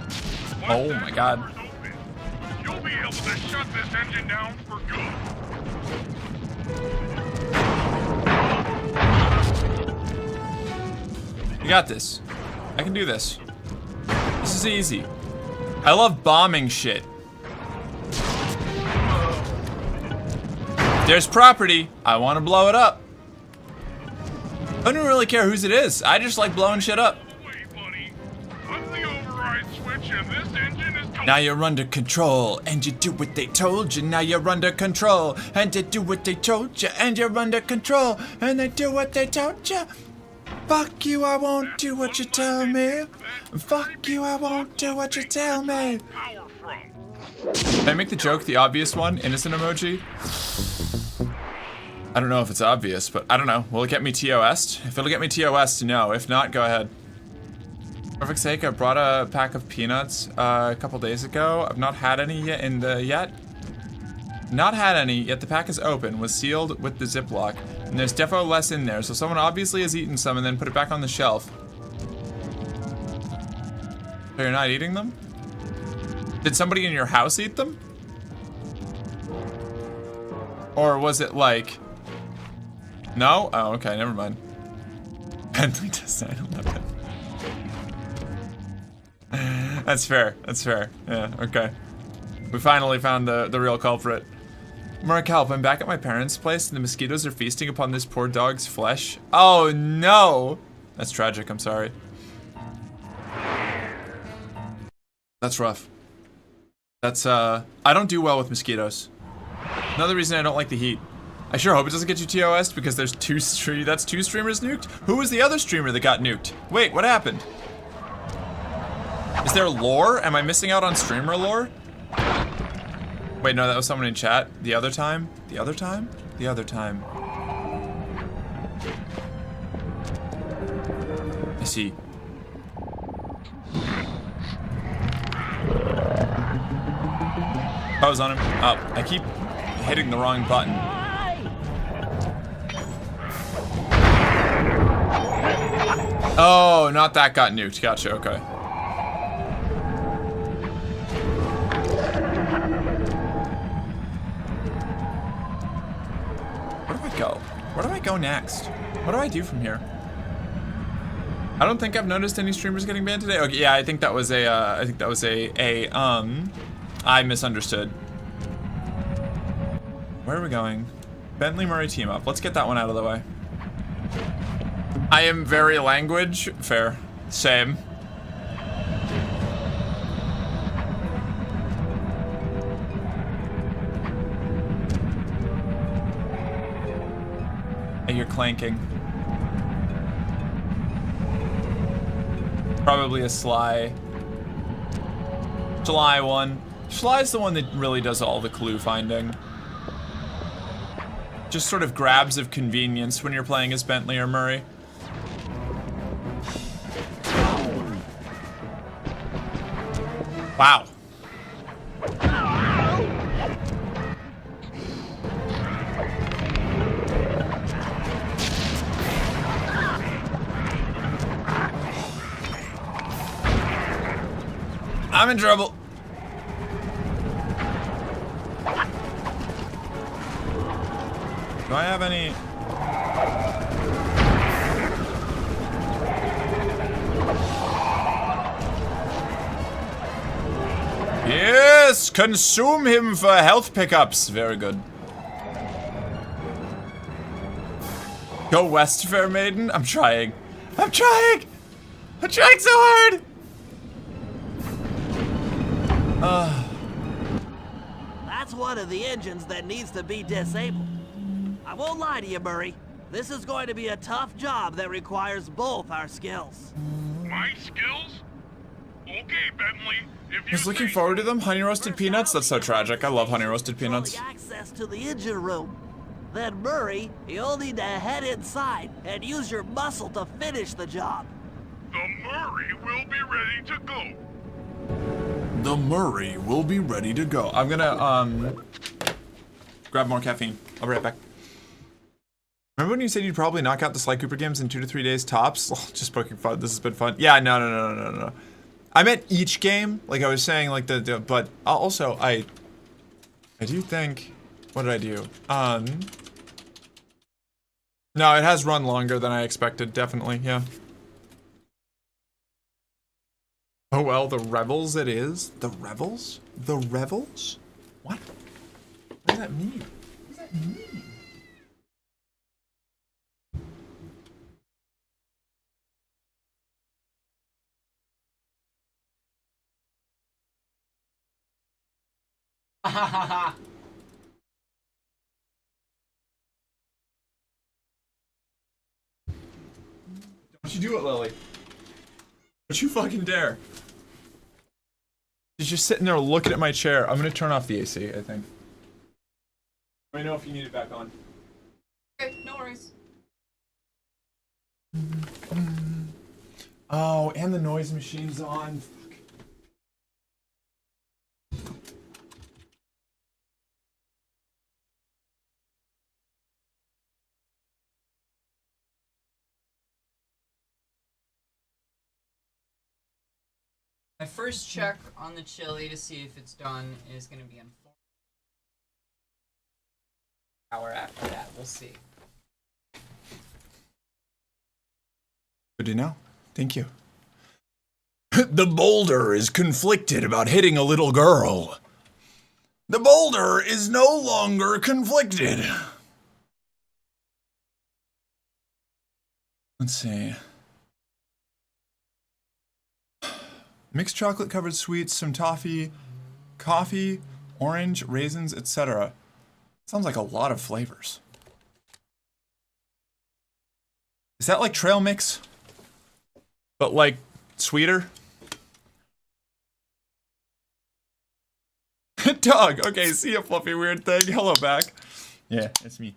Oh my God. Open, you'll be able to shut this engine down for good. You got this. I can do this. This is easy. I love bombing shit. There's property. I want to blow it up. I don't really care whose it is. I just like blowing shit up. Wait, buddy. Flip the override switch and this engine is Now you're under control, and you do what they told you. Now you're under control, and you do what they told you. And you're under control, and they do what they told you. Fuck you, I won't do what you tell me. Fuck you, I won't do what you tell me. Can I make the joke, the obvious one, innocent emoji? I don't know if it's obvious, but I don't know. Will it get me TOS'd? If it'll get me TOS'd, no. If not, go ahead. Perfect sake, I brought a pack of peanuts a couple days ago. I've not had any yet. Not had any, yet the pack is open, was sealed with the Ziploc. And there's defo less in there, so someone obviously has eaten some and then put it back on the shelf. So you're not eating them? Did somebody in your house eat them? Or was it like... No? Oh, okay, never mind. Bentley does 9/11. That's fair, that's fair. Yeah, okay. We finally found the real culprit. Mark, help, I'm back at my parents' place and the mosquitoes are feasting upon this poor dog's flesh. Oh no! That's tragic, I'm sorry. That's rough. That's, I don't do well with mosquitoes. Another reason I don't like the heat. I sure hope it doesn't get you TOS'd because there's two streamers nuked? Who was the other streamer that got nuked? Wait, what happened? Is there lore? Am I missing out on streamer lore? Wait, no, that was someone in chat. The other time? The other time? The other time. I see. I was on him. Oh, I keep hitting the wrong button. Oh, not that got nuked. Gotcha, okay. Where do I go? Where do I go next? What do I do from here? I don't think I've noticed any streamers getting banned today. Okay, yeah, I think that was I misunderstood. Where are we going? Bentley Murray team up. Let's get that one out of the way. I am very language. Fair. Same. Hey, you're clanking. Probably a Sly. Sly one. Sly's the one that really does all the clue finding. Just sort of grabs of convenience when you're playing as Bentley or Murray. Wow. I'm in trouble. Do I have any? Yes, consume him for health pickups. Very good. Go west, fair maiden. I'm trying. I'm trying. I'm trying so hard. That's one of the engines that needs to be disabled. I won't lie to you, Murray. This is going to be a tough job that requires both our skills. My skills? Okay, Bentley. If you I was looking forward to them. Honey roasted peanuts. That's so tragic. I love honey roasted peanuts. Access to the engine room. Then Murray, you'll need to head inside and use your muscle to finish the job. The Murray will be ready to go. The Murray will be ready to go. I'm gonna grab more caffeine. I'll be right back. Remember when you said you'd probably knock out the Sly Cooper games in 2 to 3 days tops? Oh, just poking fun. This has been fun. Yeah, no. I meant each game. Like I was saying, like but also I do think. What did I do? No, it has run longer than I expected. Definitely, yeah. Oh well, the Rebels it is. The Rebels? The Revels? What? What does that mean? What does that mean? Don't you do it, Lily. Don't you fucking dare. She's just sitting there looking at my chair. I'm gonna turn off the AC, I think. Let me know if you need it back on. Okay, no worries. Oh, and the noise machine's on. My first check on the chili to see if it's done is going to be in 4 hour after that. We'll see. Good to know. Thank you. The boulder is conflicted about hitting a little girl. The boulder is no longer conflicted. Let's see. Mixed chocolate covered sweets, some toffee, coffee, orange, raisins, etc. Sounds like a lot of flavors. Is that like trail mix? But like sweeter? Dog, okay, see ya, fluffy weird thing. Hello back. Yeah, it's me.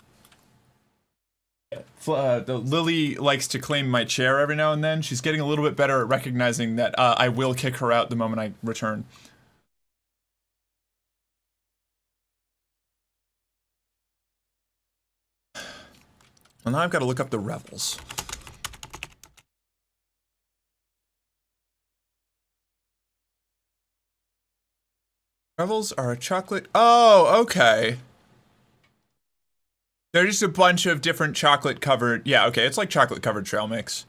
The Lily likes to claim my chair every now and then. She's getting a little bit better at recognizing that I will kick her out the moment I return. Well, now I've got to look up the Revels. Revels are a chocolate. Oh, okay. They're just a bunch of different chocolate covered. Yeah, okay. It's like chocolate covered trail mix.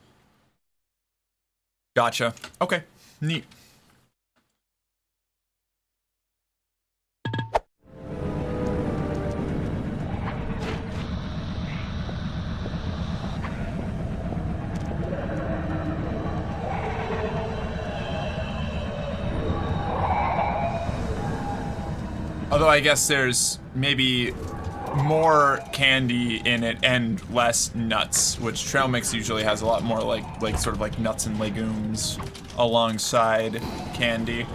Gotcha. Okay. Neat. Although I guess there's maybe more candy in it and less nuts, which trail mix usually has a lot more like sort of like nuts and legumes alongside candy.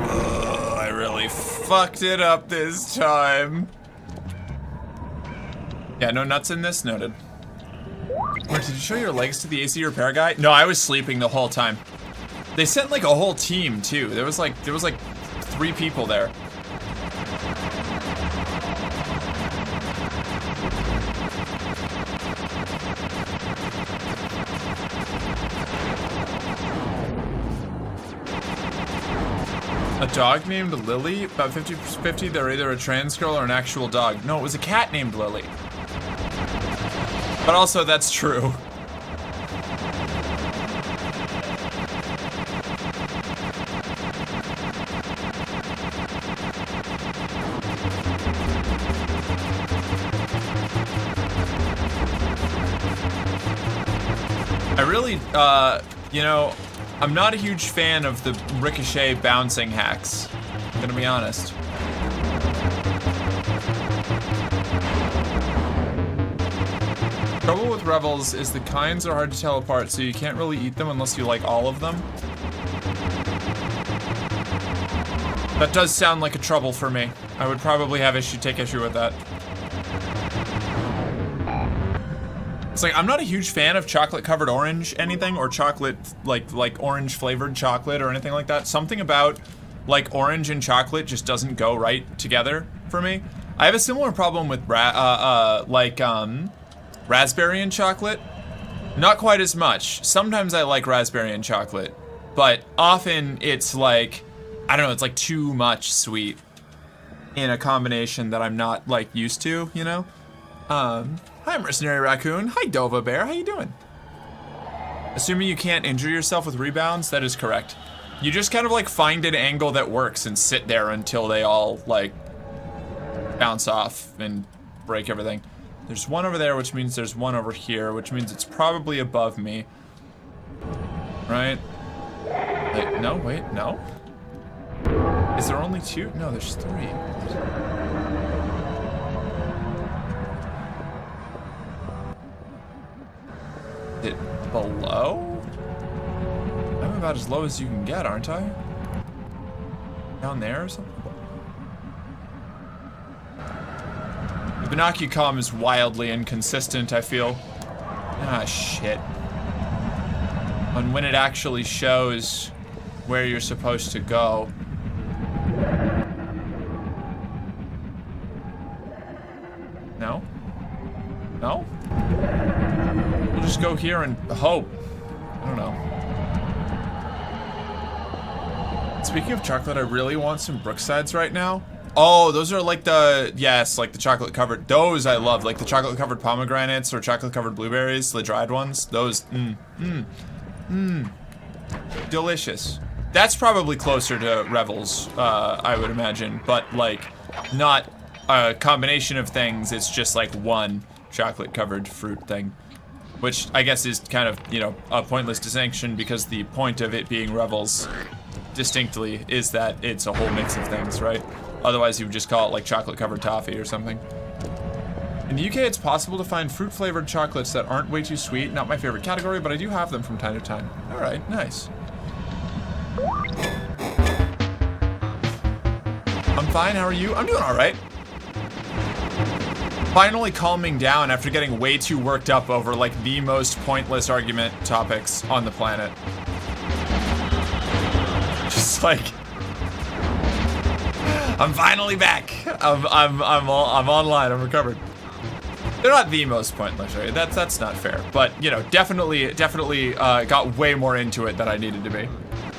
I really fucked it up this time. Yeah, no nuts in this? Noted. Wait, did you show your legs to the AC repair guy? No, I was sleeping the whole time. They sent like a whole team too. There was like 3 people there. A dog named Lily? About 50-50, they're either a trans girl or an actual dog. No, it was a cat named Lily. But also, that's true. I really, you know, I'm not a huge fan of the ricochet bouncing hacks. I'm gonna be honest. Trouble with Revels is the kinds are hard to tell apart, so you can't really eat them unless you like all of them. That does sound like a trouble for me. I would probably take issue with that. It's like, I'm not a huge fan of chocolate covered orange anything, or chocolate, like orange flavored chocolate or anything like that. Something about like orange and chocolate just doesn't go right together for me. I have a similar problem with raspberry and chocolate. Not quite as much. Sometimes I like raspberry and chocolate, but often it's like, I don't know, it's like too much sweet in a combination that I'm not like used to, you know? Hi, Mercenary Raccoon. Hi, Dova Bear. How you doing? Assuming you can't injure yourself with rebounds, that is correct. You just kind of like find an angle that works and sit there until they all like bounce off and break everything. There's one over there, which means there's one over here, which means it's probably above me. Right? Wait, no, wait, no. Is there only 2? No, there's 3. It below? I'm about as low as you can get, aren't I? Down there or something? The binocucom is wildly inconsistent, I feel. Ah, shit. On when it actually shows where you're supposed to go. No? No? We'll just go here and hope. I don't know. Speaking of chocolate, I really want some Brooksides right now. Oh, those are like yes, like the chocolate covered, those I love, like the chocolate covered pomegranates or chocolate covered blueberries, the dried ones. Those, delicious. That's probably closer to Revels, I would imagine, but like not a combination of things, it's just like one chocolate covered fruit thing. Which I guess is kind of, you know, a pointless distinction because the point of it being Revels distinctly is that it's a whole mix of things, right? Otherwise you would just call it like chocolate covered toffee or something. In the UK it's possible to find fruit flavored chocolates that aren't way too sweet. Not my favorite category, but I do have them from time to time. Alright, nice. I'm fine, how are you? I'm doing alright. Finally calming down after getting way too worked up over like the most pointless argument topics on the planet. Just like, I'm finally back. I'm online. I'm recovered. They're not the most pointless, right? That's not fair. But, you know, definitely got way more into it than I needed to be.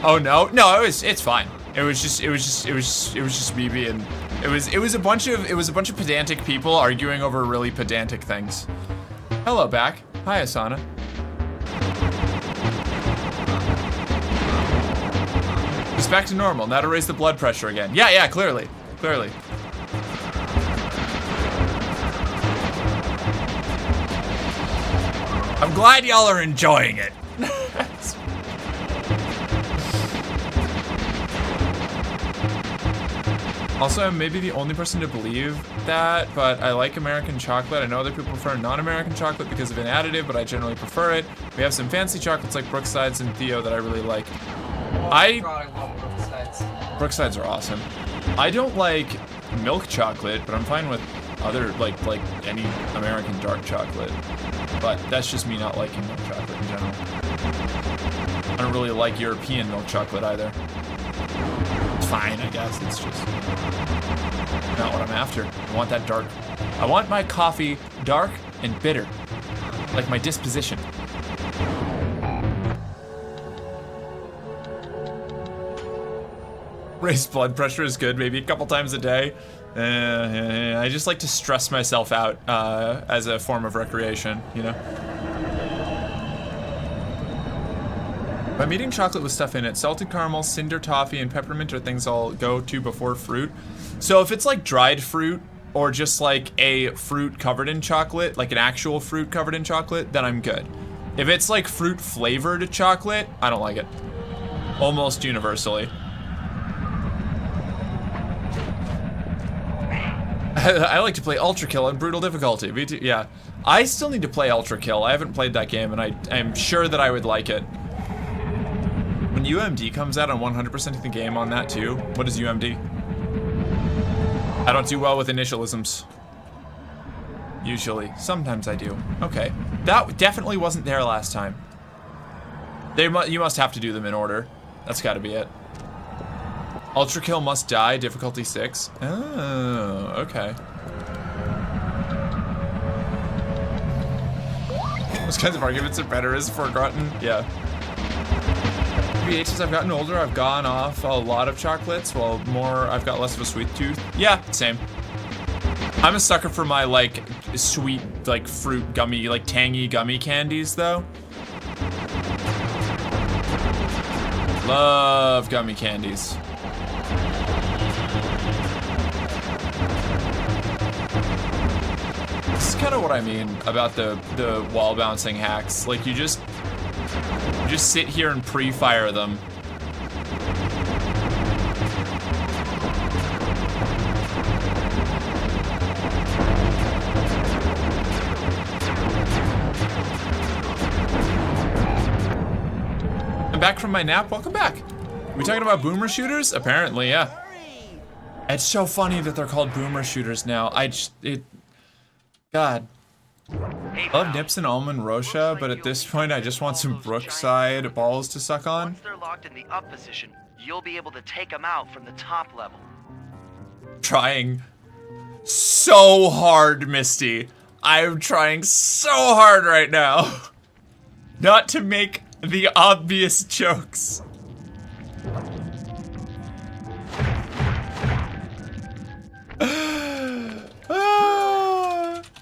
Oh no, it's fine. It was just me being. It was a bunch of pedantic people arguing over really pedantic things. Hello, back. Hi, Asana. It's back to normal. Now to raise the blood pressure again. Yeah, clearly. I'm glad y'all are enjoying it. Also, I'm maybe the only person to believe that, but I like American chocolate. I know other people prefer non-American chocolate because of an additive, but I generally prefer it. We have some fancy chocolates like Brooksides and Theo that I really like. Oh my God, I love Brooksides. Brooksides are awesome. I don't like milk chocolate, but I'm fine with other, like any American dark chocolate. But that's just me not liking milk chocolate in general. I don't really like European milk chocolate either. It's fine, I guess. It's just not what I'm after. I want that dark. I want my coffee dark and bitter, like my disposition. Raised blood pressure is good, maybe a couple times a day. I just like to stress myself out as a form of recreation, you know? If I'm eating chocolate with stuff in it, salted caramel, cinder toffee, and peppermint are things I'll go to before fruit. So if it's like dried fruit, or just like a fruit covered in chocolate, like an actual fruit covered in chocolate, then I'm good. If it's like fruit flavored chocolate, I don't like it. Almost universally. I like to play Ultra Kill on brutal difficulty. Me too, yeah. I still need to play Ultra Kill. I haven't played that game, and I'm sure that I would like it. When UMD comes out, I'm 100%ing the game on that too. What is UMD? I don't do well with initialisms. Usually. Sometimes I do. Okay. That definitely wasn't there last time. You must have to do them in order. That's gotta be it. Ultra Kill must die, difficulty 6. Oh, okay. Those kinds of arguments are better as forgotten. Yeah. As I've gotten older, I've gone off a lot of chocolates, while I've got less of a sweet tooth. Yeah, same. I'm a sucker for my, like, sweet, like, fruit gummy, like, tangy gummy candies, though. Love gummy candies. This is kind of what I mean about the wall bouncing hacks. Like, you just sit here and pre-fire them. I'm back from my nap. Welcome back. We talking about boomer shooters? Apparently, yeah. It's so funny that they're called boomer shooters now. God. Love Nips and Almond Rocha, but at this point I just want some Brookside balls to suck on. Once they're locked in the up position, you'll be able to take them out from the top level. Trying so hard, Misty. I'm trying so hard right now. Not to make the obvious jokes.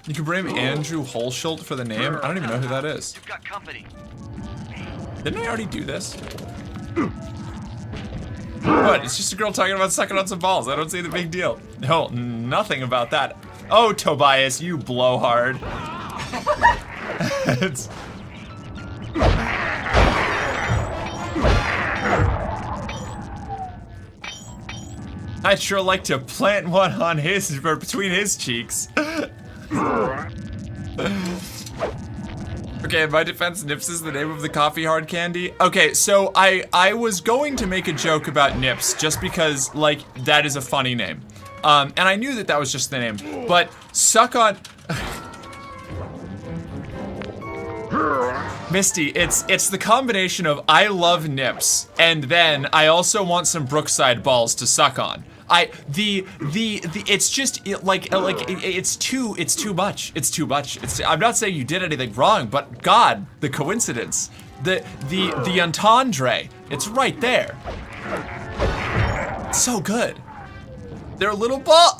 You can blame Andrew Holschult for the name. I don't even know who that is. You've got company. Didn't I already do this? What? It's just a girl talking about sucking on some balls. I don't see the big deal. No, nothing about that. Oh, Tobias, you blowhard. I'd sure like to plant one on between his cheeks. Okay, in my defense, Nips is the name of the coffee hard candy. Okay, so I was going to make a joke about Nips just because, like, that is a funny name. And I knew that was just the name. But suck on... Misty, it's the combination of I love Nips, and then I also want some Brookside balls to suck on. it's just it's too much. It's too much. I'm not saying you did anything wrong, but God, the coincidence, the entendre, it's right there. It's so good. They're a little ball.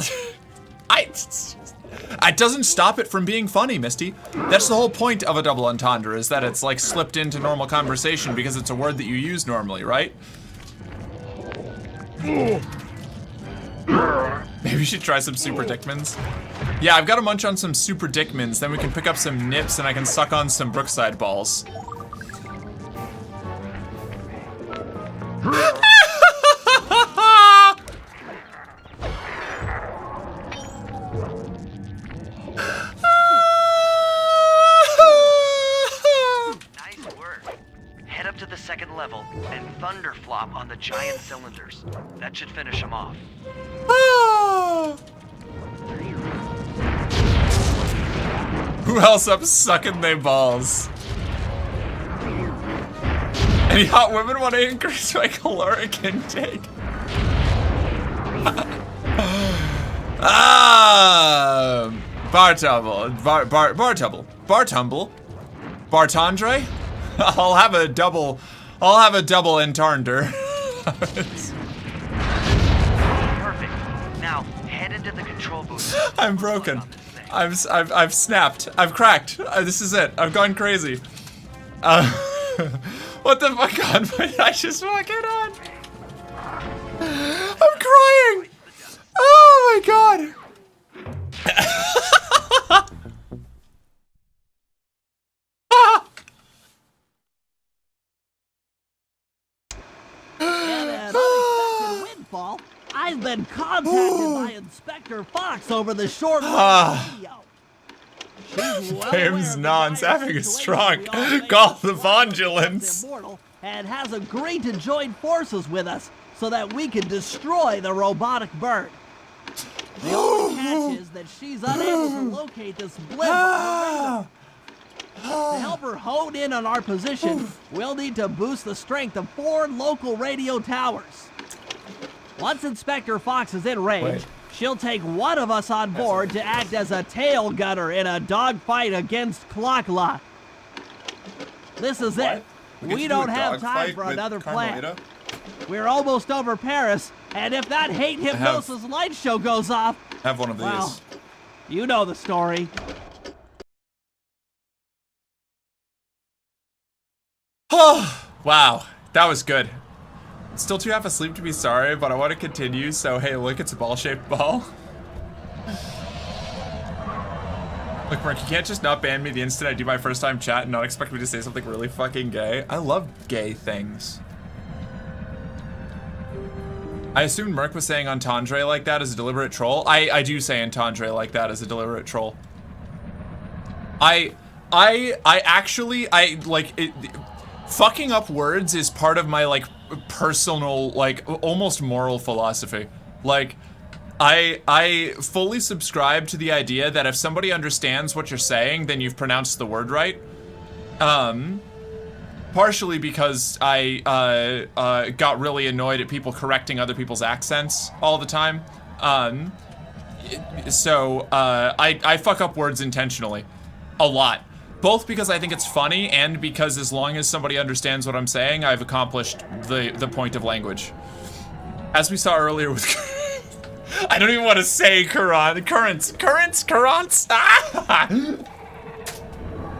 It doesn't stop it from being funny, Misty. That's the whole point of a double entendre, is that it's like slipped into normal conversation because it's a word that you use normally, right? Maybe we should try some Super Dickmans. Yeah, I've got to munch on some Super Dickmans, then we can pick up some nips and I can suck on some Brookside balls. Nice work. Head up to the second level and thunder flop on the giant cylinders. That should finish them off. Who else up sucking they balls? Any hot women want to increase my caloric intake? Bartumble. Bartendre? I'll have a double entendre. Perfect. Now head into the control booth. I'm broken. I've snapped. I've cracked. This is it. I've gone crazy. What the fuck on? What did I just walk in on? I'm crying. Oh my god. And an unexpected windfall. I've been contacted by Inspector Fox over the short video. James Non's having a stroke. Call the Vongulance. And has agreed to join forces with us so that we can destroy the robotic bird. The only catch is that she's unable to locate this blimp on her radar. To help her hone in on our position, we'll need to boost the strength of 4 local radio towers. Once Inspector Fox is in range, she'll take one of us on board to act as a tail gunner in a dogfight against Clockla. This is it. We don't have time for another plan. We're almost over Paris, and if that hate hypnosis light show goes off, have one of these. Well, you know the story. Wow, that was good. Still too half asleep to be sorry, but I want to continue, so hey, look, it's a ball-shaped ball. Look, Mark, you can't just not ban me the instant I do my first time chat and not expect me to say something really fucking gay. I love gay things. I assumed Merc was saying entendre like that as a deliberate troll. I do say entendre like that as a deliberate troll. I actually, like, fucking up words is part of my, like, personal, like, almost moral philosophy. Like, I fully subscribe to the idea that if somebody understands what you're saying, then you've pronounced the word right. Partially because I got really annoyed at people correcting other people's accents all the time. So I fuck up words intentionally. A lot. Both because I think it's funny and because as long as somebody understands what I'm saying, I've accomplished the point of language. As we saw earlier with... I don't even want to say currents. Ah!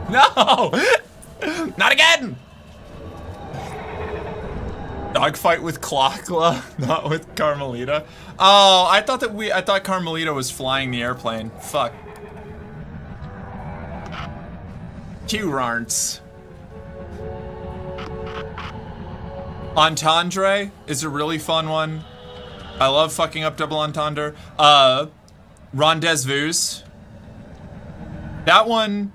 No! Not again! Dogfight with Clockla, not with Carmelita. Oh, I thought Carmelita was flying the airplane. Fuck. Q-Rarns. Entendre is a really fun one. I love fucking up double entendre. Rendezvous. That one,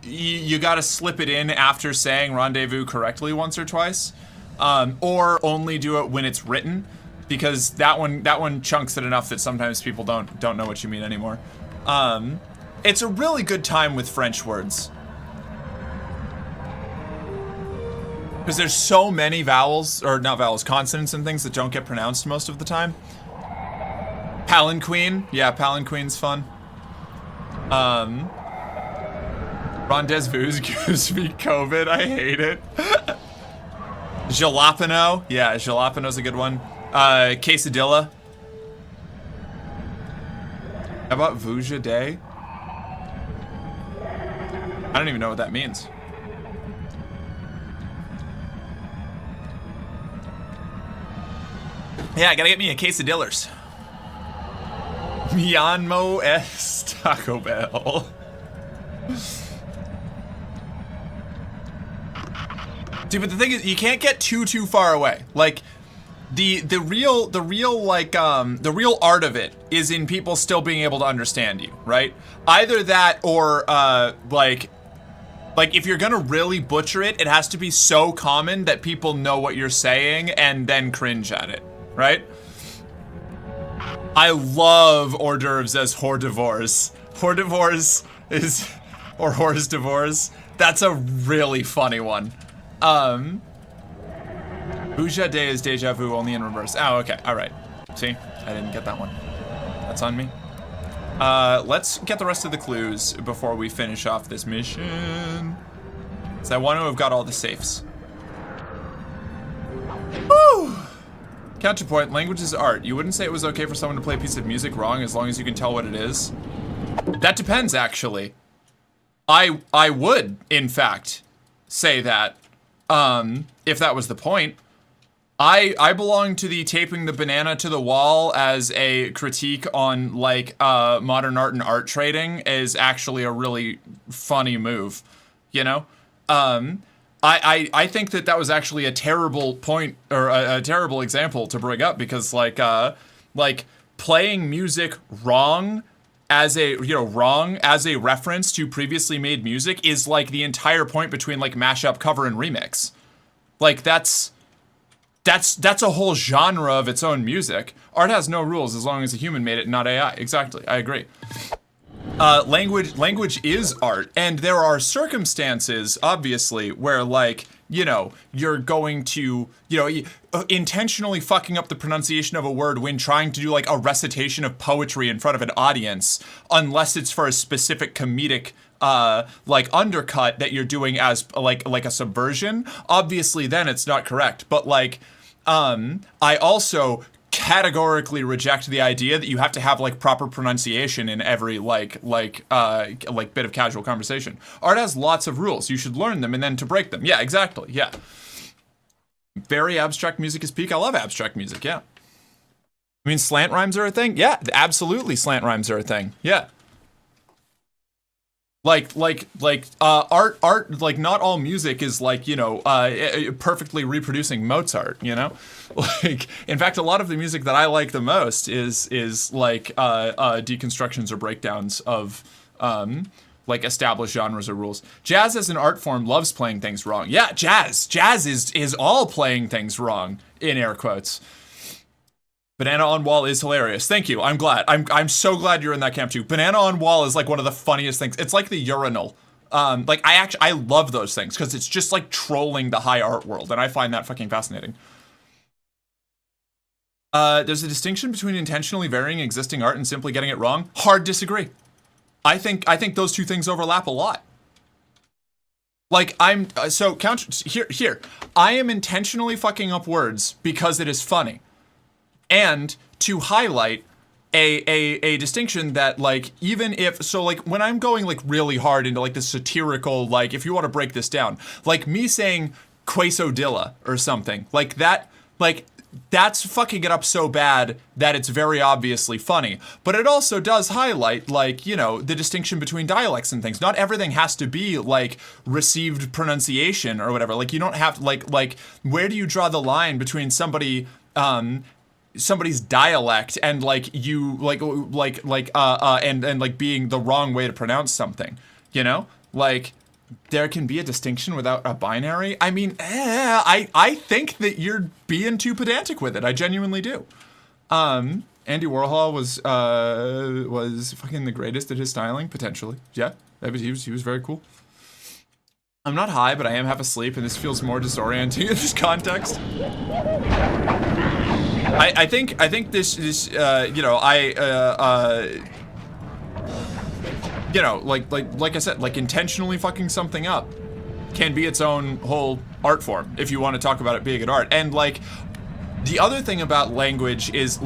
you gotta slip it in after saying rendezvous correctly once or twice. Or only do it when it's written, because that one chunks it enough that sometimes people don't know what you mean anymore. It's a really good time with French words. Because there's so many vowels, or not vowels, consonants and things that don't get pronounced most of the time. Palanquin. Yeah, Palanquin's fun. Rendezvous gives me COVID. I hate it. Jalapeno. Yeah, jalapeno's a good one. Quesadilla. How about Vuja Day? I don't even know what that means. Yeah, I gotta get me a quesadillers. Myanmo S Taco Bell. Dude, but the thing is, you can't get too far away. Like, the real art of it is in people still being able to understand you, right? Either that or like if you're gonna really butcher it, it has to be so common that people know what you're saying and then cringe at it, right? I love hors d'oeuvres as hors-d'oeuvres. Hors-d'oeuvres is, or hors d'oeuvres. That's a really funny one. Bouja Day is deja vu, only in reverse. Oh, okay, alright. See, I didn't get that one. That's on me. Let's get the rest of the clues before we finish off this mission. So I want to have got all the safes. Woo! Counterpoint, language is art. You wouldn't say it was okay for someone to play a piece of music wrong as long as you can tell what it is? That depends, actually. I would, in fact, say that, if that was the point. I belong to the taping the banana to the wall as a critique on, like, modern art and art trading is actually a really funny move, you know? I think that was actually a terrible point, or a terrible example to bring up, because, like playing music wrong as a, wrong as a reference to previously made music is, like, the entire point between, like, mashup, cover, and remix. Like, that's a whole genre of its own music. Art has no rules as long as a human made it, not AI. Exactly, I agree. Language is art, and there are circumstances, obviously, where, like, you're going to, intentionally fucking up the pronunciation of a word when trying to do, like, a recitation of poetry in front of an audience, unless it's for a specific comedic, like, undercut that you're doing as, like a subversion. Obviously, then it's not correct, but, like, I also categorically reject the idea that you have to have, like, proper pronunciation in every like bit of casual conversation. Art has lots of rules. You should learn them and then to break them. Yeah, exactly. Yeah. Very abstract music is peak. I love abstract music. Yeah. I mean, slant rhymes are a thing. Yeah, absolutely. Slant rhymes are a thing. Yeah. Like art, like, not all music is, like, perfectly reproducing Mozart, Like, in fact, a lot of the music that I like the most is like, deconstructions or breakdowns of, like, established genres or rules. Jazz as an art form loves playing things wrong. Yeah, jazz is all playing things wrong, in air quotes. Banana on Wall is hilarious. Thank you. I'm glad. I'm so glad you're in that camp too. Banana on Wall is, like, one of the funniest things. It's like the urinal. Like, I love those things because it's just, like, trolling the high art world, and I find that fucking fascinating. There's a distinction between intentionally varying existing art and simply getting it wrong. Hard disagree. I think those two things overlap a lot. Like, here. I am intentionally fucking up words because it is funny. And to highlight a distinction that, like, even if, so, like, when I'm going, like, really hard into, like, the satirical, like, if you want to break this down, like, me saying quesodilla or something, like, that, like, that's fucking it up so bad that it's very obviously funny. But it also does highlight, like, the distinction between dialects and things. Not everything has to be, like, received pronunciation or whatever. Like, you don't have to, like, where do you draw the line between somebody's dialect and, like, you, and like being the wrong way to pronounce something, Like, there can be a distinction without a binary. I mean, I think that you're being too pedantic with it. I genuinely do. Andy Warhol was fucking the greatest at his styling, potentially. Yeah, he was very cool. I'm not high, but I am half asleep, and this feels more disorienting in this context. I think this you know, you know, like I said, like intentionally fucking something up can be its own whole art form if you want to talk about it being an art. And like the other thing about language is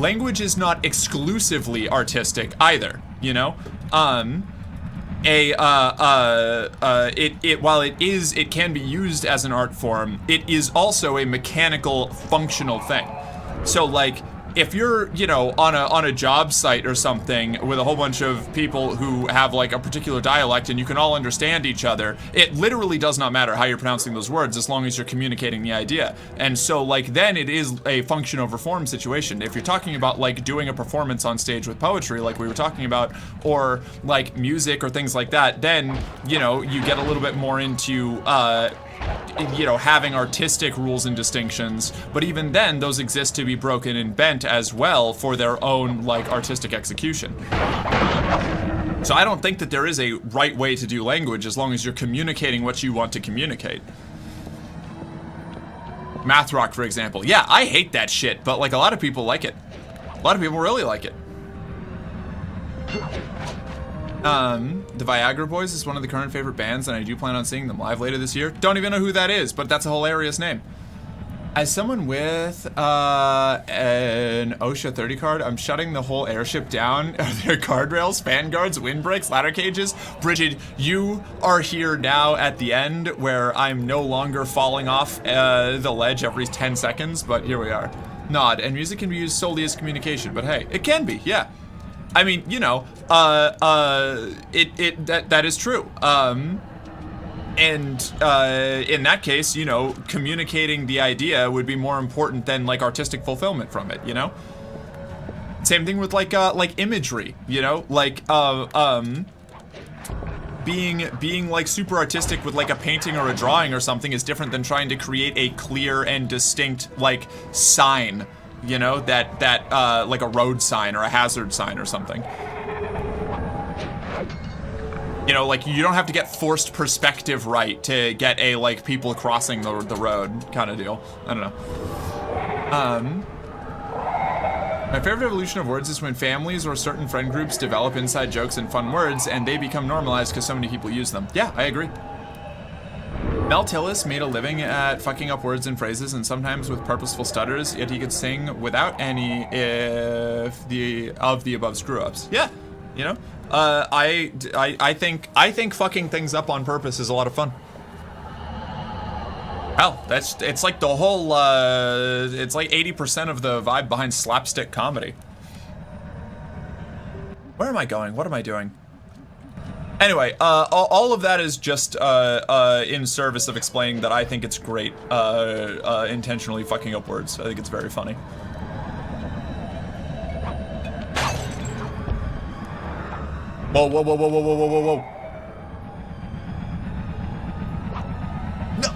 not exclusively artistic either, you know? While it can be used as an art form, it is also a mechanical, functional thing. So like, if you're, you know, on a job site or something with a whole bunch of people who have like a particular dialect and you can all understand each other, it literally does not matter how you're pronouncing those words as long as you're communicating the idea. And so like then it is a function over form situation. If you're talking about like doing a performance on stage with poetry like we were talking about, or like music or things like that, then, you know, you get a little bit more into you know, having artistic rules and distinctions, but even then those exist to be broken and bent as well for their own like artistic execution. So I don't think that there is a right way to do language as long as you're communicating what you want to communicate. Math rock, for example. Yeah, I hate that shit, but like a lot of people like it. A lot of people really like it. The Viagra Boys is one of the current favorite bands, and I do plan on seeing them live later this year. Don't even know who that is, but that's a hilarious name. As someone with an OSHA 30 card, I'm shutting the whole airship down. Are there guardrails, fan guards, windbreaks, ladder cages? Bridget, you are here now at the end where I'm no longer falling off the ledge every 10 seconds, but here we are. Nod, and music can be used solely as communication, but hey, it can be, yeah. I mean, you know, that is true. And in that case, you know, communicating the idea would be more important than like artistic fulfillment from it, you know? Same thing with like imagery, you know? Like, being like super artistic with like a painting or a drawing or something is different than trying to create a clear and distinct like sign. You know, that like a road sign or a hazard sign or something. You know, like you don't have to get forced perspective right to get a like people crossing the road kind of deal. I don't know. My favorite evolution of words is when families or certain friend groups develop inside jokes and fun words and they become normalized because so many people use them. Yeah, I agree. Mel Tillis made a living at fucking up words and phrases, and sometimes with purposeful stutters, yet he could sing without any of the above screw-ups. Yeah, you know? I think fucking things up on purpose is a lot of fun. Hell, it's like the whole, it's like 80% of the vibe behind slapstick comedy. Where am I going? What am I doing? Anyway, all of that is just in service of explaining that I think it's great intentionally fucking up words. I think it's very funny. Whoa, whoa, whoa, whoa, whoa, whoa, whoa, whoa, whoa. No.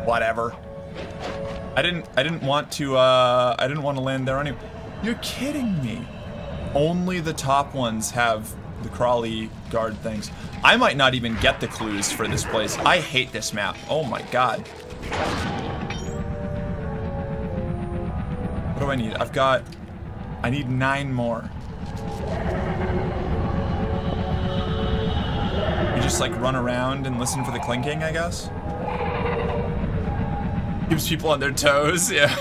Whatever. I didn't want to land there anyway. You're kidding me. Only the top ones have the crawly guard things. I might not even get the clues for this place. I hate this map. Oh my god. What do I need? I need 9 more. You just like run around and listen for the clinking, I guess? Keeps people on their toes, yeah.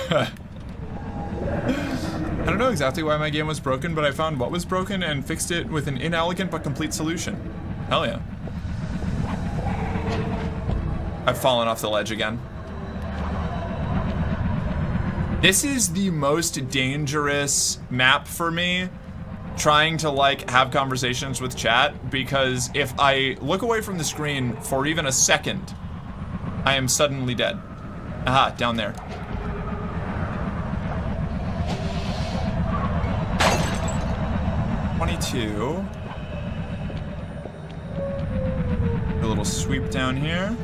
I don't know exactly why my game was broken, but I found what was broken and fixed it with an inelegant but complete solution. Hell yeah. I've fallen off the ledge again. This is the most dangerous map for me, trying to like have conversations with chat, because if I look away from the screen for even a second, I am suddenly dead. Aha, down there. A little sweep down here.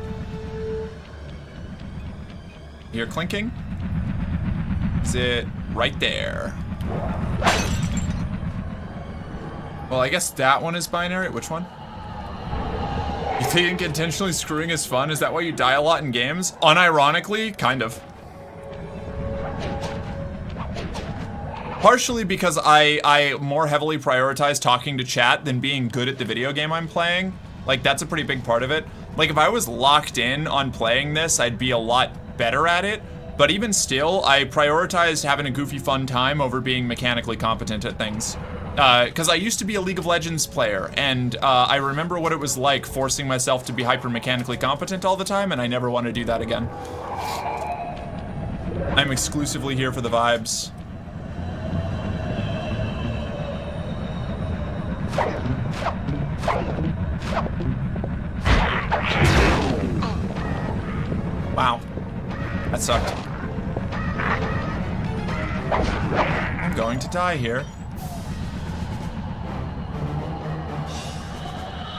You're clinking. Is it right there? Well, I guess that one is binary. Which one? You think intentionally screwing is fun? Is that why you die a lot in games? Unironically, kind of. Partially because I more heavily prioritize talking to chat than being good at the video game I'm playing. Like, that's a pretty big part of it. Like, if I was locked in on playing this, I'd be a lot better at it. But even still, I prioritized having a goofy fun time over being mechanically competent at things. Because I used to be a League of Legends player, and I remember what it was like forcing myself to be hyper-mechanically competent all the time, and I never want to do that again. I'm exclusively here for the vibes. Wow. That sucked. I'm going to die here.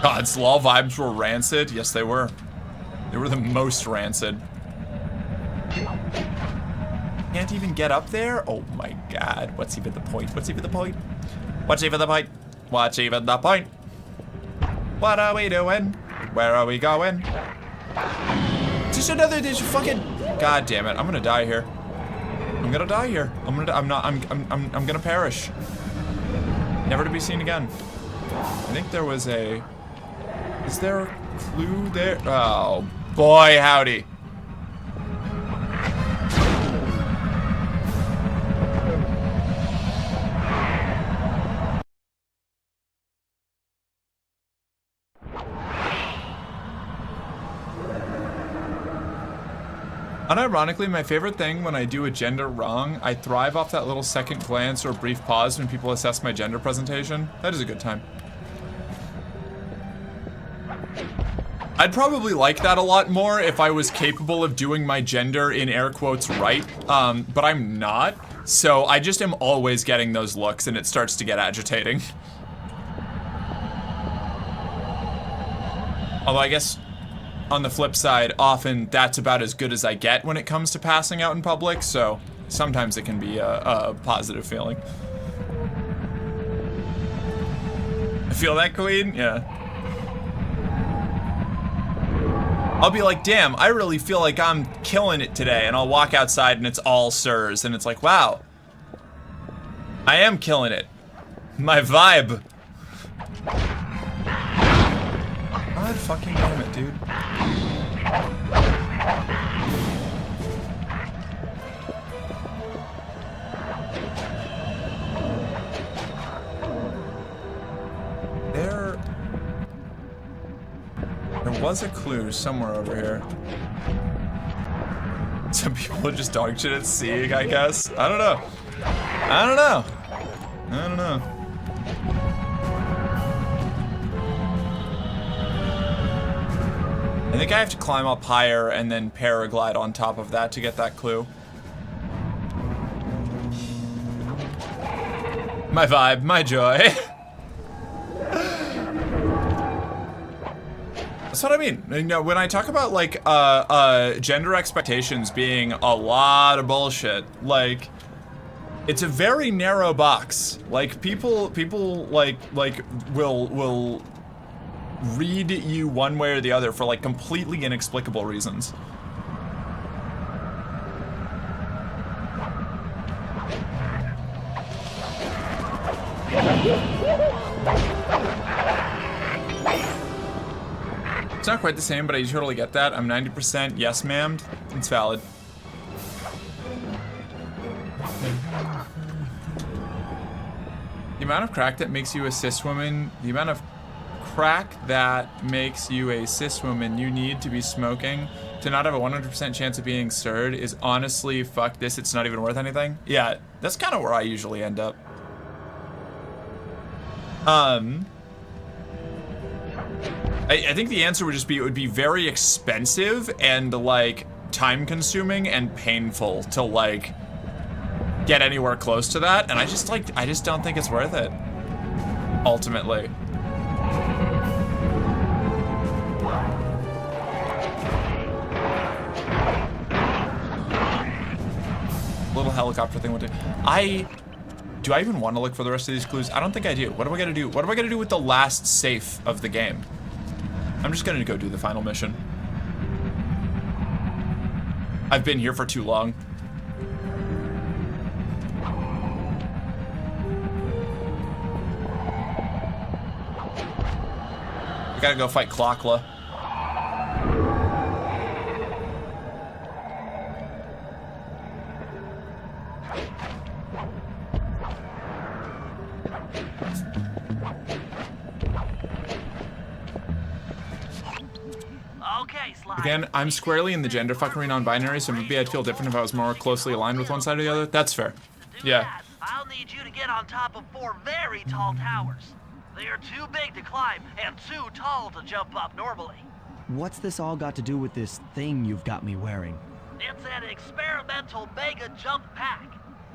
God, Slaw vibes were rancid. Yes, they were. They were the most rancid. Can't even get up there? Oh my god. What's even the point? What's even the point? What's even the point? What's even the point? What are we doing? Where are we going? Just another fucking... God damn it. I'm gonna die here. I'm gonna die here. I'm gonna perish. Never to be seen again. I think there was a... Is there a clue there? Oh, boy, howdy. Unironically, my favorite thing when I do a gender wrong, I thrive off that little second glance or brief pause when people assess my gender presentation. That is a good time. I'd probably like that a lot more if I was capable of doing my gender in air quotes right, but I'm not, so I just am always getting those looks and it starts to get agitating. Although I guess on the flip side, often that's about as good as I get when it comes to passing out in public, so sometimes it can be a positive feeling. Feel that, Queen? Yeah. I'll be like, damn, I really feel like I'm killing it today, and I'll walk outside and it's all sirs, and it's like, wow, I am killing it. My vibe. God fucking damn it, dude. There was a clue somewhere over here. Some people are just dog shit at seeing, I guess. I don't know. I don't know. I don't know. I think I have to climb up higher and then paraglide on top of that to get that clue. My vibe, my joy. That's what I mean. You know, when I talk about like gender expectations being a lot of bullshit, like it's a very narrow box. Like people like will read you one way or the other for like completely inexplicable reasons. It's not quite the same, but I totally get that. I'm 90% yes, ma'am. It's valid. The amount of crack that makes you a cis woman, the amount of crack that makes you a cis woman you need to be smoking to not have a 100% chance of being stirred is honestly, fuck this, it's not even worth anything. Yeah, that's kind of where I usually end up. I think the answer would just be, it would be very expensive and like time consuming and painful to like get anywhere close to that, and I just don't think it's worth it, ultimately. Little helicopter thing would do. Do I even want to look for the rest of these clues? I don't think I do. What am I gonna do? What am I gonna do with the last safe of the game? I'm just gonna go do the final mission. I've been here for too long. We gotta go fight Clockla. Again, I'm squarely in the gender fuckery non-binary, so maybe I'd feel different if I was more closely aligned with one side or the other. That's fair. Yeah. I'll need you to get on top of 4 very tall towers. They are too big to climb and too tall to jump up normally. What's this all got to do with this thing you've got me wearing? It's an experimental mega jump pack.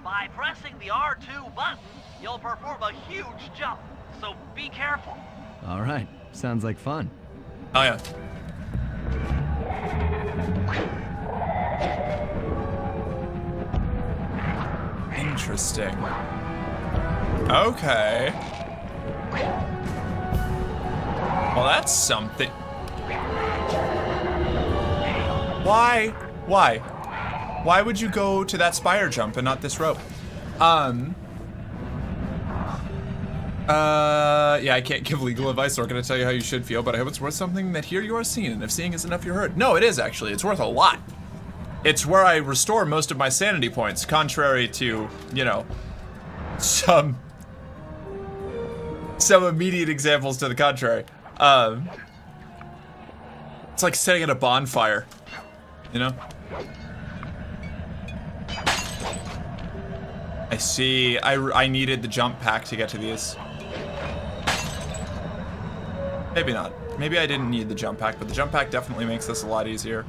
By pressing the R2 button, you'll perform a huge jump, so be careful. All right, sounds like fun. Oh yeah. Interesting. Okay. Well, that's something. Why? Why? Why would you go to that spire jump and not this rope? Yeah, I can't give legal advice or gonna tell you how you should feel, but I hope it's worth something that here you are seeing, and if seeing is enough, you're heard. No, it is actually. It's worth a lot. It's where I restore most of my sanity points, contrary to, you know, some immediate examples to the contrary. It's like setting at a bonfire, you know? I see. I needed the jump pack to get to these. Maybe not. Maybe I didn't need the jump pack, but the jump pack definitely makes this a lot easier.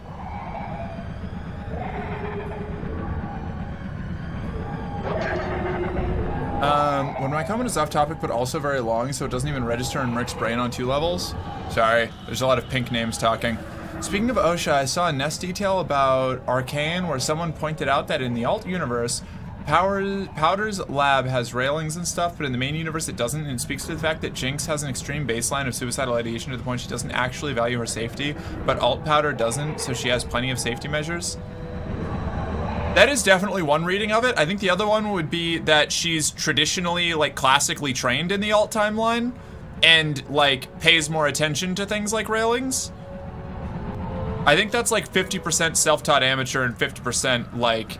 When my comment is off topic but also very long, so it doesn't even register in Rick's brain on 2 levels. Sorry, there's a lot of pink names talking. Speaking of OSHA, I saw a Nest detail about Arcane where someone pointed out that in the alt universe, Powder's lab has railings and stuff, but in the main universe it doesn't, and it speaks to the fact that Jinx has an extreme baseline of suicidal ideation to the point she doesn't actually value her safety, but alt Powder doesn't, so she has plenty of safety measures. That is definitely one reading of it. I think the other one would be that she's traditionally, like, classically trained in the alt timeline, and, like, pays more attention to things like railings. I think that's like 50% self-taught amateur and 50% like,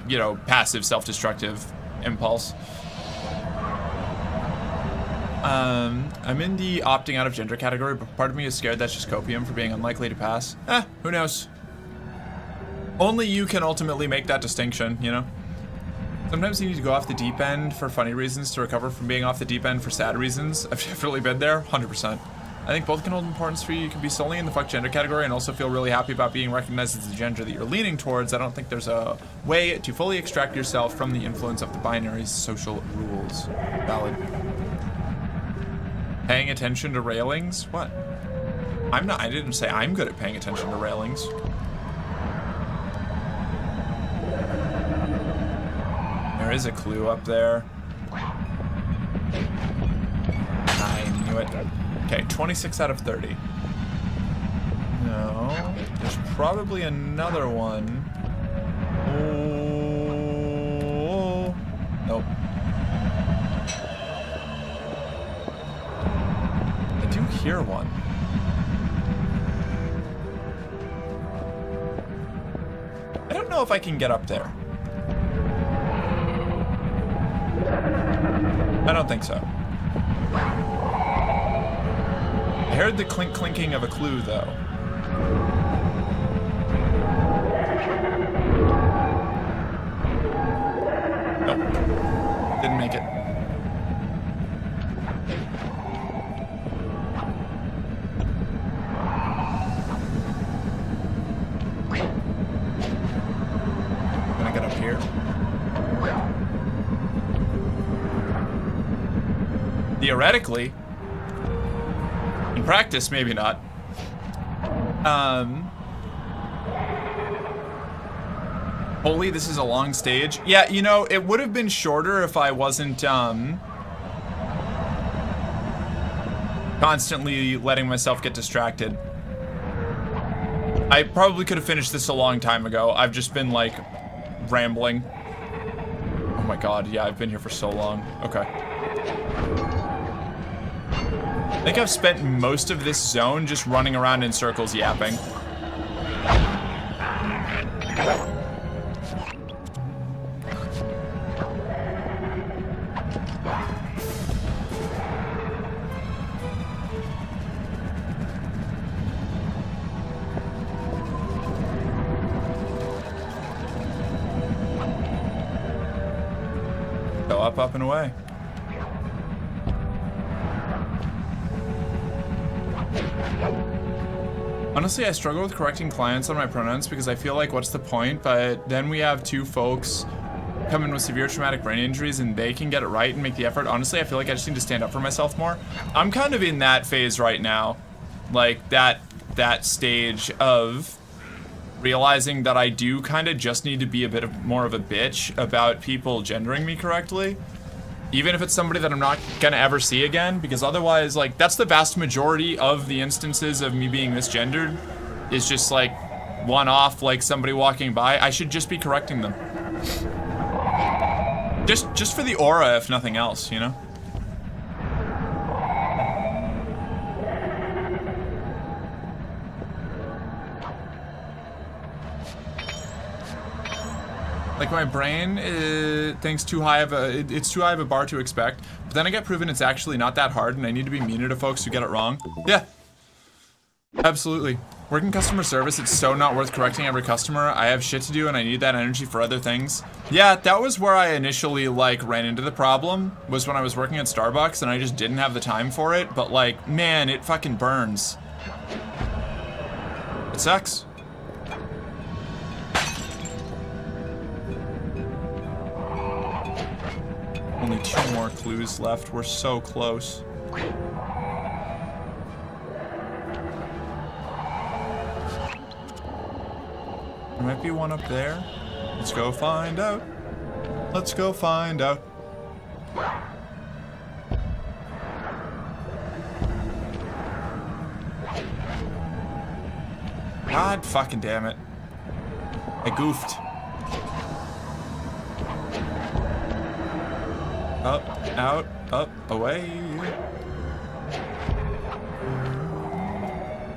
you know, passive self-destructive impulse. I'm in the opting out of gender category, but part of me is scared that's just copium for being unlikely to pass. Who knows? Only you can ultimately make that distinction, you know? Sometimes you need to go off the deep end for funny reasons to recover from being off the deep end for sad reasons. I've definitely been there, 100%. I think both can hold importance for you. You can be solely in the fuck gender category and also feel really happy about being recognized as the gender that you're leaning towards. I don't think there's a way to fully extract yourself from the influence of the binary's social rules. Valid. Paying attention to railings? What? I didn't say I'm good at paying attention to railings. There is a clue up there. I knew it. Okay, 26 out of 30. No, there's probably another one. Oh, nope. I do hear one. I don't know if I can get up there. I don't think so. I heard the clinking of a clue, though. Nope. Didn't make it. Gonna get up here. Theoretically. In practice, maybe not. Holy, this is a long stage. Yeah, you know, it would have been shorter if I wasn't, Constantly letting myself get distracted. I probably could have finished this a long time ago. I've just been, like, rambling. Oh my god, yeah, I've been here for so long. Okay. I think I've spent most of this zone just running around in circles yapping. Go up, up, and away. Honestly, I struggle with correcting clients on my pronouns because I feel like what's the point, but then we have two folks come in with severe traumatic brain injuries and they can get it right and make the effort. Honestly, I feel like I just need to stand up for myself more. I'm kind of in that phase right now. Like that stage of realizing that I do kind of just need to be a bit more of a bitch about people gendering me correctly. Even if it's somebody that I'm not gonna ever see again, because otherwise, like, that's the vast majority of the instances of me being misgendered, is just like one-off, like somebody walking by. I should just be correcting them. Just for the aura, if nothing else, you know? Like my brain thinks it's too high of a bar to expect, but then I get proven it's actually not that hard and I need to be meaner to folks who get it wrong. Yeah, absolutely. Working customer service, it's so not worth correcting every customer. I have shit to do and I need that energy for other things. Yeah, that was where I initially like ran into the problem, was when I was working at Starbucks and I just didn't have the time for it, but like, man, it fucking burns. It sucks. Only 2 more clues left. We're so close. There might be one up there. Let's go find out. Let's go find out. God fucking damn it. I goofed. Up, out, up, away.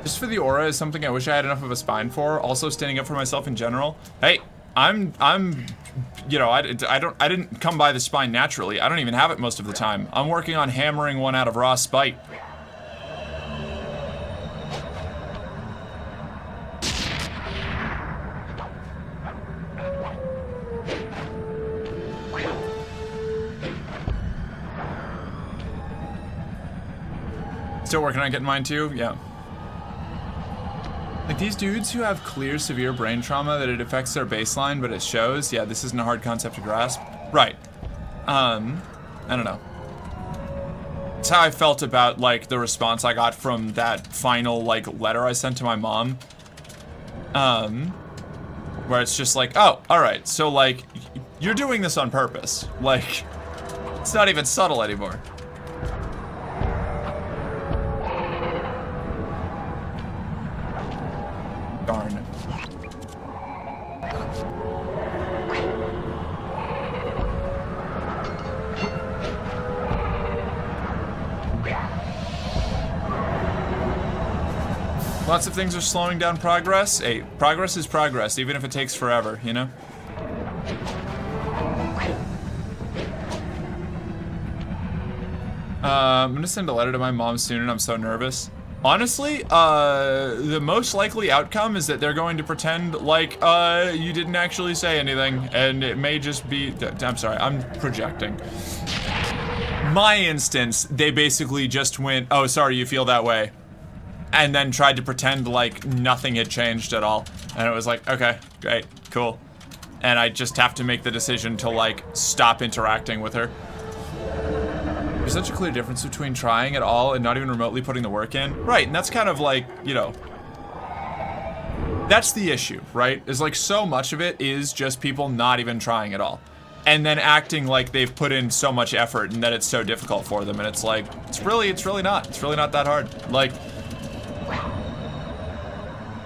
Just for the aura is something I wish I had enough of a spine for. Also standing up for myself in general. Hey, I'm, you know, I didn't come by the spine naturally. I don't even have it most of the time. I'm working on hammering one out of raw spite. Still working on getting mine too? Yeah. Like these dudes who have clear, severe brain trauma that it affects their baseline, but it shows, yeah, this isn't a hard concept to grasp. Right. I don't know. It's how I felt about, like, the response I got from that final, like, letter I sent to my mom. Where it's just like, oh, alright, so, like, you're doing this on purpose. Like, it's not even subtle anymore. Darn. Lots of things are slowing down progress. Hey, progress is progress, even if it takes forever, you know? I'm gonna send a letter to my mom soon and I'm so nervous. Honestly, the most likely outcome is that they're going to pretend like, you didn't actually say anything, and it may just be, I'm sorry, I'm projecting. My instance, they basically just went, oh, sorry, you feel that way, and then tried to pretend like nothing had changed at all, and it was like, okay, great, cool, and I just have to make the decision to, like, stop interacting with her. There's such a clear difference between trying at all and not even remotely putting the work in. Right, and that's kind of like, you know, that's the issue, right? Is like so much of it is just people not even trying at all. and then acting like they've put in so much effort and that it's so difficult for them, and it's like, it's really not that hard. Like,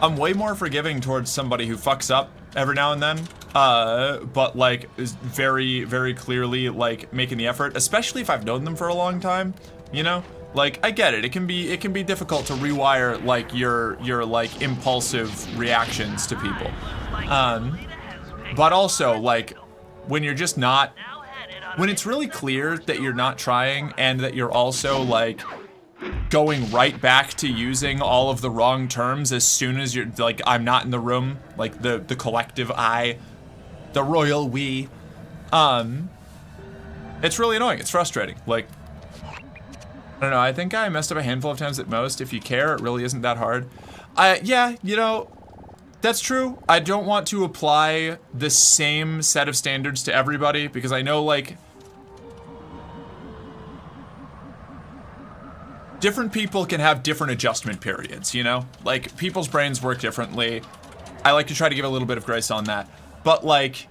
I'm way more forgiving towards somebody who fucks up every now and then, but like is very, very clearly like making the effort, especially if I've known them for a long time, you know? Like, I get it. It can be difficult to rewire like your like impulsive reactions to people. But also like when you're just not, when it's really clear that you're not trying and that you're also like going right back to using all of the wrong terms as soon as you're like, I'm not in the room, like the collective I, the royal we, it's really annoying. It's frustrating. Like, I don't know, I think I messed up a handful of times at most. If you care, it really isn't that hard. Yeah, you know, that's true. I don't want to apply the same set of standards to everybody because I know, like, different people can have different adjustment periods, you know? Like, people's brains work differently. I like to try to give a little bit of grace on that. But, like,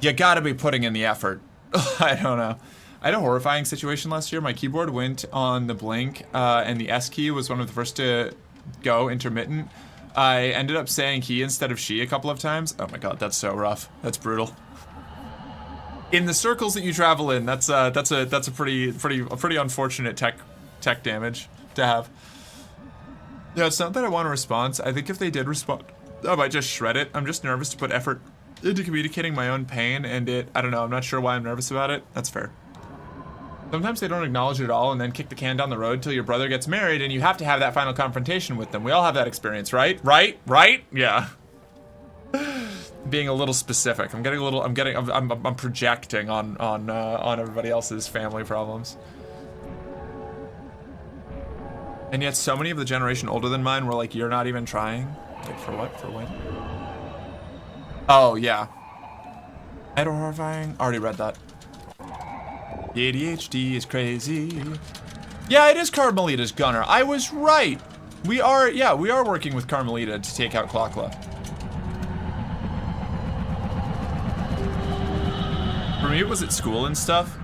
you gotta be putting in the effort. I don't know. I had a horrifying situation last year. My keyboard went on the blink, and the S key was one of the first to go intermittent. I ended up saying he instead of she a couple of times. Oh my god, that's so rough. That's brutal. In the circles that you travel in, that's a pretty unfortunate tech damage to have. Yeah, it's not that I want a response. I think if they did respond, I might just shred it. I'm just nervous to put effort into communicating my own pain, and I don't know, I'm not sure why I'm nervous about it. That's fair. Sometimes they don't acknowledge it at all and then kick the can down the road till your brother gets married and you have to have that final confrontation with them. We all have that experience, right? Right? Yeah. Being a little specific. I'm projecting on everybody else's family problems. And yet so many of the generation older than mine were like, you're not even trying? Like, for what? For when? Oh, yeah. Horrifying. Already read that. The ADHD is crazy. Yeah, it is Carmelita's gunner. I was right. We are working with Carmelita to take out Klakla. For me, it was at school and stuff.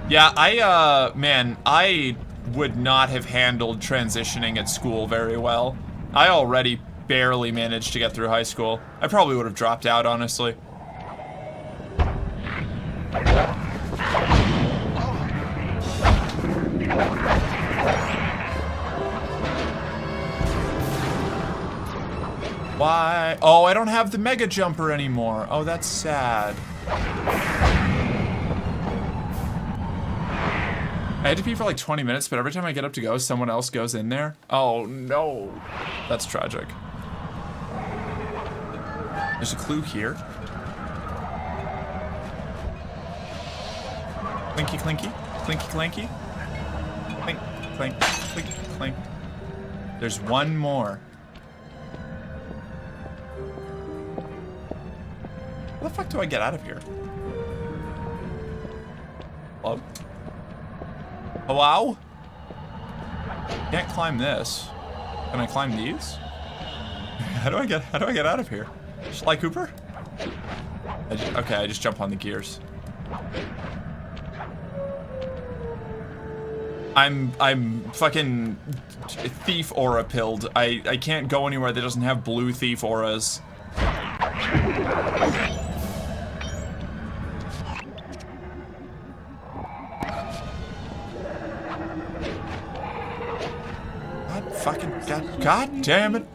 Yeah, I would not have handled transitioning at school very well. I already barely managed to get through high school. I probably would have dropped out, honestly. Why? Oh, I don't have the mega jumper anymore. Oh, that's sad. I had to pee for like 20 minutes, but every time I get up to go, someone else goes in there. Oh, no. That's tragic. There's a clue here. Clinky, clinky. Clinky, clanky. Clink, clink, clink, clink. There's one more. How the fuck do I get out of here? Hello? Hello? Can't climb this. Can I climb these? How do I get out of here? Sly Cooper? Okay, I just jump on the gears. I'm fucking thief aura pilled. I can't go anywhere that doesn't have blue thief auras. God damn it.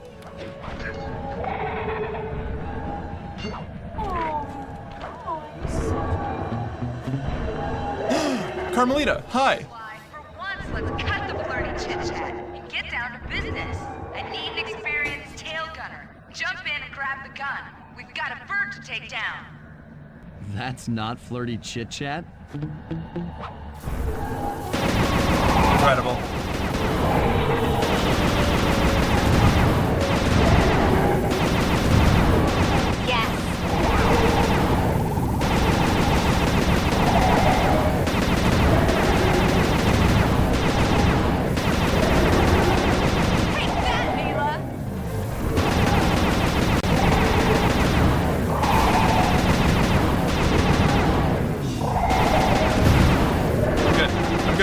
Carmelita, hi. For once, let's cut the flirty chit-chat and get down to business. I need an experienced tail gunner. Jump in and grab the gun. We've got a bird to take down. That's not flirty chit-chat? Incredible.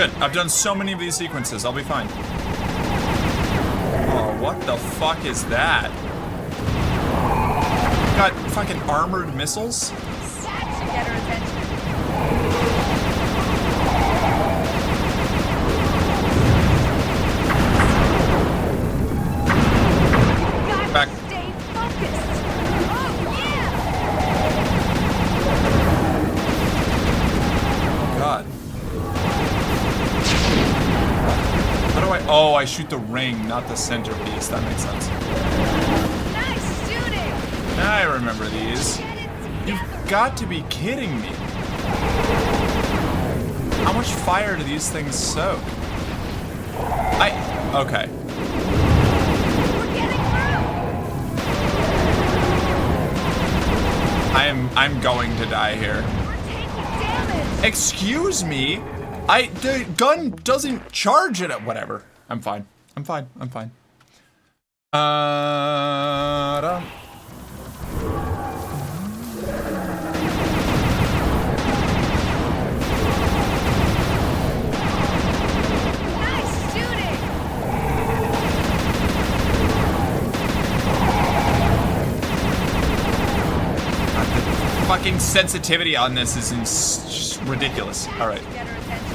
good. I've done so many of these sequences. I'll be fine. Oh, what the fuck is that? Got fucking armored missiles? That should get her attention. Back. Stay focused. Oh, yeah! God. How do I... Oh, I shoot the ring, not the centerpiece. That makes sense. Nice shooting! I remember these. You've got to be kidding me. How much fire do these things soak? Okay. We're getting through! I'm going to die here. We're taking damage! Excuse me? The gun doesn't charge it. Whatever. I'm fine. I'm fine. I'm fine. Nice shooting! The fucking sensitivity on this is just ridiculous. All right. Get her attention.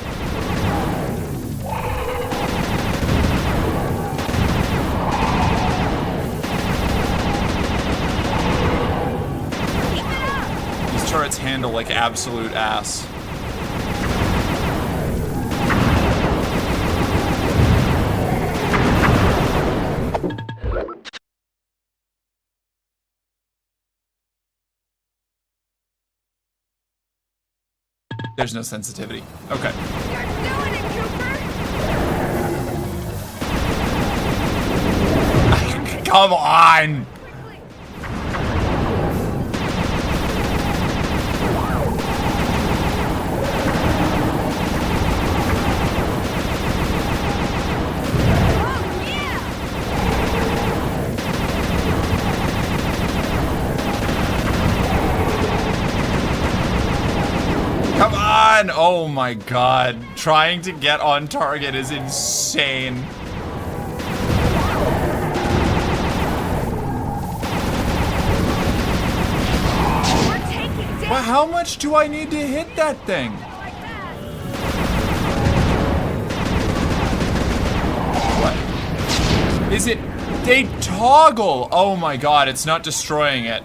Keep it up! These turrets handle like absolute ass. There's no sensitivity. Okay. You're doing it, Cooper! Come on! Oh, yeah! Come on! Oh my god. Trying to get on target is insane. We're taking damage! Well, how much do I need to hit that thing? What? Is it? They toggle! Oh my god, it's not destroying it.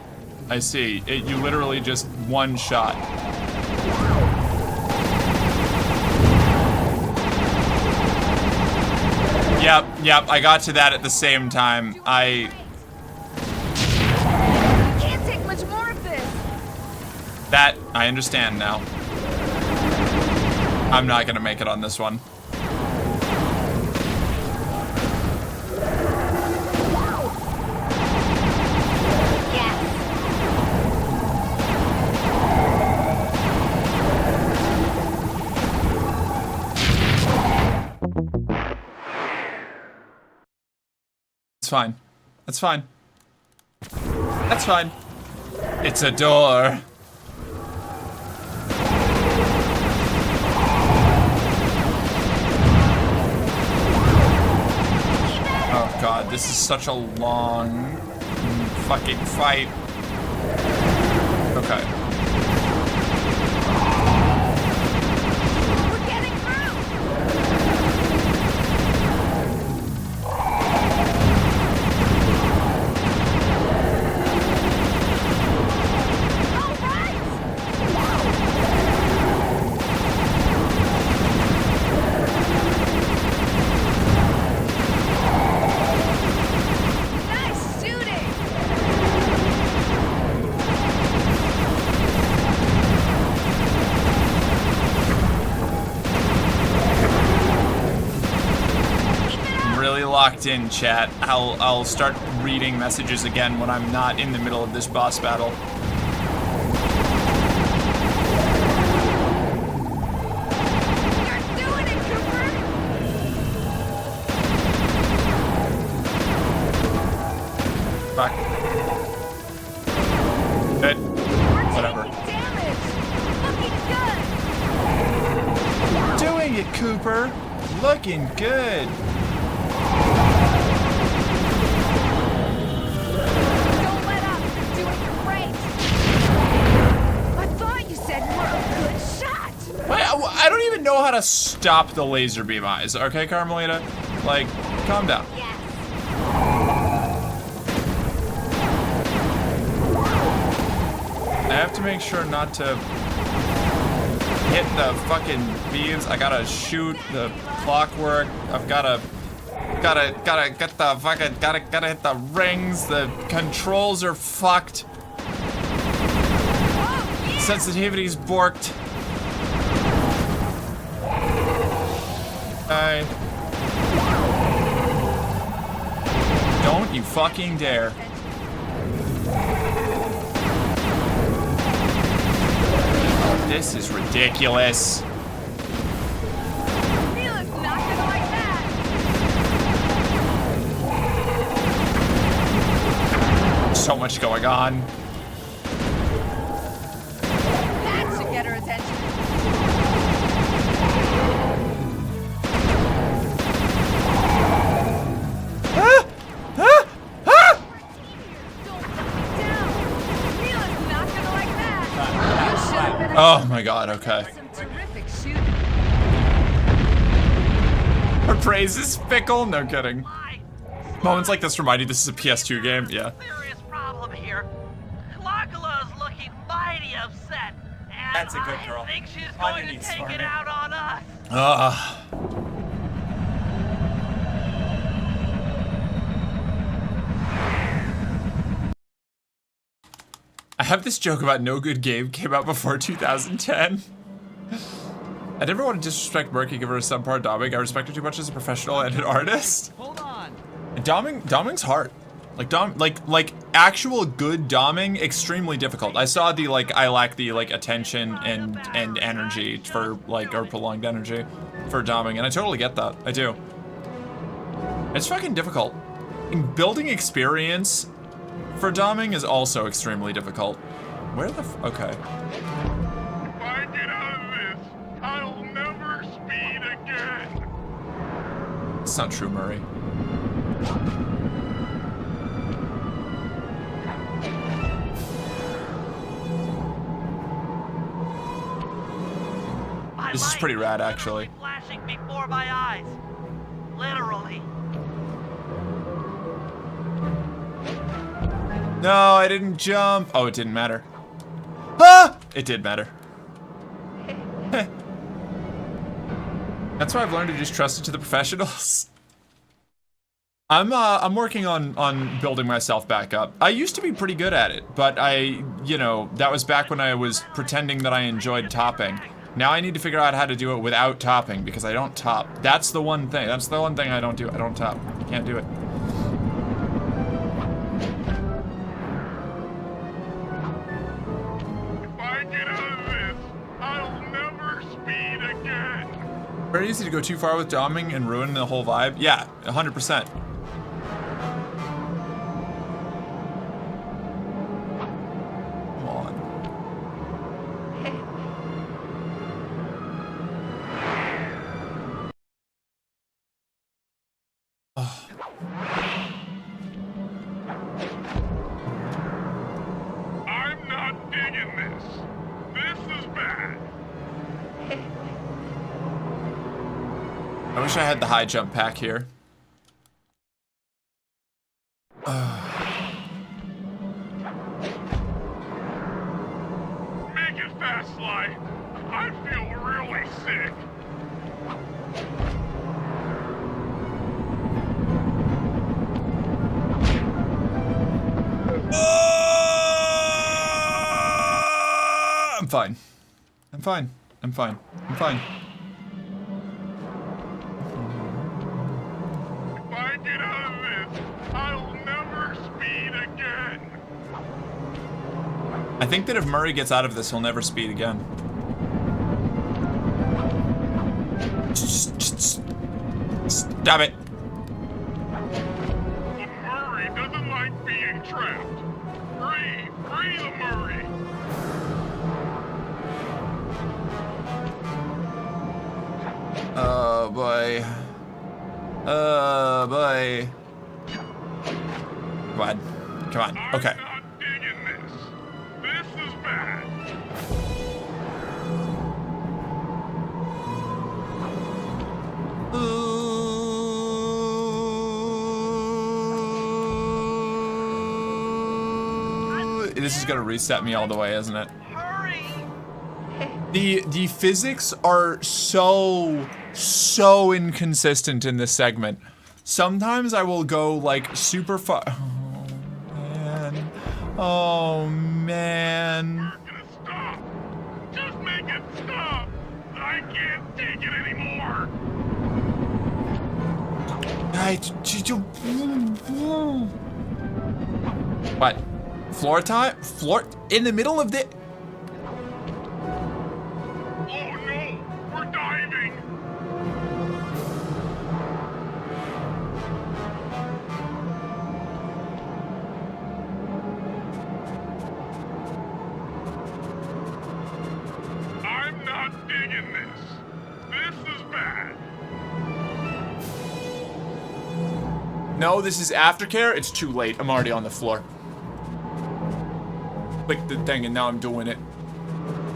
I see. You literally just one shot. Yep, I got to that at the same time. I can't take much more of this! That, I understand now. I'm not gonna make it on this one. It's fine. That's fine. That's fine. It's a door. Oh god, this is such a long fucking fight. Okay. We're getting through! All right! Nice shooting! I'm really locked in, chat. I'll start reading messages again when I'm not in the middle of this boss battle. You're doing it, Cooper! Fuck. Good. We're Whatever. taking damage! Looking good! Doing it Cooper. Looking good. Don't let up. You're doing great. I thought you said you were a good shot. Wait, I don't even know how to stop the laser beam eyes. Okay, Carmelita? Like, calm down. I have to make sure not to hit the fucking beams. I gotta shoot the clockwork. I've gotta get the fucking, gotta hit the rings. The controls are fucked. Sensitivity's borked. Don't you fucking dare. This is ridiculous. Mila's not gonna like that. So much going on. That should get her attention. Ah! Ah! Ah! Don't let me down. Mila's not gonna like that. You should have been Oh my god, okay. some terrific shooting. Her praise is fickle? No kidding. Moments like this remind you this is a PS2 game? Yeah. Serious problem here. Clockula's looking mighty upset. And That's a good girl. I think she's On going your to knees take for it me. out on us. I have this joke about no good game came out before 2010. I never want to disrespect Murky, give her a subpar doming. I respect her too much as a professional and an artist. Hold on. And doming's hard. Like actual good doming, extremely difficult. I saw the I lack the attention and energy for or prolonged energy for doming, and I totally get that. I do. It's fucking difficult. And building experience for doming is also extremely difficult. Where the okay. If I get out of this, I'll never speed again. It's not true, Murray. My This is pretty life rad, is actually. literally flashing before my eyes. Literally. No, I didn't jump. Oh, it didn't matter. Ah! It did matter. That's why I've learned to just trust it to the professionals. I'm working on building myself back up. I used to be pretty good at it, but that was back when I was pretending that I enjoyed topping. Now I need to figure out how to do it without topping because I don't top. That's the one thing. That's the one thing I don't do. I don't top. Can't do it. If I get out of this, I'll never speed again. Very easy to go too far with doming and ruin the whole vibe. Yeah, 100%. Come on. Oh. I'm not digging this. This is bad. I wish I had the high jump pack here. Make it fast, Sly. I feel really sick. I'm fine. I'm fine. I'm fine. I'm fine. If I get out of this, I'll never speed again. I think that if Murray gets out of this, he'll never speed again. Stop it. The Murray doesn't like being trapped. Free the Murray. Oh boy. Oh boy. Come on. Come on. Okay. I'm not digging this. This is bad. This is gonna reset me all the way, isn't it? Hurry! The physics are so inconsistent in this segment. Sometimes I will go like super far. Oh man. We're gonna stop. Just make it stop. I can't take it anymore. What? Floor time? Floor in the middle of the. Oh no, we're diving. I'm not digging this. This is bad. No, this is aftercare. It's too late. I'm already on the floor. Click the thing and now I'm doing it.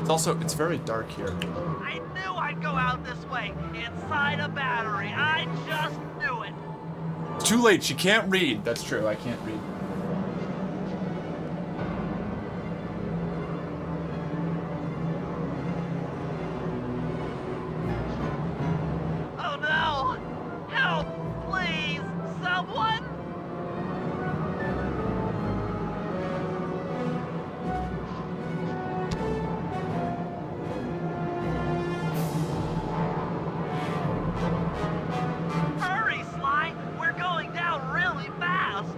It's very dark here. I knew I'd go out this way, inside a battery. I just knew it. It's too late. She can't read. That's true. I can't read. Oh no! Help! Please! Someone! Hurry, Sly! We're going down really fast!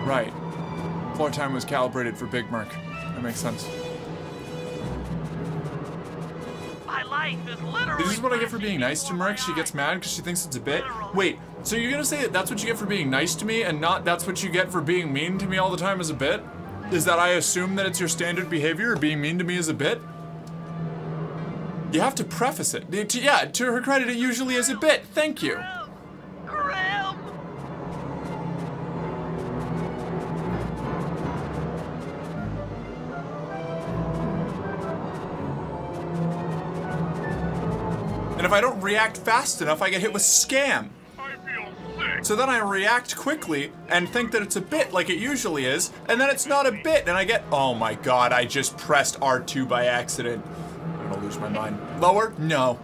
Right. Floor time was calibrated for Big Merc. That makes sense. My life is literally. This is what I get for being nice to Merc. She gets mad because she thinks it's a bit. Wait, so you're gonna say that that's what you get for being nice to me and not that's what you get for being mean to me all the time as a bit? Is that I assume that it's your standard behavior, or being mean to me as a bit? You have to preface it. Yeah, to her credit, it usually is a bit. Thank you. Grim! And if I don't react fast enough, I get hit with scam. I feel sick. So then I react quickly and think that it's a bit like it usually is, and then it's not a bit, and I get, oh my god, I just pressed R2 by accident. I'm gonna lose my mind. Lower? No.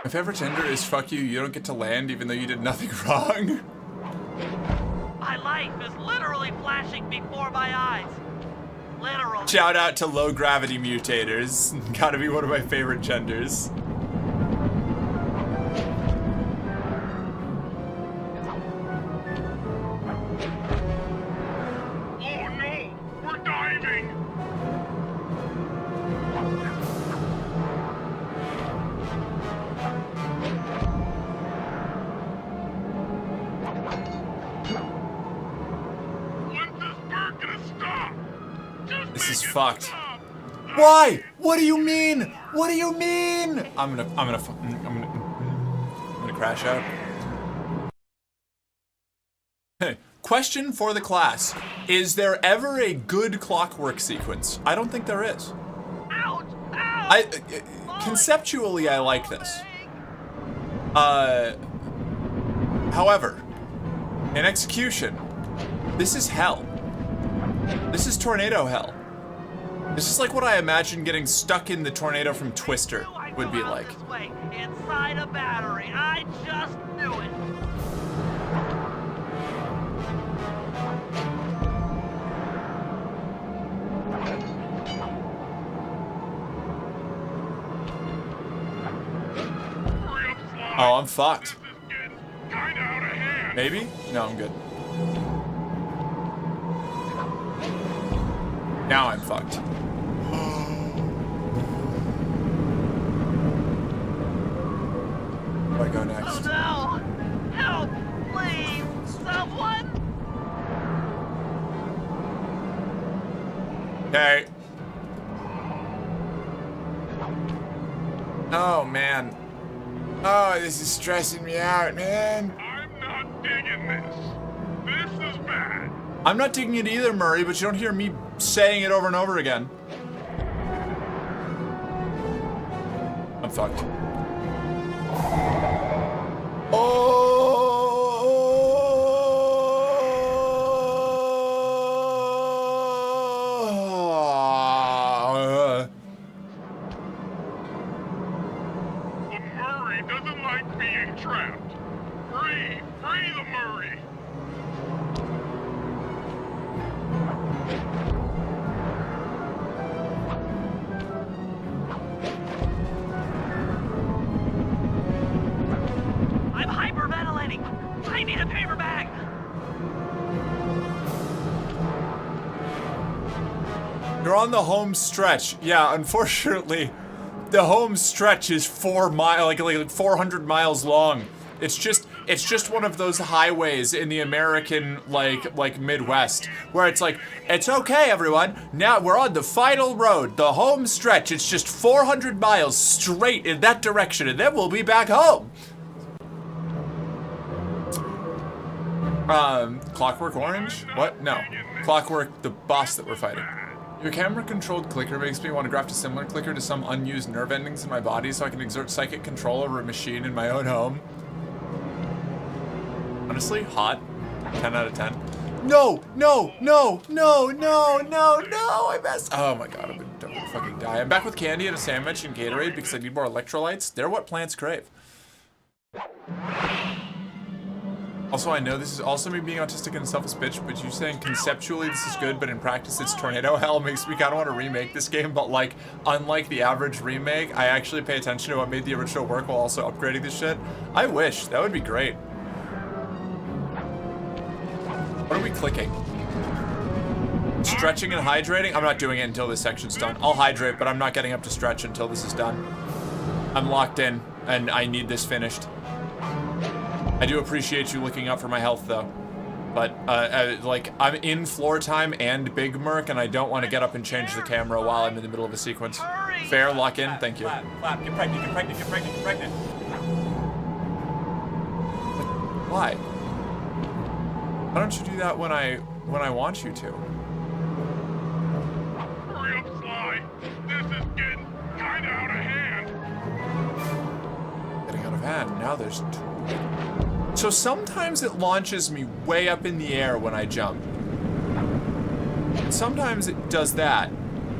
My favorite gender is fuck you, you don't get to land even though you did nothing wrong. My life is literally flashing before my eyes. Literally. Shout out to low gravity mutators. Gotta be one of my favorite genders. Oh no, we're diving. When's this bird gonna stop? Just This is make it fucked. stop. Why? What do you mean? What do you mean? I'm gonna crash out. Hey, question for the class. Is there ever a good clockwork sequence? I don't think there is. Ouch! Ouch! Conceptually, I like this. However, in execution, this is hell. This is tornado hell. This is like what I imagine getting stuck in the tornado from Twister would be like. This way, inside a battery. I just knew it. Hurry up, Sly. Oh, I'm fucked. This is getting kinda out of hand. Maybe? No, I'm good. Now I'm fucked. Where do I go next? Oh no! Help! Please! Someone! Okay. Oh, man. Oh, this is stressing me out, man. I'm not digging this. This is bad. I'm not digging it either, Murray, but you don't hear me saying it over and over again. I'm fucked. Oh. The Murray doesn't like being trapped. Free the Murray. I'm hyperventilating. I need a paper bag. You're on the home stretch. Yeah, unfortunately, the home stretch is 4 miles, like 400 miles long. It's just one of those highways in the American like Midwest where it's like, it's okay, everyone. Now we're on the final road, the home stretch. It's just 400 miles straight in that direction, and then we'll be back home. Clockwork Orange? What? No. Clockwork, the boss that we're fighting. Your camera-controlled clicker makes me want to graft a similar clicker to some unused nerve endings in my body so I can exert psychic control over a machine in my own home. Honestly, hot. 10 out of 10. No! I messed. Oh my god, I'm gonna fucking die. I'm back with candy and a sandwich and Gatorade because I need more electrolytes. They're what plants crave. Also, I know this is also me being autistic and a selfish bitch, but you saying conceptually this is good, but in practice it's tornado hell makes me kind of want to remake this game, but like, unlike the average remake, I actually pay attention to what made the original work while also upgrading this shit. I wish. That would be great. What are we clicking? Stretching and hydrating? I'm not doing it until this section's done. I'll hydrate, but I'm not getting up to stretch until this is done. I'm locked in, and I need this finished. I do appreciate you looking out for my health, though. But, like, I'm in floor time and Big Merc, and I don't want to get up and change the camera while I'm in the middle of a sequence. Fair, lock in, thank you. Clap, get pregnant, get pregnant, get pregnant, get pregnant. Why? Why don't you do that when I want you to? Hurry up, Sly. This is getting kinda out of hand. Getting out of hand. Now there's two. So sometimes it launches me way up in the air when I jump. And sometimes it does that.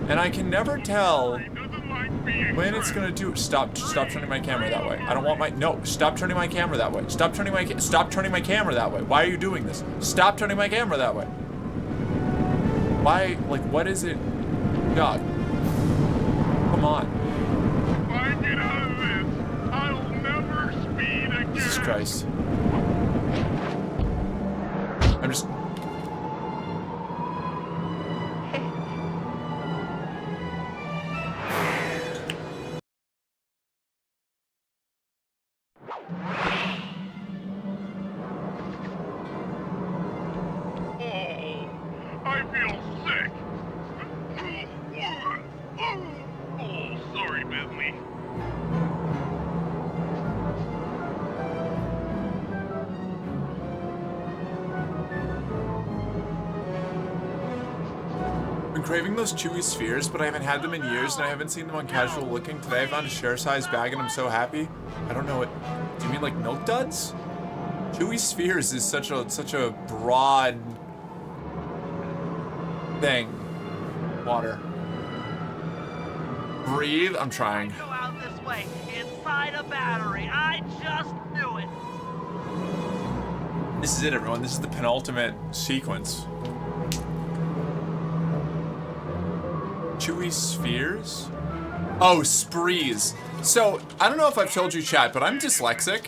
And I can never tell when it's gonna do it. Stop turning my camera that way. I don't want my, no, stop turning my camera that way. Stop turning my camera that way. Why are you doing this? Stop turning my camera that way. Why, like, what is it? God. Come on. If I get out of this, I'll never speed again. Jesus Christ. I'm just... I feel sick. Oh, sorry, Bentley. Been craving those chewy spheres, but I haven't had them in years, and I haven't seen them on Casual Looking. Today I found a share-sized bag, and I'm so happy. I don't know what... Do you mean like Milk Duds? Chewy spheres is such a broad thing. Water. Breathe. I'm trying. Go out this way, inside a battery. I just knew it. This is it, everyone. This is the penultimate sequence. Chewy spheres? Oh, sprees. So, I don't know if I've told you, chat, but I'm dyslexic.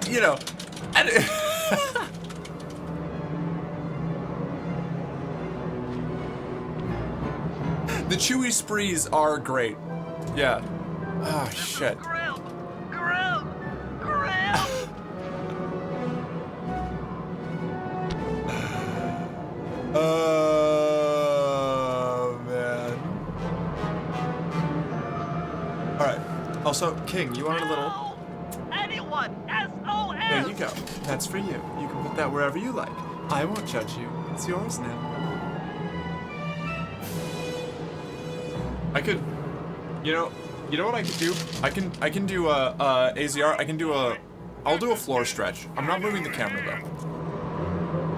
You know, the chewy sprees are great. Yeah. Oh, shit. Also, King, you wanted a little... Anyone! SOS! There you go. That's for you. You can put that wherever you like. I won't judge you. It's yours now. I could... You know what I could do? I can do a AZR. I can do a... I'll do a floor stretch. I'm not moving the camera though.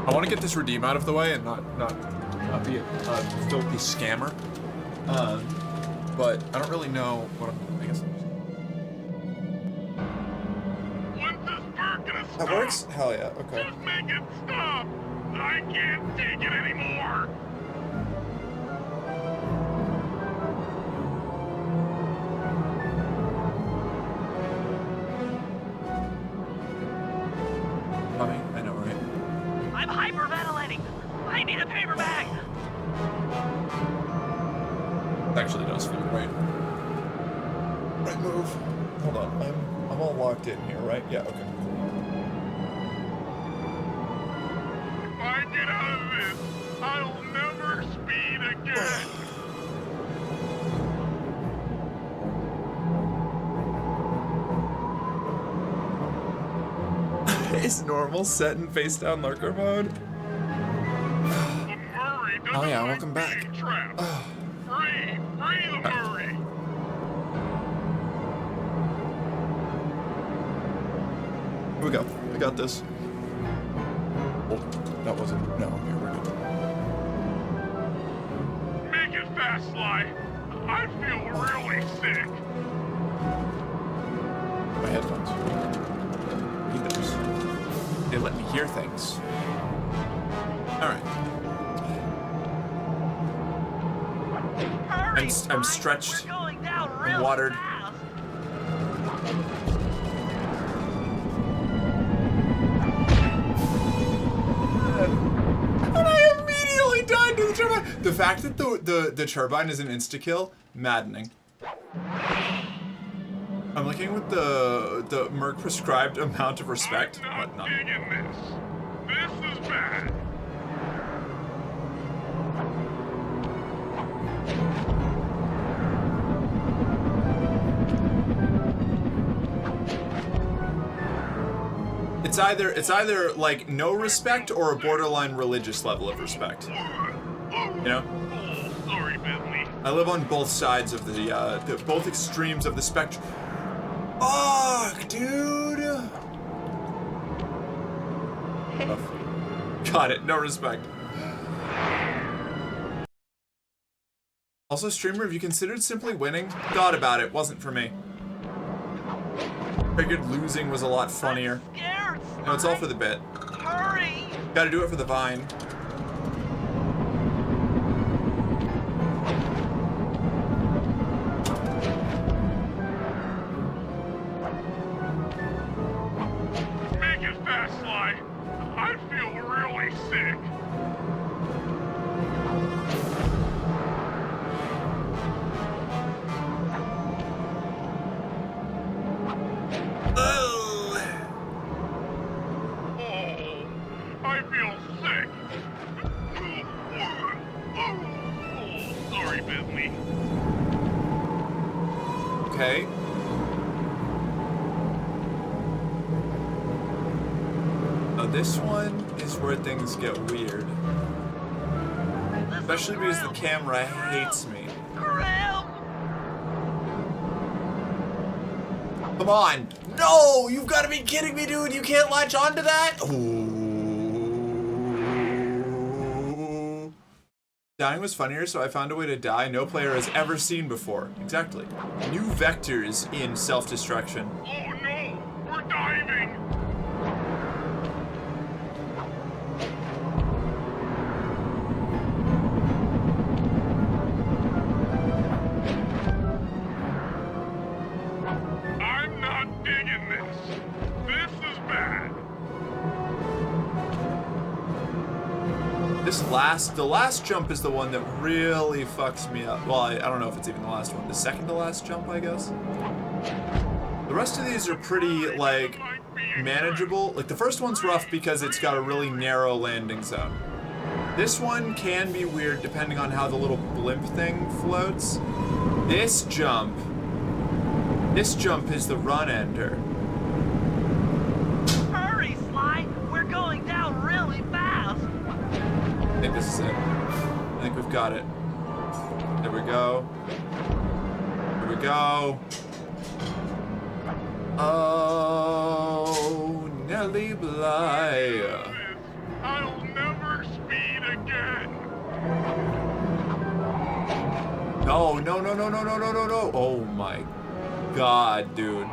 I want to get this redeem out of the way and not be a filthy scammer. But I don't really know what I'm. I guess. When's this bird gonna stop? That works? Hell yeah. Okay. Just make it stop. I can't take it anymore. I know, right? I'm hyperventilating. I need a paper bag. It actually does feel great. Right move. Hold on. I'm all locked in here, right? Yeah. Okay. If I get out of this, I'll never speed again. Is normal set in face down lurker mode? Oh yeah, welcome back. Free the Murray. Here we go. We got this. Oh, that wasn't. No, here we're good. Make it fast, Sly. I feel really sick. My headphones. Need those. They let me hear things. Alright. I'm stretched and watered. And I immediately died to the turbine. The fact that the turbine is an insta-kill, maddening. I'm looking with the Merc prescribed amount of respect. I'm not digging this. This is bad. It's either like no respect or a borderline religious level of respect. You know? Sorry, Bentley. I live on both sides of the both extremes of the spectrum. Fuck, dude. Got it. No respect. Also, streamer, have you considered simply winning? Thought about it. Wasn't for me. Figured losing was a lot funnier. No, it's all for the bit. Hurry! Gotta do it for the vine. Make it fast, Sly. I feel really sick. I feel sick. Sorry, Bentley. Okay. Now this one is where things get weird. Especially because the camera hates me. Come on! No! You've got to be kidding me, dude! You can't latch onto that? Ooh. Dying was funnier, so I found a way to die no player has ever seen before. Exactly. New vectors in self-destruction. Oh no! We're diving! I'm not digging this. This is bad. The last jump is the one that really fucks me up. Well, I don't know if it's even the last one. The second to last jump, I guess. The rest of these are pretty, like, manageable. Like, the first one's rough because it's got a really narrow landing zone. This one can be weird depending on how the little blimp thing floats. This jump This jump is the run-ender. Hurry, Sly! We're going down really fast! I think this is it. I think we've got it. There we go. There we go. Oh, Nelly Bly. I'll never speed again. No, no, no, no, no, no, no, no, no. Oh my God, dude.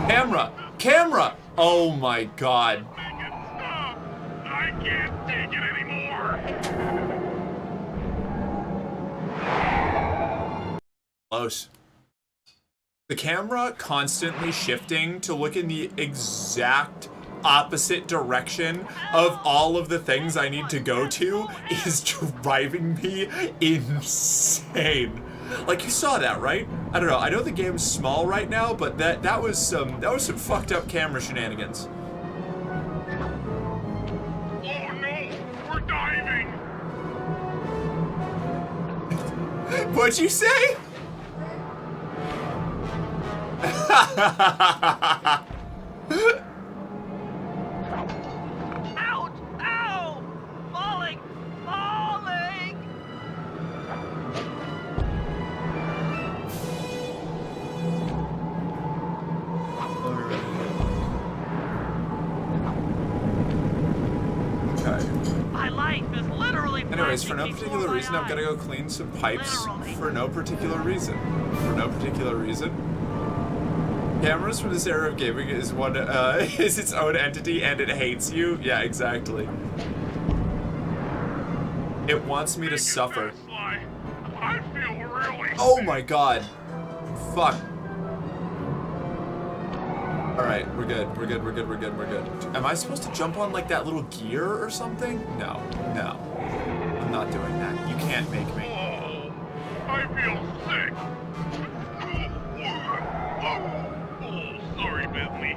Camera! Camera! Oh my God. I can't take it anymore. Close. The camera constantly shifting to look in the exact opposite direction of all of the things I need to go to is driving me insane. Like, you saw that, right? I don't know. I know the game's small right now, but that was some fucked up camera shenanigans. Oh no, we're diving. What'd you say? Ouch! Ow! Falling! Falling! Okay. My life is literally. Anyways, for no particular reason, I'm gonna go clean some pipes. For no particular reason. For no particular reason. Cameras from this era of gaming is is its own entity and it hates you. Yeah, exactly. It wants me to suffer. I feel really. Oh my God. Fuck. Alright, we're good. We're good, we're good, we're good, we're good. Am I supposed to jump on like that little gear or something? No, no. I'm not doing that. You can't make me. Oh, I feel sick. Oh, sorry, Bentley.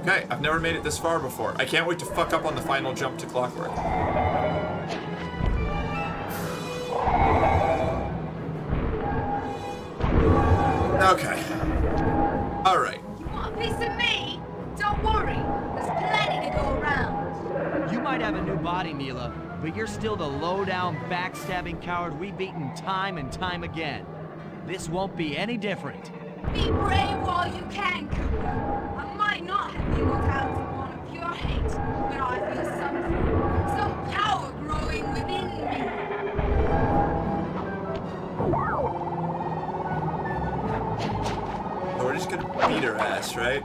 Okay, I've never made it this far before. I can't wait to fuck up on the final jump to Clockwork. Okay. Alright. You want a piece of me? Don't worry, there's plenty to go around. You might have a new body, Mila, but you're still the low-down, backstabbing coward we've beaten time and time again. This won't be any different. Be brave while you can, Cooper. I might not have the immortality born of pure hate, but I feel something, some power growing within me. So we're just gonna beat her ass, right?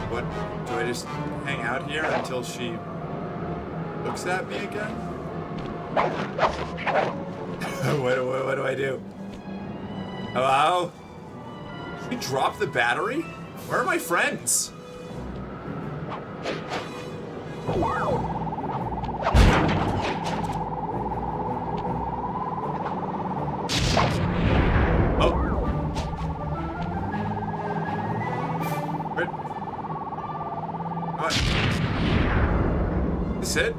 What? Do I just hang out here until she looks at me again? What do I do? Hello? Did we drop the battery? Where are my friends? Oh. Where? What? Is it?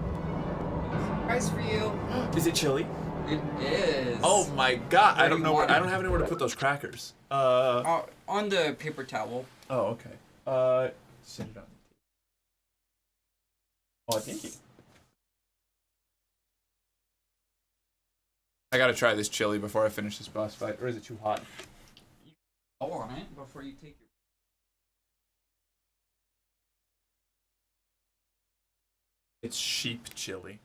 Surprise for you. Is it chili? It is. Oh my God! I don't know where. want I don't have anywhere to put those crackers. On the paper towel. Oh, okay. Sit it on. Oh, thank you. I gotta try this chili before I finish this boss fight, or is it too hot? Go on it before you take your. It's sheep chili.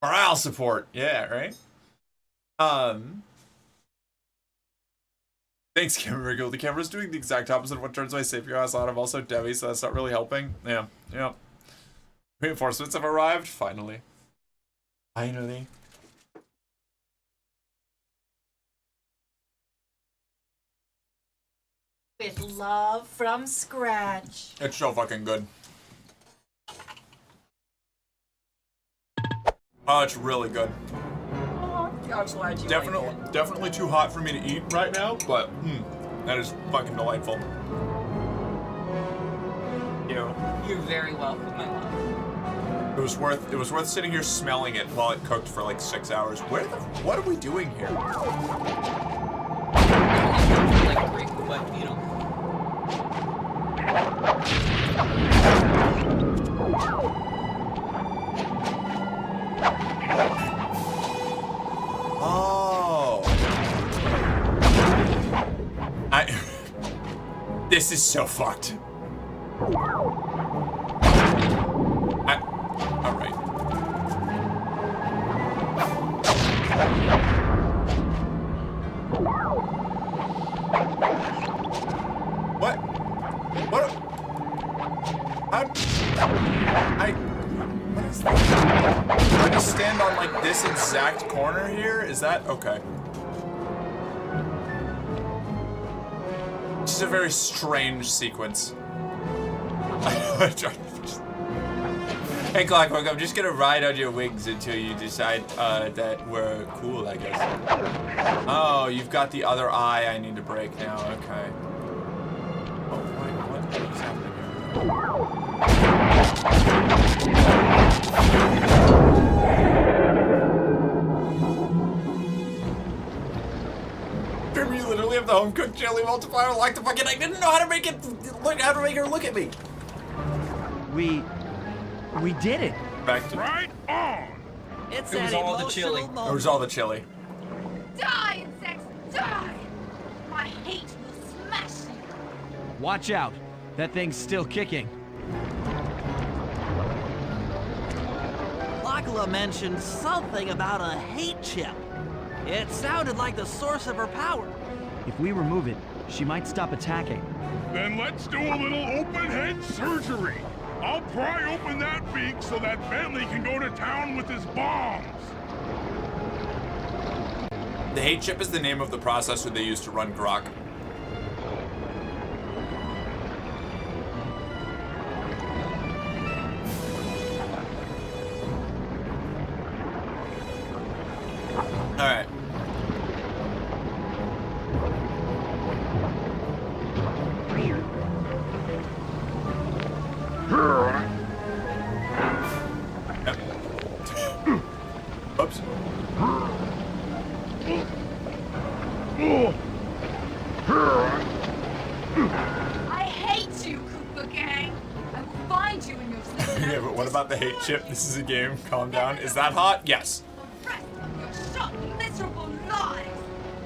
Morale support, yeah, right? Thanks, Camera Wriggle. The camera's doing the exact opposite of what turns my savior house on. I'm also Debbie, so that's not really helping. Yeah. Reinforcements have arrived, finally. Finally. With love from scratch. It's so fucking good. Oh, it's really good. Oh, I'm glad you Definitely, like it. definitely too hot for me to eat right now, but that is fucking delightful. You're very welcome, my love. It was worth sitting here smelling it while it cooked for like 6 hours. What are we doing here? Like break, but you know. Oh. This is so fucked. Alright. What? What? What is that? Do I just stand on like this exact corner here? Is that okay? This is a very strange sequence. Hey Clockwork, I'm just gonna ride on your wings until you decide that we're cool, I guess. Oh, you've got the other eye I need to break now, okay. Oh, wait, what is happening here? You literally have the home cooked chili multiplier like the fucking. I didn't know how to make it. How to make her look at me. We did it. Back to right on. It's It was an all the chili. emotional It was all the chili. Die, insects, die! My hate will smash you. Watch out. That thing's still kicking. Lakla mentioned something about a hate chip. It sounded like the source of her power. If we remove it, she might stop attacking. Then let's do a little open head surgery. I'll pry open that beak so that Bentley can go to town with his bombs. The hate chip is the name of the processor they use to run Grok. Alright. Oops. I hate you, Koopa Gang. I will find you in your sleep. Yeah, but what about the hate chip? This is a game. Calm down. Is that hot? Yes. The rest of your short, miserable lives.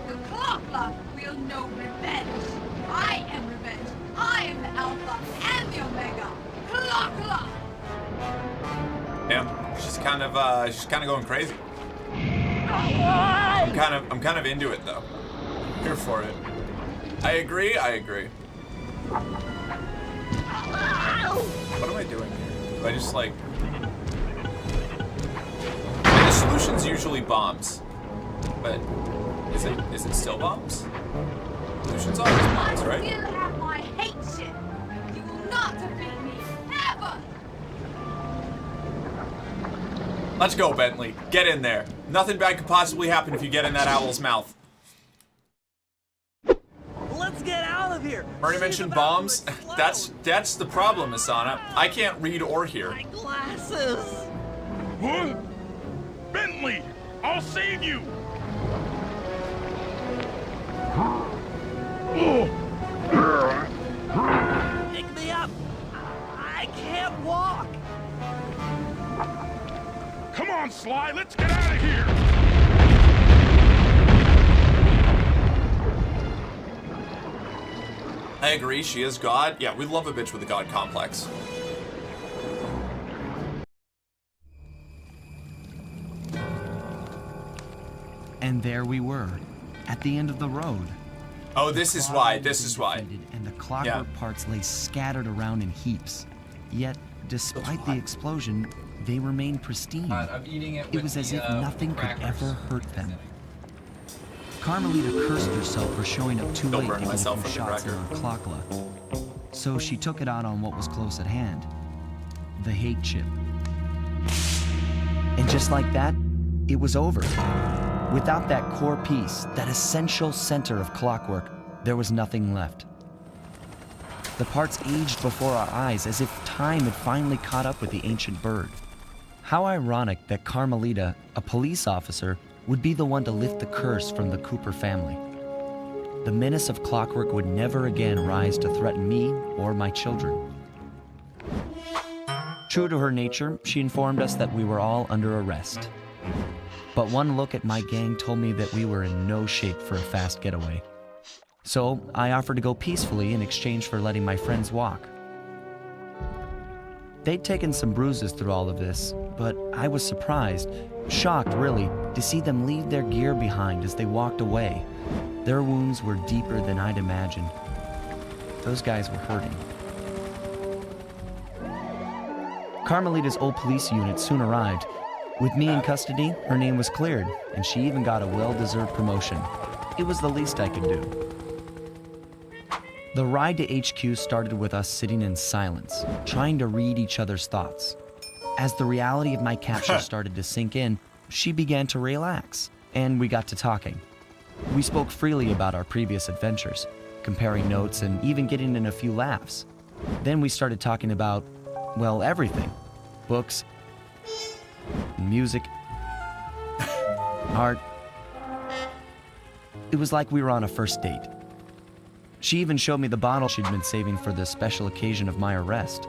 The Clockla will know revenge. I am revenge. I am the Alpha and the Omega. Clockla! Damn. She's kind of going crazy. I'm kind of into it though. Here for it. I agree. What am I doing here? Do I just like... The solution's usually bombs. But is it still bombs? Solution's always bombs, I right? still have my hate shit. You will not defeat me, ever! Let's go, Bentley. Get in there. Nothing bad could possibly happen if you get in that owl's mouth. Let's get out of here. Already mentioned bombs. That's the problem, Asana. I can't read or hear. My glasses. What? Bentley, I'll save you. Pick me up. I can't walk. Come on, Sly, let's get out of here. I agree, she is God. Yeah, we love a bitch with a God complex. And there we were, at the end of the road. Oh, this is why. And the clockwork parts lay scattered around in heaps. Yet, despite the explosion, they remained pristine. I'm eating it It with was as the, if nothing could crackers. ever hurt them. Carmelita cursed herself for showing up too Don't late burn to get a myself few with the shots cracker. on Clockla. So she took it out on what was close at hand, the hate chip. And just like that, it was over. Without that core piece, that essential center of Clockwork, there was nothing left. The parts aged before our eyes as if time had finally caught up with the ancient bird. How ironic that Carmelita, a police officer, would be the one to lift the curse from the Cooper family. The menace of clockwork would never again rise to threaten me or my children. True to her nature, she informed us that we were all under arrest. But one look at my gang told me that we were in no shape for a fast getaway. So I offered to go peacefully in exchange for letting my friends walk. They'd taken some bruises through all of this, but I was surprised, shocked really, to see them leave their gear behind as they walked away. Their wounds were deeper than I'd imagined. Those guys were hurting. Carmelita's old police unit soon arrived. With me in custody, her name was cleared, and she even got a well-deserved promotion. It was the least I could do. The ride to HQ started with us sitting in silence, trying to read each other's thoughts. As the reality of my capture started to sink in, she began to relax, and we got to talking. We spoke freely about our previous adventures, comparing notes and even getting in a few laughs. Then we started talking about, well, everything. Books, music, art. It was like we were on a first date. She even showed me the bottle she'd been saving for the special occasion of my arrest.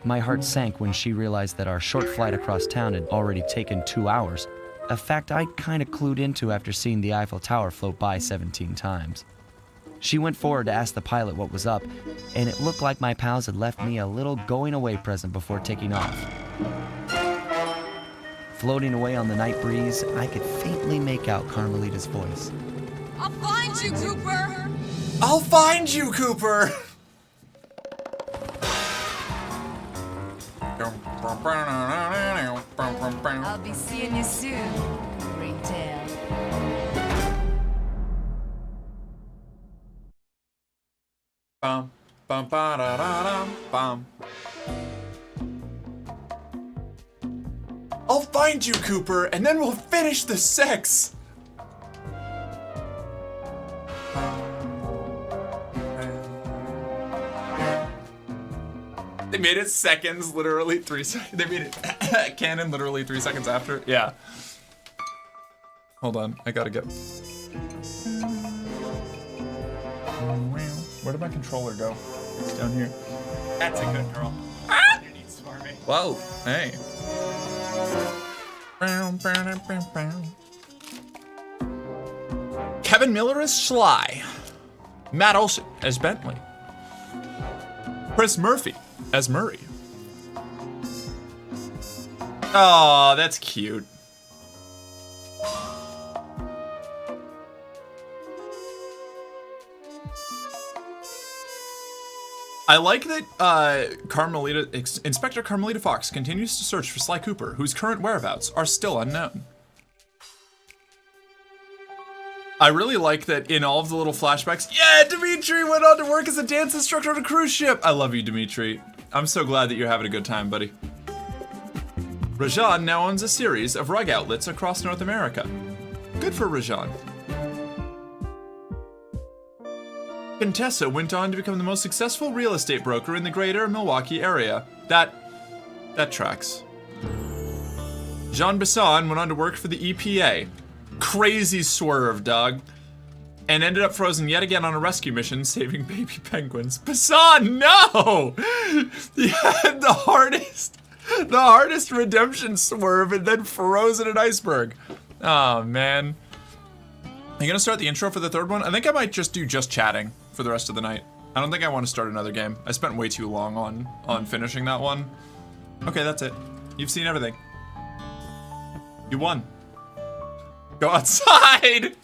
My heart sank when she realized that our short flight across town had already taken 2 hours, a fact I kinda clued into after seeing the Eiffel Tower float by 17 times. She went forward to ask the pilot what was up, and it looked like my pals had left me a little going-away present before taking off. Floating away on the night breeze, I could faintly make out Carmelita's voice. I'll find you, Cooper! I'll find you, Cooper! I'll be seeing you soon, Ringtail. Bum, bum, ba, da, da, dum, bum. I'll find you, Cooper, and then we'll finish the sex! They made it seconds, literally 3 seconds. They made it canon literally 3 seconds after. Yeah. Hold on, I gotta get. Where did my controller go? It's down here. That's a good girl. You need smarmy. Whoa, hey. Kevin Miller as Sly. Matt Olson as Bentley. Chris Murphy as Murray. Oh, that's cute. I like that Inspector Carmelita Fox continues to search for Sly Cooper, whose current whereabouts are still unknown. I really like that in all of the little flashbacks, yeah, Dimitri went on to work as a dance instructor on a cruise ship. I love you, Dimitri. I'm so glad that you're having a good time, buddy. Rajan now owns a series of rug outlets across North America. Good for Rajan. Contessa went on to become the most successful real estate broker in the greater Milwaukee area. That tracks. Jean Bisson went on to work for the EPA. Crazy swerve, dog. And ended up frozen yet again on a rescue mission, saving baby penguins. Bisson, no! He had the hardest redemption swerve and then froze in an iceberg. Oh, man. Are you gonna start the intro for the third one? I think I might just do just chatting for the rest of the night. I don't think I want to start another game. I spent way too long on finishing that one. Okay, that's it. You've seen everything. You won. Go outside!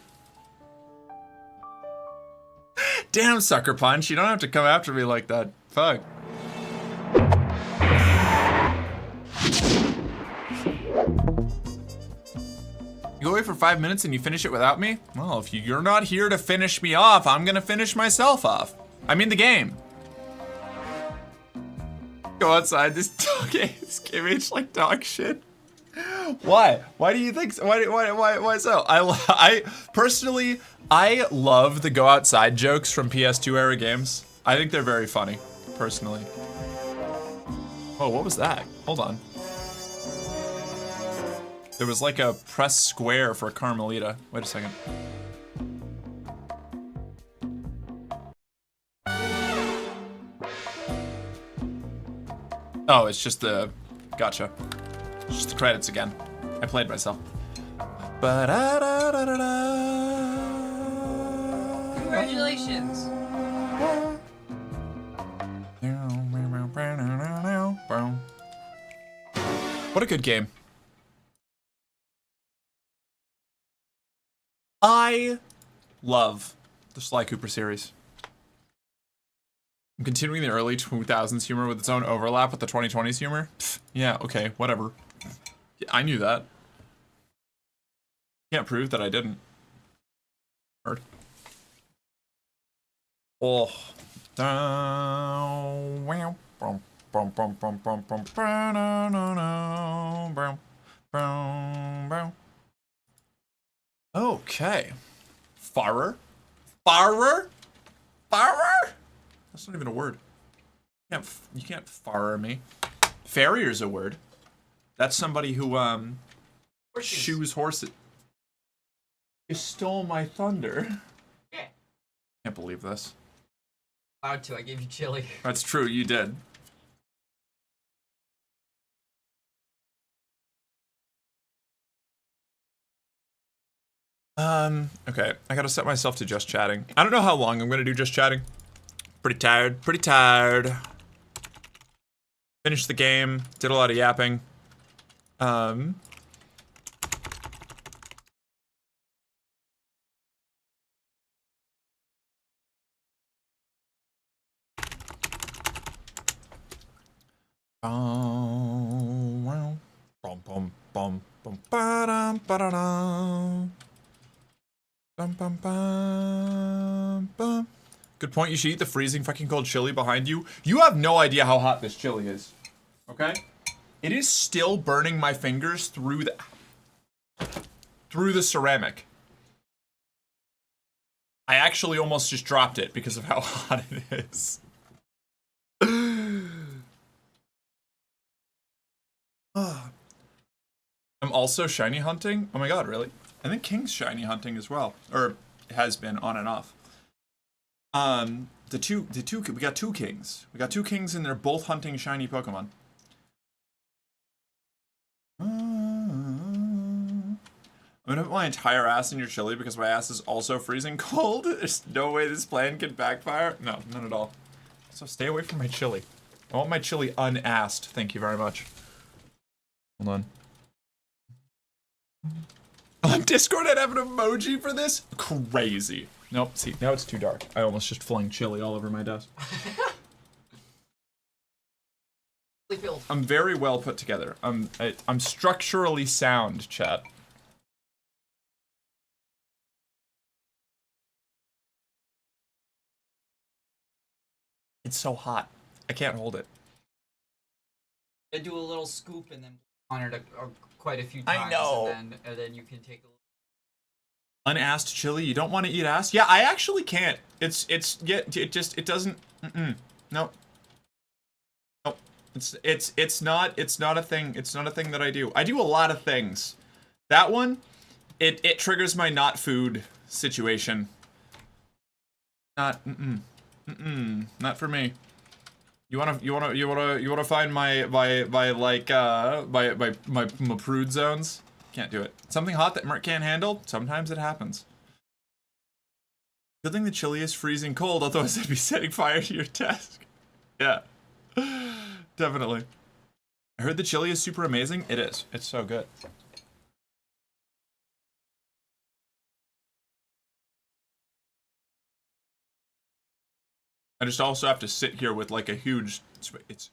Damn, Sucker Punch, you don't have to come after me like that. Fuck. You go away for 5 minutes and you finish it without me? Well, if you're not here to finish me off, I'm gonna finish myself off. I mean the game. Go outside, this game aged like dog shit. Why? Why do you think so? Why so? I personally, I love the go outside jokes from PS2 era games. I think they're very funny, personally. Oh, what was that? Hold on. There was like a press square for Carmelita. Wait a second. Oh, it's just the... Gotcha. It's just the credits again. I played myself. Congratulations. What a good game. I love the Sly Cooper series. I'm continuing the early 2000s humor with its own overlap with the 2020s humor. Pfft, yeah, okay, whatever. Yeah, I knew that. Can't prove that I didn't. Heard. Oh. Okay. Farer? Farer? Farer? That's not even a word. You can't farer me. Farrier's a word. That's somebody who shoes horses. You stole my thunder. Yeah. Can't believe this. Allowed to. I gave you chili. That's true. You did. Okay. I gotta set myself to just chatting. I don't know how long I'm gonna do just chatting. Pretty tired. Pretty tired. Finished the game. Did a lot of yapping. Good point. You should eat the freezing fucking cold chili behind you. You have no idea how hot this chili is. Okay? It is still burning my fingers through the ceramic. I actually almost just dropped it because of how hot it is. I'm also shiny hunting. Oh my god, really? I think King's shiny hunting as well, or has been on and off. We got two kings. We got two kings, and they're both hunting shiny Pokemon. I'm gonna put my entire ass in your chili because my ass is also freezing cold. There's no way this plan can backfire. No, none at all. So stay away from my chili. I want my chili unasked. Thank you very much. Hold on. On Discord, I'd have an emoji for this? Crazy. Nope, see, now it's too dark. I almost just flung chili all over my desk. I'm very well put together. I'm structurally sound, chat. It's so hot. I can't hold it. I do a little scoop and then on it quite a few times. I know. And then you can take a little. Unasked chili? You don't want to eat ass? Yeah, I actually can't. It doesn't. Nope. Nope. It's not a thing. It's not a thing that I do. I do a lot of things. That one, it triggers my not food situation. Not not for me. You wanna find my prude zones? Can't do it. Something hot that Mert can't handle? Sometimes it happens. Good thing the chili is freezing cold, otherwise I'd be setting fire to your desk. Yeah. Definitely. I heard the chili is super amazing. It is. It's so good. I just also have to sit here with like a huge... It's...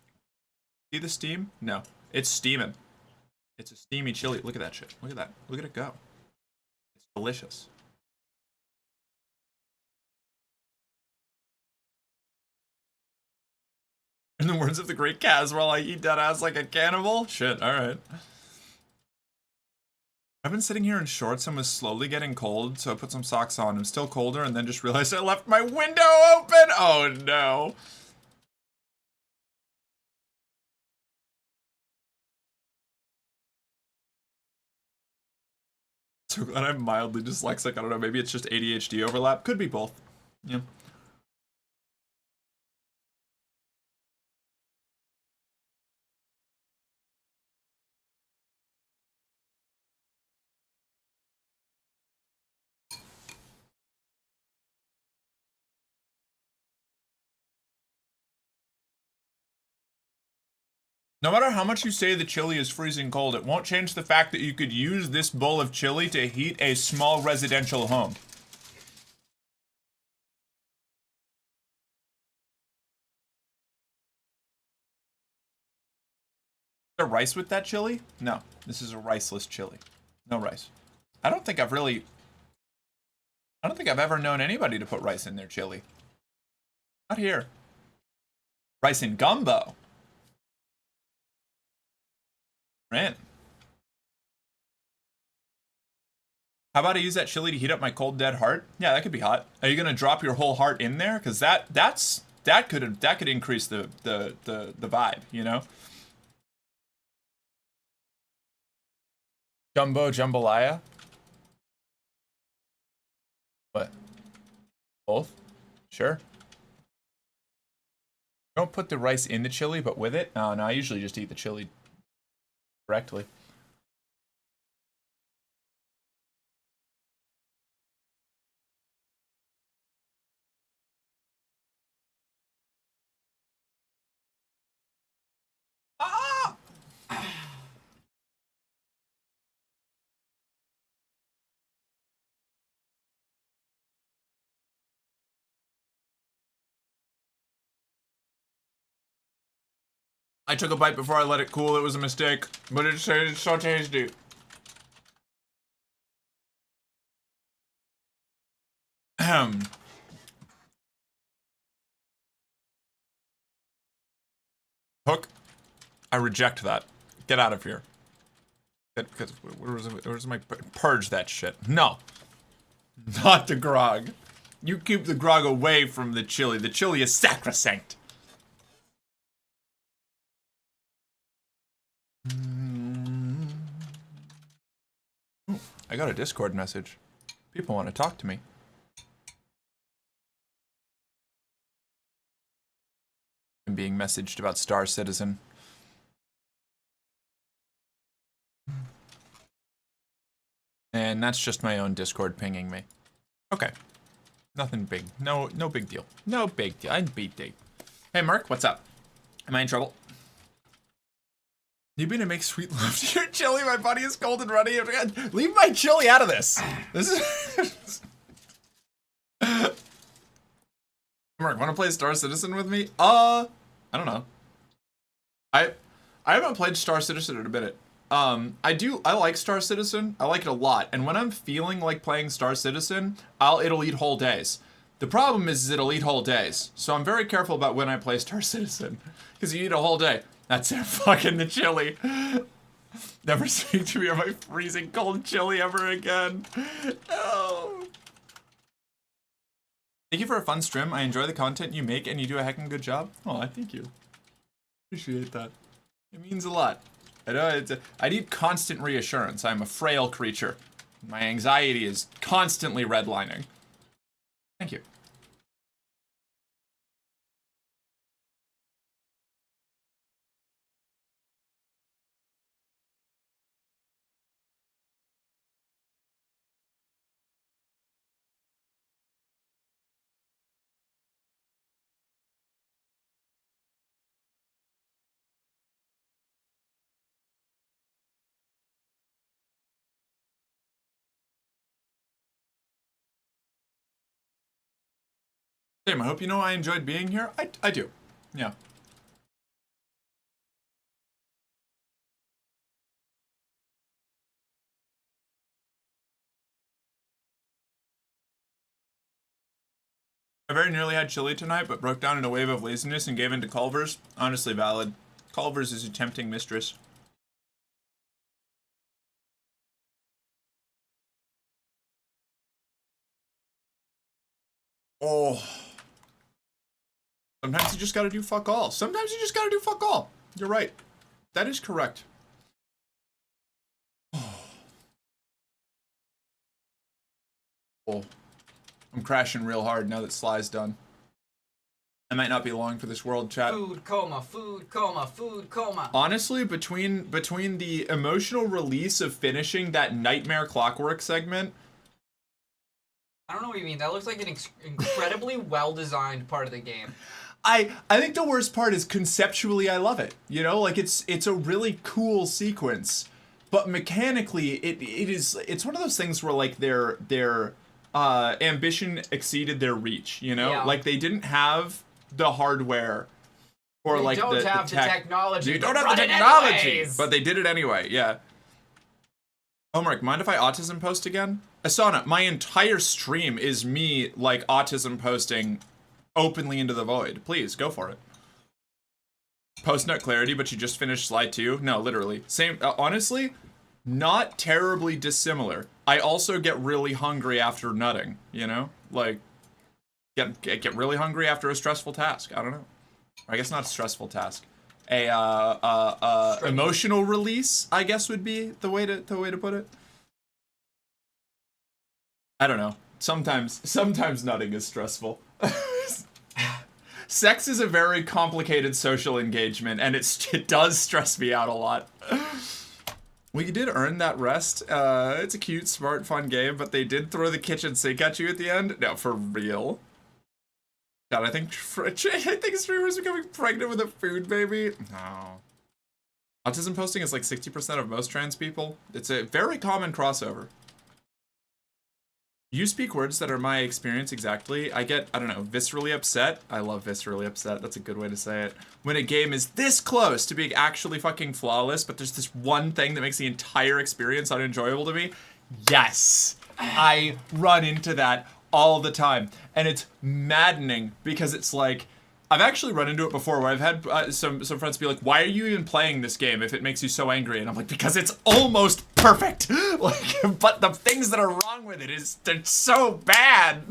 See the steam? No. It's steaming. It's a steamy chili. Look at that shit. Look at that. Look at it go. It's delicious. In the words of the great Caswell, I eat that ass like a cannibal? Shit, alright. I've been sitting here in shorts and was slowly getting cold, so I put some socks on. I'm still colder and then just realized I left my window open. Oh no. So glad I'm mildly dyslexic. I don't know, maybe it's just ADHD overlap. Could be both. Yeah. No matter how much you say the chili is freezing cold, it won't change the fact that you could use this bowl of chili to heat a small residential home. Is there rice with that chili? No, this is a riceless chili. No rice. I don't think I've ever known anybody to put rice in their chili. Not here. Rice in gumbo. Man. How about I use that chili to heat up my cold dead heart? Yeah, that could be hot. Are you gonna drop your whole heart in there? Cause that could increase the vibe, you know? Jumbo jambalaya? What? Both? Sure. Don't put the rice in the chili, but with it? No, I usually just eat the chili correctly. Ah! I took a bite before I let it cool. It was a mistake, but it's so tasty. Ahem. Hook, I reject that. Get out of here. Where's my purge that shit? No, not the grog. You keep the grog away from the chili. The chili is sacrosanct. Ooh, I got a Discord message. People want to talk to me. I'm being messaged about Star Citizen. And that's just my own Discord pinging me. Okay. Nothing big. No big deal. No big deal. I'd beat deep. Hey, Mark, what's up? Am I in trouble? You mean to make sweet love to your chili? My body is cold and runny. Leave my chili out of this. This is... Mark, want to play Star Citizen with me? I don't know. I haven't played Star Citizen in a minute. I like Star Citizen. I like it a lot. And when I'm feeling like playing Star Citizen, it'll eat whole days. The problem is it'll eat whole days. So I'm very careful about when I play Star Citizen. Because you eat a whole day. That's it, fucking the chili. Never speak to me of my freezing cold chili ever again. No. Thank you for a fun stream. I enjoy the content you make and you do a heckin' good job. Oh, I thank you. Appreciate that. It means a lot. I know I need constant reassurance. I'm a frail creature. My anxiety is constantly redlining. Thank you. Sam, I hope you know I enjoyed being here. I do. Yeah. I very nearly had chili tonight, but broke down in a wave of laziness and gave in to Culver's. Honestly valid. Culver's is a tempting mistress. Oh. Sometimes you just gotta do fuck all. Sometimes you just gotta do fuck all. You're right. That is correct. Oh. I'm crashing real hard now that Sly's done. I might not be long for this world, chat. Food coma, food coma, food coma. Honestly, between the emotional release of finishing that Nightmare Clockwork segment, I don't know what you mean. That looks like an incredibly well-designed part of the game. I think the worst part is conceptually I love it. You know, like it's a really cool sequence, but mechanically it's one of those things where like their ambition exceeded their reach, you know? Yeah. Like they didn't have the hardware or They like don't the have the technology. They don't but have the run it technology, anyways. but they did it anyway. Yeah. Omric, mind if I autism post again? Asana, my entire stream is me like autism posting openly into the void. Please go for it. Post nut clarity, but you just finished slide 2? No, literally. Same. Honestly, not terribly dissimilar. I also get really hungry after nutting, you know? Like, get really hungry after a stressful task. I don't know. I guess not a stressful task. Emotional release, I guess would be the way to put it. I don't know. Sometimes nutting is stressful. Sex is a very complicated social engagement, and it does stress me out a lot. Well, you did earn that rest. It's a cute, smart, fun game, but they did throw the kitchen sink at you at the end. No, for real. God, I think streamers are becoming pregnant with a food baby. No. Autism posting is like 60% of most trans people. It's a very common crossover. You speak words that are my experience exactly. I get, I don't know, viscerally upset. I love viscerally upset. That's a good way to say it. When a game is this close to being actually fucking flawless, but there's this one thing that makes the entire experience unenjoyable to me. Yes. I run into that all the time. And it's maddening because it's like, I've actually run into it before where I've had some friends be like, why are you even playing this game if it makes you so angry? And I'm like, because it's almost perfect. Like, but the things that are wrong with it they're so bad.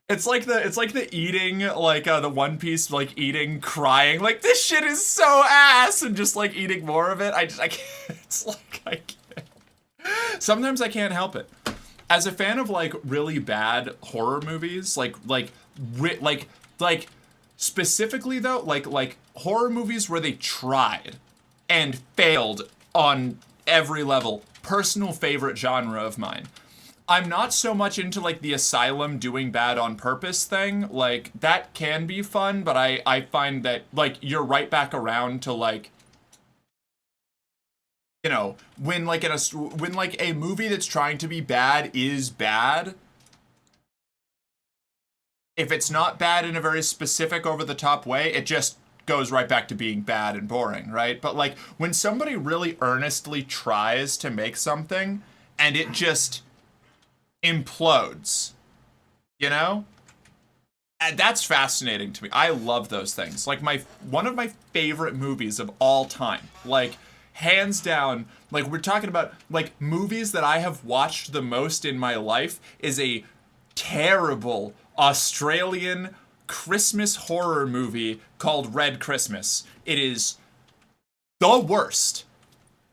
It's like the eating, like the One Piece, like eating, crying, like this shit is so ass, and just like eating more of it. I can't. It's like I can't. Sometimes I can't help it. As a fan of like really bad horror movies, like specifically though, like horror movies where they tried and failed on every level. Personal favorite genre of mine. I'm not so much into like the Asylum doing bad on purpose thing. Like that can be fun, but I find that like you're right back around to like, you know, when a movie that's trying to be bad is bad. If it's not bad in a very specific over-the-top way, it just goes right back to being bad and boring, right? But like when somebody really earnestly tries to make something and it just implodes, you know? And that's fascinating to me. I love those things. Like one of my favorite movies of all time, like hands down, like we're talking about like movies that I have watched the most in my life is a terrible Australian Christmas horror movie called Red Christmas. It is the worst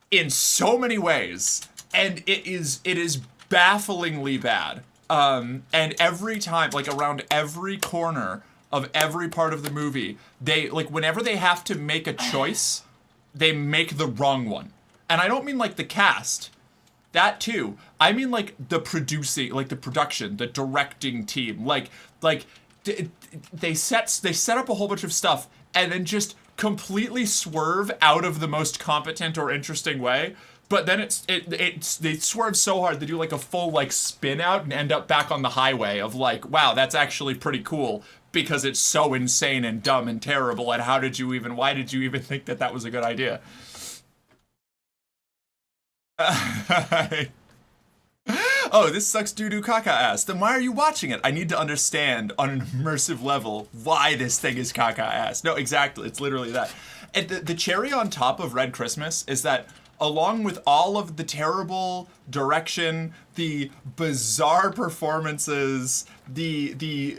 in so many ways, and it is bafflingly bad. And every time, like around every corner of every part of the movie, they like whenever they have to make a choice, they make the wrong one. And I don't mean like the cast. That too. I mean like the producing, like the production, the directing team. Like they set up a whole bunch of stuff and then just completely swerve out of the most competent or interesting way. But then they swerve so hard they do like a full like spin out and end up back on the highway of like, wow, that's actually pretty cool because it's so insane and dumb and terrible. And why did you even think that was a good idea? Oh, this sucks doo-doo caca ass. Then why are you watching it? I need to understand on an immersive level why this thing is caca ass. No, exactly. It's literally that. And the cherry on top of Red Christmas is that along with all of the terrible direction, the bizarre performances, the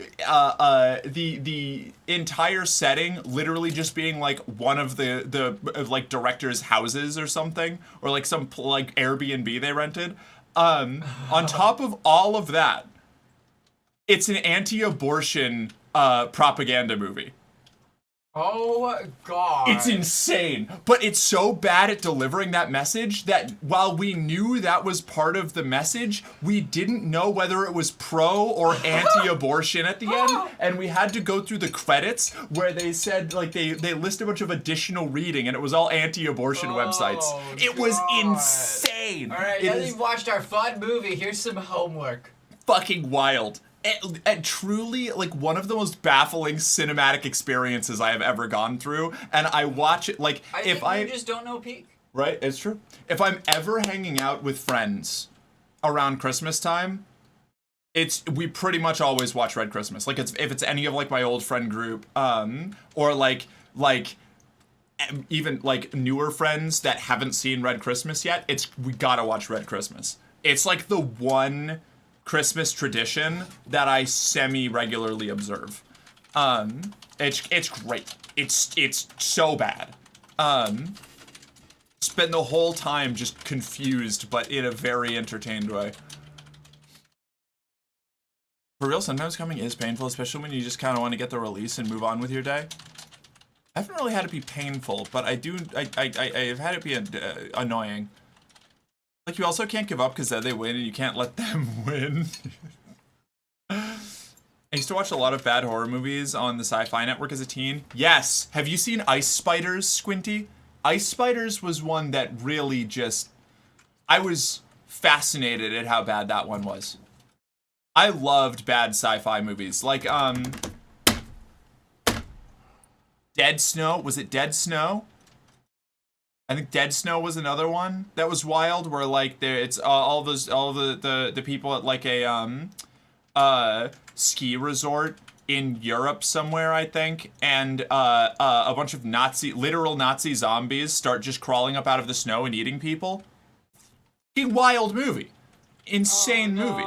entire setting literally just being like one of the like director's houses or something, or like some like Airbnb they rented. On top of all of that, it's an anti-abortion propaganda movie. Oh, God. It's insane, but it's so bad at delivering that message that while we knew that was part of the message, we didn't know whether it was pro or anti-abortion at the end, and we had to go through the credits where they said, like, they list a bunch of additional reading, and it was all anti-abortion websites. It was insane. All right, now that you've watched our fun movie, here's some homework. Fucking wild. And truly, like, one of the most baffling cinematic experiences I have ever gone through. And I watch it, like, You just don't know peak. Right, it's true. If I'm ever hanging out with friends around Christmas time, we pretty much always watch Red Christmas. Like, if it's any of, like, my old friend group, or, like, even, like, newer friends that haven't seen Red Christmas yet, we gotta watch Red Christmas. It's, like, the one Christmas tradition that I semi-regularly observe. It's great. It's so bad. Spend the whole time just confused, but in a very entertained way. For real, sometimes coming is painful, especially when you just kind of want to get the release and move on with your day. I haven't really had it be painful, but I've had it be annoying. Like, you also can't give up because then they win and you can't let them win. I used to watch a lot of bad horror movies on the Sci-Fi Network as a teen. Yes! Have you seen Ice Spiders, Squinty? Ice Spiders was one that really just... I was fascinated at how bad that one was. I loved bad sci-fi movies. Like, Dead Snow. Was it Dead Snow? I think Dead Snow was another one that was wild, where like it's all the people at like a ski resort in Europe somewhere, I think, and a bunch of literal Nazi zombies start just crawling up out of the snow and eating people. Wild movie, insane movie.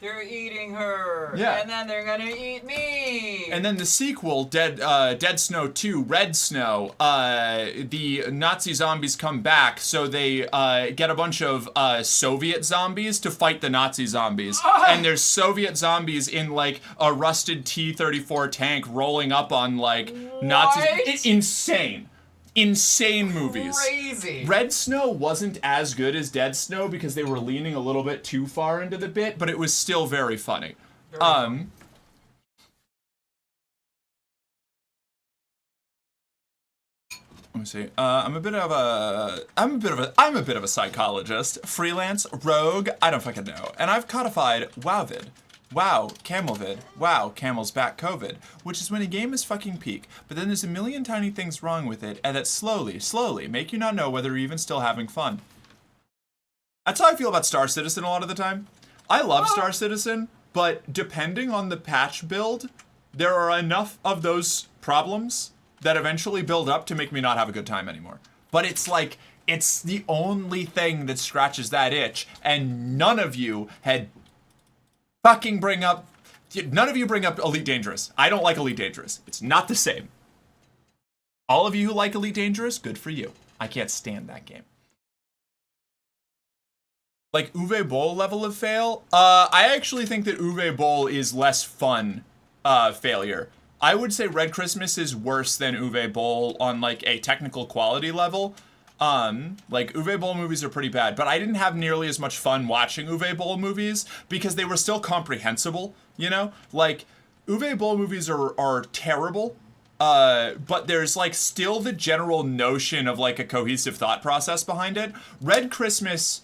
They're eating her. Yeah. And then they're gonna eat me. And then the sequel, Dead Snow 2, Red Snow, the Nazi zombies come back, so they get a bunch of Soviet zombies to fight the Nazi zombies. And there's Soviet zombies in like a rusted T-34 tank rolling up on like Nazis. It's insane. Insane movies. Crazy. Red Snow wasn't as good as Dead Snow because they were leaning a little bit too far into the bit, but it was still very funny. Let me see. I'm a bit of a psychologist, freelance, rogue, I don't fucking know. And I've codified Wowvid. Wow, Camelvid. Wow, Camel's back COVID. Which is when a game is fucking peak, but then there's a million tiny things wrong with it, and that slowly make you not know whether you're even still having fun. That's how I feel about Star Citizen a lot of the time. I love Star Citizen, but depending on the patch build, there are enough of those problems that eventually build up to make me not have a good time anymore. But it's like, it's the only thing that scratches that itch, and none of you bring up Elite Dangerous. I don't like Elite Dangerous. It's not the same. All of you who like Elite Dangerous, good for you. I can't stand that game. Like Uwe Boll level of fail, I actually think that Uwe Boll is less fun failure. I would say Red Christmas is worse than Uwe Boll on like a technical quality level. Like Uwe Boll movies are pretty bad, but I didn't have nearly as much fun watching Uwe Boll movies because they were still comprehensible, you know? Like, Uwe Boll movies are terrible, but there's like still the general notion of like a cohesive thought process behind it. Red Christmas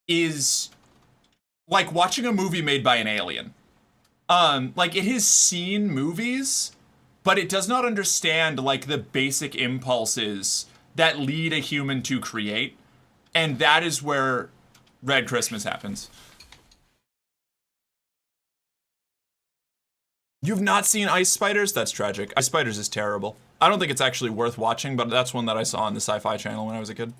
is like watching a movie made by an alien. Like, it has seen movies, but it does not understand, like, the basic impulses that lead a human to create. And that is where Red Christmas happens. You've not seen Ice Spiders? That's tragic. Ice Spiders is terrible. I don't think it's actually worth watching, but that's one that I saw on the Sci-Fi Channel when I was a kid.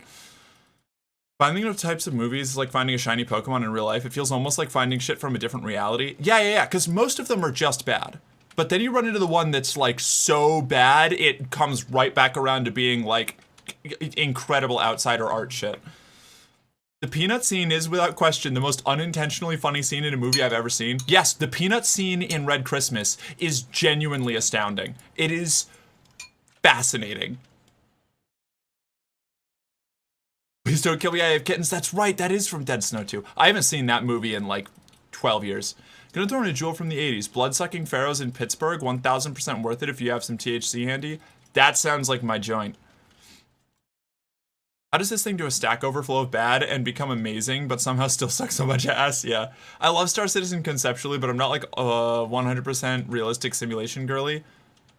Finding of types of movies is like finding a shiny Pokemon in real life. It feels almost like finding shit from a different reality. Yeah, because most of them are just bad. But then you run into the one that's like so bad, it comes right back around to being like incredible outsider art shit. The peanut scene is without question the most unintentionally funny scene in a movie I've ever seen. Yes, the peanut scene in Red Christmas is genuinely astounding. It is fascinating. Please don't kill me, I have kittens. That's right, that is from Dead Snow 2. I haven't seen that movie in like 12 years. Gonna throw in a jewel from the 80s. Blood-sucking pharaohs in Pittsburgh, 1000% worth it if you have some THC handy. That sounds like my joint. How does this thing do a stack overflow of bad and become amazing, but somehow still suck so much ass? Yeah. I love Star Citizen conceptually, but I'm not like 100% realistic simulation girly.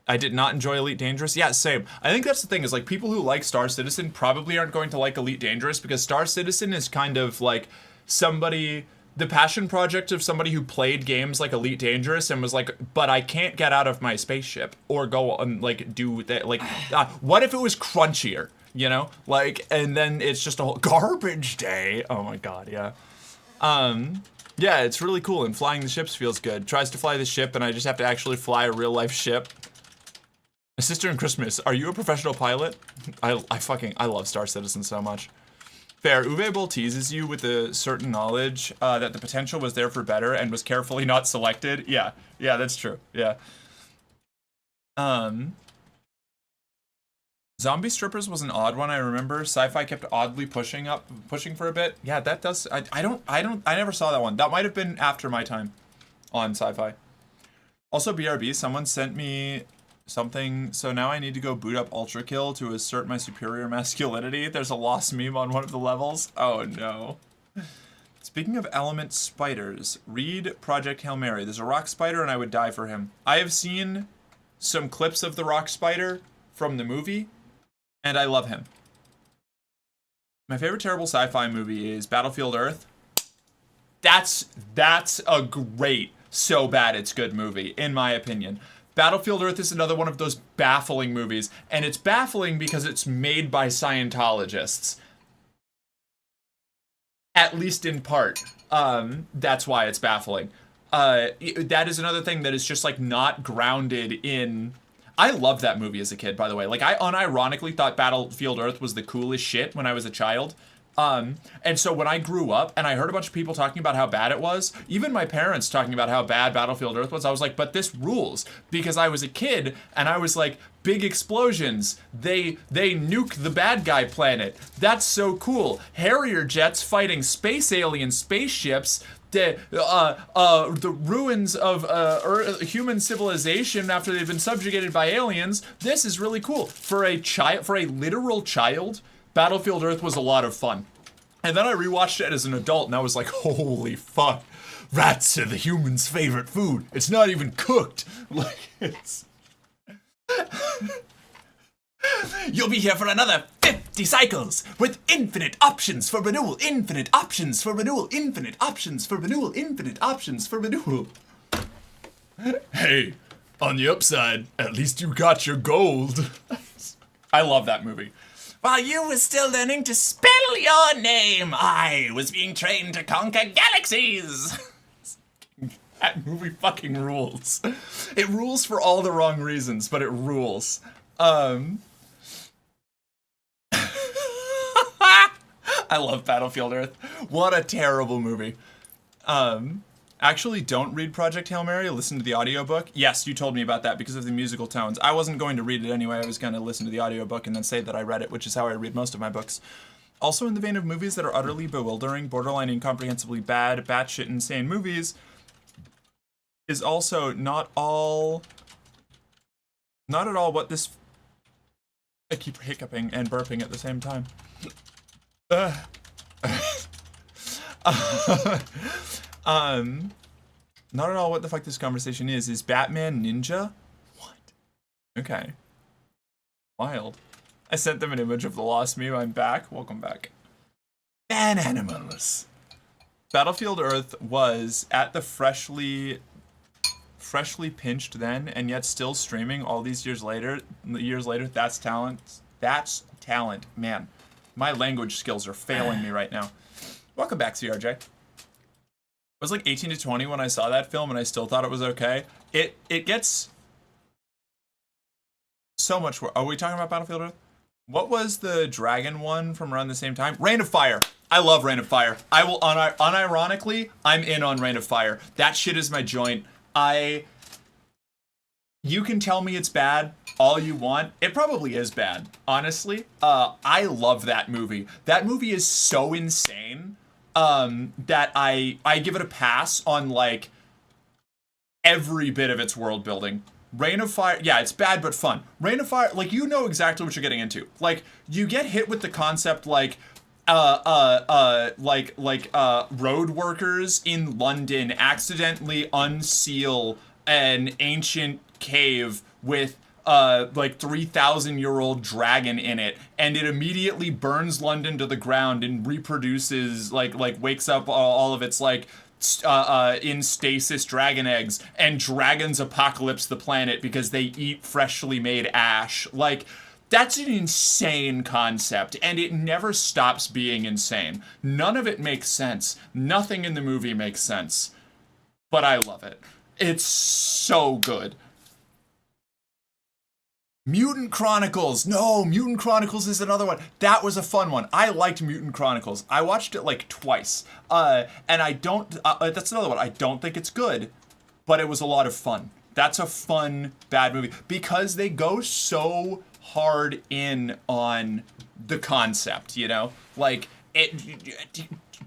I did not enjoy Elite Dangerous. Yeah, same. I think that's the thing, is like people who like Star Citizen probably aren't going to like Elite Dangerous, because Star Citizen is kind of like somebody, the passion project of somebody who played games like Elite Dangerous and was like, but I can't get out of my spaceship or go and like do that. Like, what if it was crunchier, you know? Like, and then it's just a whole garbage day. Oh my God, yeah. Yeah, it's really cool, and flying the ships feels good. Tries to fly the ship, and I just have to actually fly a real life ship. My sister in Christmas, are you a professional pilot? I love Star Citizen so much. Fair, Uwe Boll teases you with a certain knowledge that the potential was there for better and was carefully not selected. Yeah, that's true, yeah. Zombie Strippers was an odd one, I remember. Sci-Fi kept oddly pushing for a bit. Yeah, that does, I never saw that one. That might have been after my time on Sci-Fi. Also, BRB, someone sent me something, so now I need to go boot up Ultra Kill to assert my superior masculinity. There's a lost meme on one of the levels. Oh no. Speaking of element spiders, read Project Hail Mary. There's a rock spider and I would die for him. I have seen some clips of the rock spider from the movie, and I love him. My favorite terrible sci-fi movie is Battlefield Earth. That's a great, so bad it's good movie, in my opinion. Battlefield Earth is another one of those baffling movies, and it's baffling because it's made by Scientologists. At least in part. That's why it's baffling. That is another thing that is just like not grounded in... I loved that movie as a kid, by the way. Like, I unironically thought Battlefield Earth was the coolest shit when I was a child. And so when I grew up and I heard a bunch of people talking about how bad it was, even my parents talking about how bad Battlefield Earth was, I was like, but this rules, because I was a kid and I was like, big explosions, they nuke the bad guy planet, that's so cool. Harrier jets fighting space alien spaceships, the ruins of human civilization after they've been subjugated by aliens. This is really cool. For a literal child, Battlefield Earth was a lot of fun. And then I rewatched it as an adult and I was like, holy fuck. Rats are the human's favorite food. It's not even cooked. Like, it's... You'll be here for another 50 cycles with infinite options for renewal, infinite options for renewal, infinite options for renewal, infinite options for renewal. Hey, on the upside, at least you got your gold. I love that movie. While you were still learning to spell your name, I was being trained to conquer galaxies. That movie fucking rules. It rules for all the wrong reasons, but it rules. I love Battlefield Earth. What a terrible movie. Actually, don't read Project Hail Mary. Listen to the audiobook. Yes, you told me about that because of the musical tones. I wasn't going to read it anyway. I was going to listen to the audiobook and then say that I read it, which is how I read most of my books. Also, in the vein of movies that are utterly bewildering, borderline incomprehensibly bad, batshit insane movies, is also not at all what this... I keep hiccuping and burping at the same time. Not at all what the fuck this conversation is. Is Batman Ninja? What? Okay. Wild. I sent them an image of the lost meme. I'm back. Welcome back. Man animals. Battlefield Earth was at the freshly pinched then, and yet still streaming all these years later. That's talent. That's talent, man. My language skills are failing me right now. Welcome back, CRJ. I was like 18 to 20 when I saw that film, and I still thought it was okay. It gets so much worse. Are we talking about Battlefield Earth? What was the dragon one from around the same time? Rain of Fire. I love Rain of Fire. I will, unironically, I'm in on Rain of Fire. That shit is my joint. You can tell me it's bad all you want. It probably is bad, honestly. I love that movie. That movie is so insane that I give it a pass on, like, every bit of its world building. Rain of Fire, yeah, it's bad but fun. Rain of Fire, like, you know exactly what you're getting into. Like, you get hit with the concept, like, road workers in London accidentally unseal an ancient cave with like 3,000-year-old dragon in it, and it immediately burns London to the ground and reproduces, like wakes up all of its, like, in stasis dragon eggs, and dragons apocalypse the planet because they eat freshly made ash. Like, that's an insane concept, and it never stops being insane. None of it makes sense. Nothing in the movie makes sense. But I love it. It's so good. Mutant Chronicles. No, Mutant Chronicles is another one. That was a fun one. I liked Mutant Chronicles. I watched it like twice. And I don't, that's another one. I don't think it's good, but it was a lot of fun. That's a fun, bad movie because they go so hard in on the concept, you know? Like, it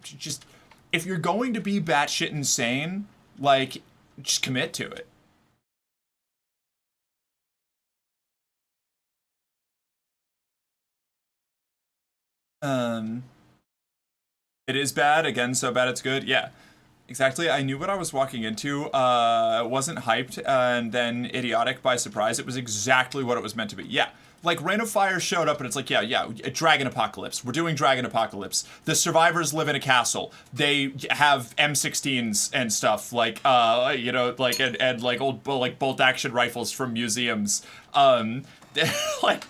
just, if you're going to be batshit insane, like, just commit to it. It is bad, again, so bad it's good. Yeah, exactly. I knew what I was walking into. Wasn't hyped and then idiotic by surprise. It was exactly what it was meant to be. Yeah, like Rain of Fire showed up and it's like, yeah, Dragon Apocalypse. We're doing Dragon Apocalypse. The survivors live in a castle. They have M16s and stuff, like, you know, like, and like old, like, bolt action rifles from museums. Like,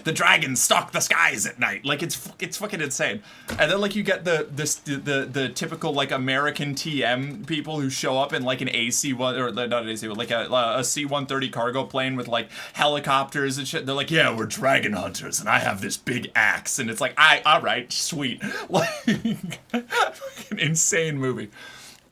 the dragons stalk the skies at night. Like, it's fucking insane. And then, like, you get the typical, like, American TM people who show up in, like, an AC-1, or not an AC-1, like a C-130 cargo plane with, like, helicopters and shit. They're like, yeah, we're dragon hunters, and I have this big axe. And it's like, all right, sweet. Like, an insane movie.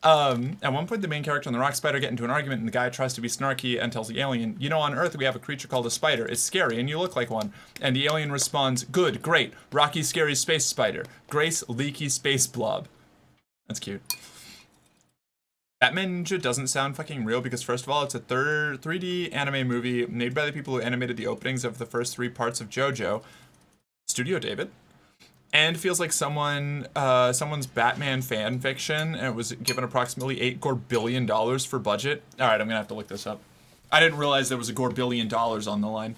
At one point, the main character and the rock spider get into an argument, and the guy tries to be snarky and tells the alien, you know, on Earth we have a creature called a spider. It's scary, and you look like one. And the alien responds, good, great. Rocky, scary space spider. Grace, leaky space blob. That's cute. Batman Ninja doesn't sound fucking real because, first of all, it's a 3D anime movie made by the people who animated the openings of the first 3 parts of JoJo. Studio David. And feels like someone's Batman fan fiction, and it was given approximately $8 billion for budget. All right, I'm gonna have to look this up. I didn't realize there was $1 billion on the line.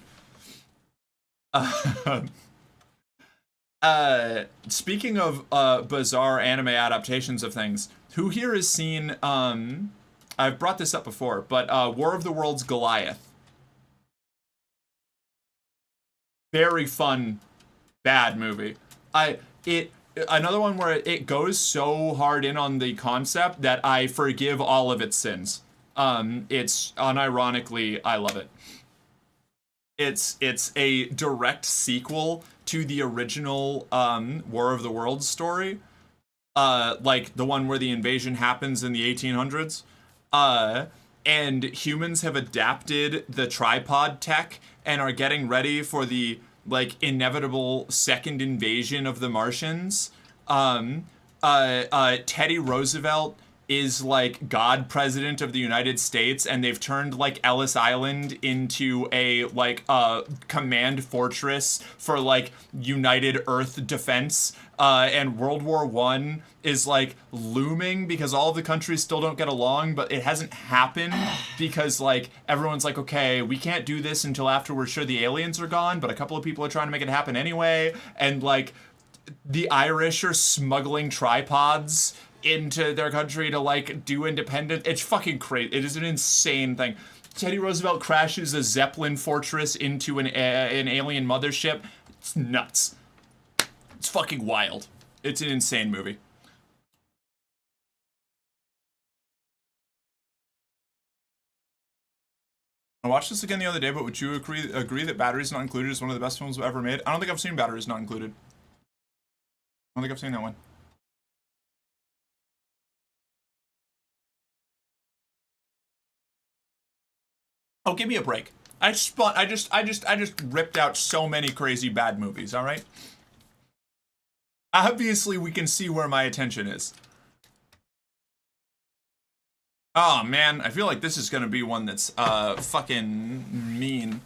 Speaking of bizarre anime adaptations of things, who here has seen? I've brought this up before, but War of the Worlds Goliath. Very fun, bad movie. Another one where it goes so hard in on the concept that I forgive all of its sins. It's unironically, I love it. It's a direct sequel to the original War of the Worlds story. Like the one where the invasion happens in the 1800s. And humans have adapted the tripod tech and are getting ready for the, like, inevitable second invasion of the Martians. Teddy Roosevelt is, like, God President of the United States, and they've turned, like, Ellis Island into a, like, command fortress for, like, United Earth defense. And World War I is, like, looming because all of the countries still don't get along, but it hasn't happened because, like, everyone's like, okay, we can't do this until after we're sure the aliens are gone, but a couple of people are trying to make it happen anyway, and, like, the Irish are smuggling tripods into their country to, like, do independent. It's fucking crazy. It is an insane thing. Teddy Roosevelt crashes a Zeppelin fortress into an alien mothership. It's nuts. It's fucking wild. It's an insane movie. I watched this again the other day, but would you agree that Batteries Not Included is one of the best films ever made? I don't think I've seen Batteries Not Included. I don't think I've seen that one. Oh, give me a break. I just ripped out so many crazy bad movies, all right? Obviously, we can see where my attention is. Oh, man, I feel like this is gonna be one that's, fucking mean.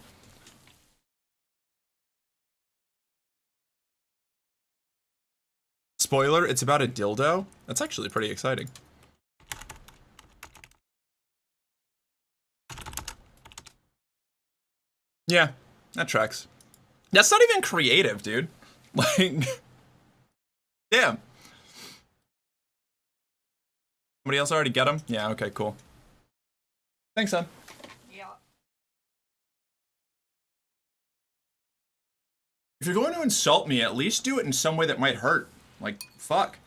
Spoiler, it's about a dildo? That's actually pretty exciting. Yeah, that tracks. That's not even creative, dude. Like, damn. Somebody else already get him? Yeah, okay, cool. Thanks, son. Yeah. If you're going to insult me, at least do it in some way that might hurt. Like, fuck.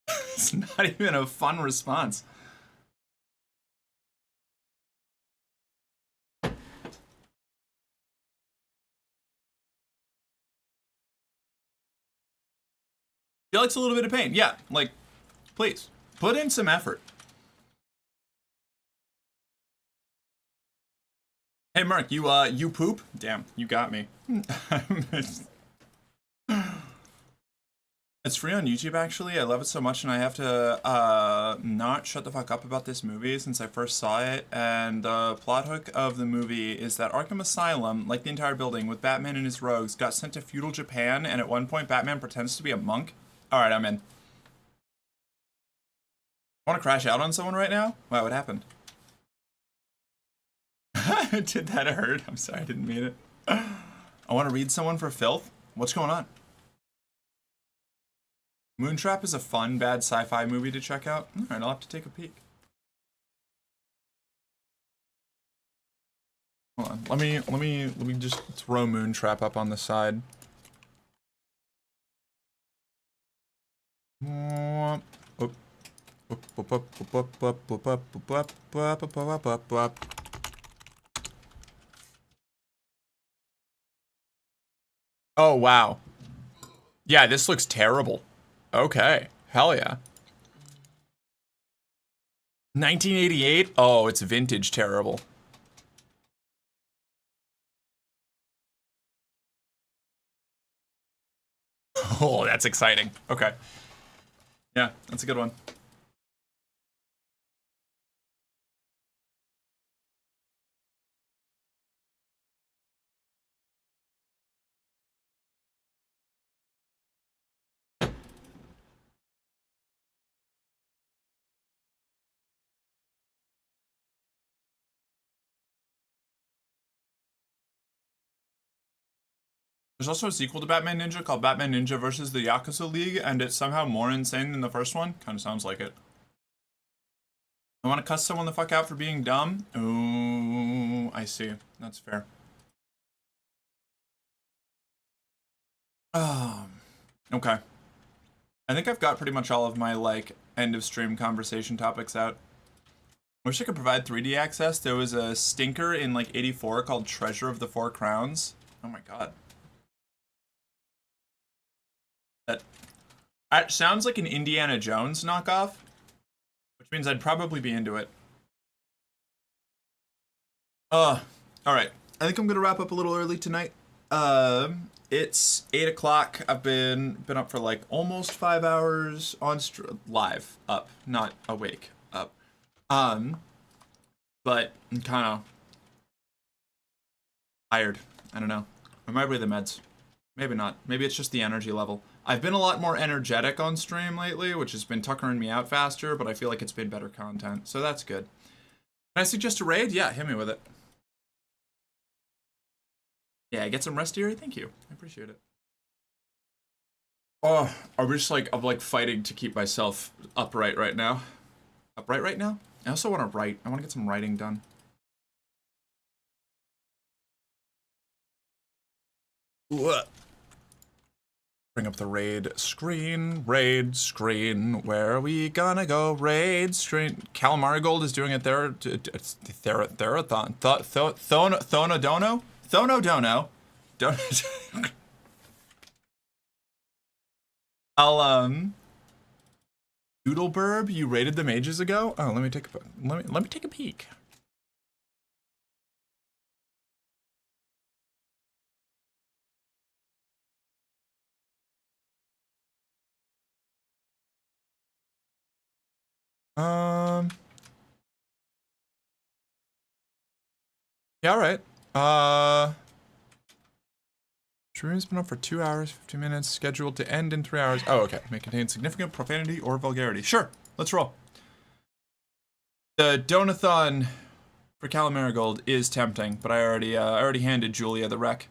It's not even a fun response. He likes a little bit of pain. Yeah, like, please, put in some effort. Hey, Mark, you poop? Damn, you got me. It's free on YouTube, actually. I love it so much, and I have to not shut the fuck up about this movie since I first saw it. And the plot hook of the movie is that Arkham Asylum, like the entire building, with Batman and his rogues, got sent to feudal Japan, and at one point Batman pretends to be a monk. Alright, I'm in. I want to crash out on someone right now? Wow, what happened? Did that hurt? I'm sorry, I didn't mean it. I want to read someone for filth? What's going on? Moontrap is a fun, bad sci-fi movie to check out. Alright, I'll have to take a peek. Hold on. Let me just throw Moontrap up on the side. Oh, wow. Yeah, this looks terrible. Okay. Hell yeah. 1988? Oh, it's vintage terrible. Oh, that's exciting. Okay. Yeah, that's a good one. There's also a sequel to Batman Ninja called Batman Ninja vs. the Yakuza League, and it's somehow more insane than the first one. Kind of sounds like it. I want to cuss someone the fuck out for being dumb? Ooh, I see. That's fair. Okay. I think I've got pretty much all of my, like, end of stream conversation topics out. I wish I could provide 3D access. There was a stinker in, like, 84 called Treasure of the Four Crowns. Oh my god. That sounds like an Indiana Jones knockoff, which means I'd probably be into it. Alright. I think I'm gonna wrap up a little early tonight. It's 8 o'clock. I've been up for like almost 5 hours on live, up, not awake, up. But I'm kind of tired. I don't know. It might be the meds. Maybe not. Maybe it's just the energy level. I've been a lot more energetic on stream lately, which has been tuckering me out faster, but I feel like it's been better content, so that's good. Can I suggest a raid? Yeah, hit me with it. Yeah, get some rest here. Thank you. I appreciate it. Oh, I'm like fighting to keep myself upright right now. Upright right now? I also want to write. I want to get some writing done. What? Bring up the raid screen. Raid screen. Where are we gonna go? Raid screen. Calamari is doing it there. Therathon. Thonodono? Thonodono. Doodleburb, you raided them ages ago? Oh, let me take a peek. Yeah, alright. Stream's been up for 2 hours, 15 minutes, scheduled to end in 3 hours. Oh, okay. May contain significant profanity or vulgarity. Sure, let's roll. The Donathon for Calamarigold is tempting, but I already handed Julia the rec.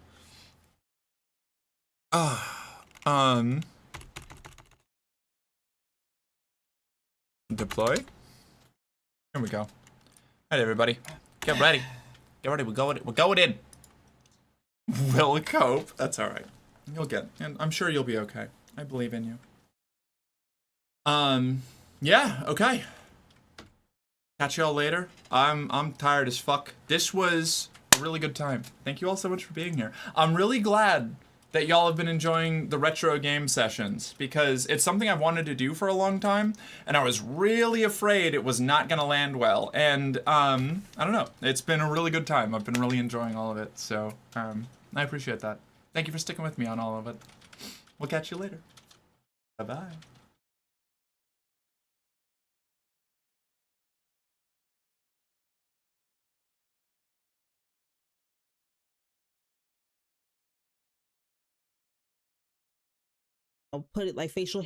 Deploy. Here we go. Alright, everybody. Get ready. Get ready. We're going in. Will cope. That's all right. You'll get, and I'm sure you'll be okay. I believe in you. Yeah. Okay. Catch y'all later. I'm tired as fuck. This was a really good time. Thank you all so much for being here. I'm really glad that y'all have been enjoying the retro game sessions because it's something I've wanted to do for a long time, and I was really afraid it was not gonna land well. And I don't know. It's been a really good time. I've been really enjoying all of it. So I appreciate that. Thank you for sticking with me on all of it. We'll catch you later. Bye-bye. I'll put it like facial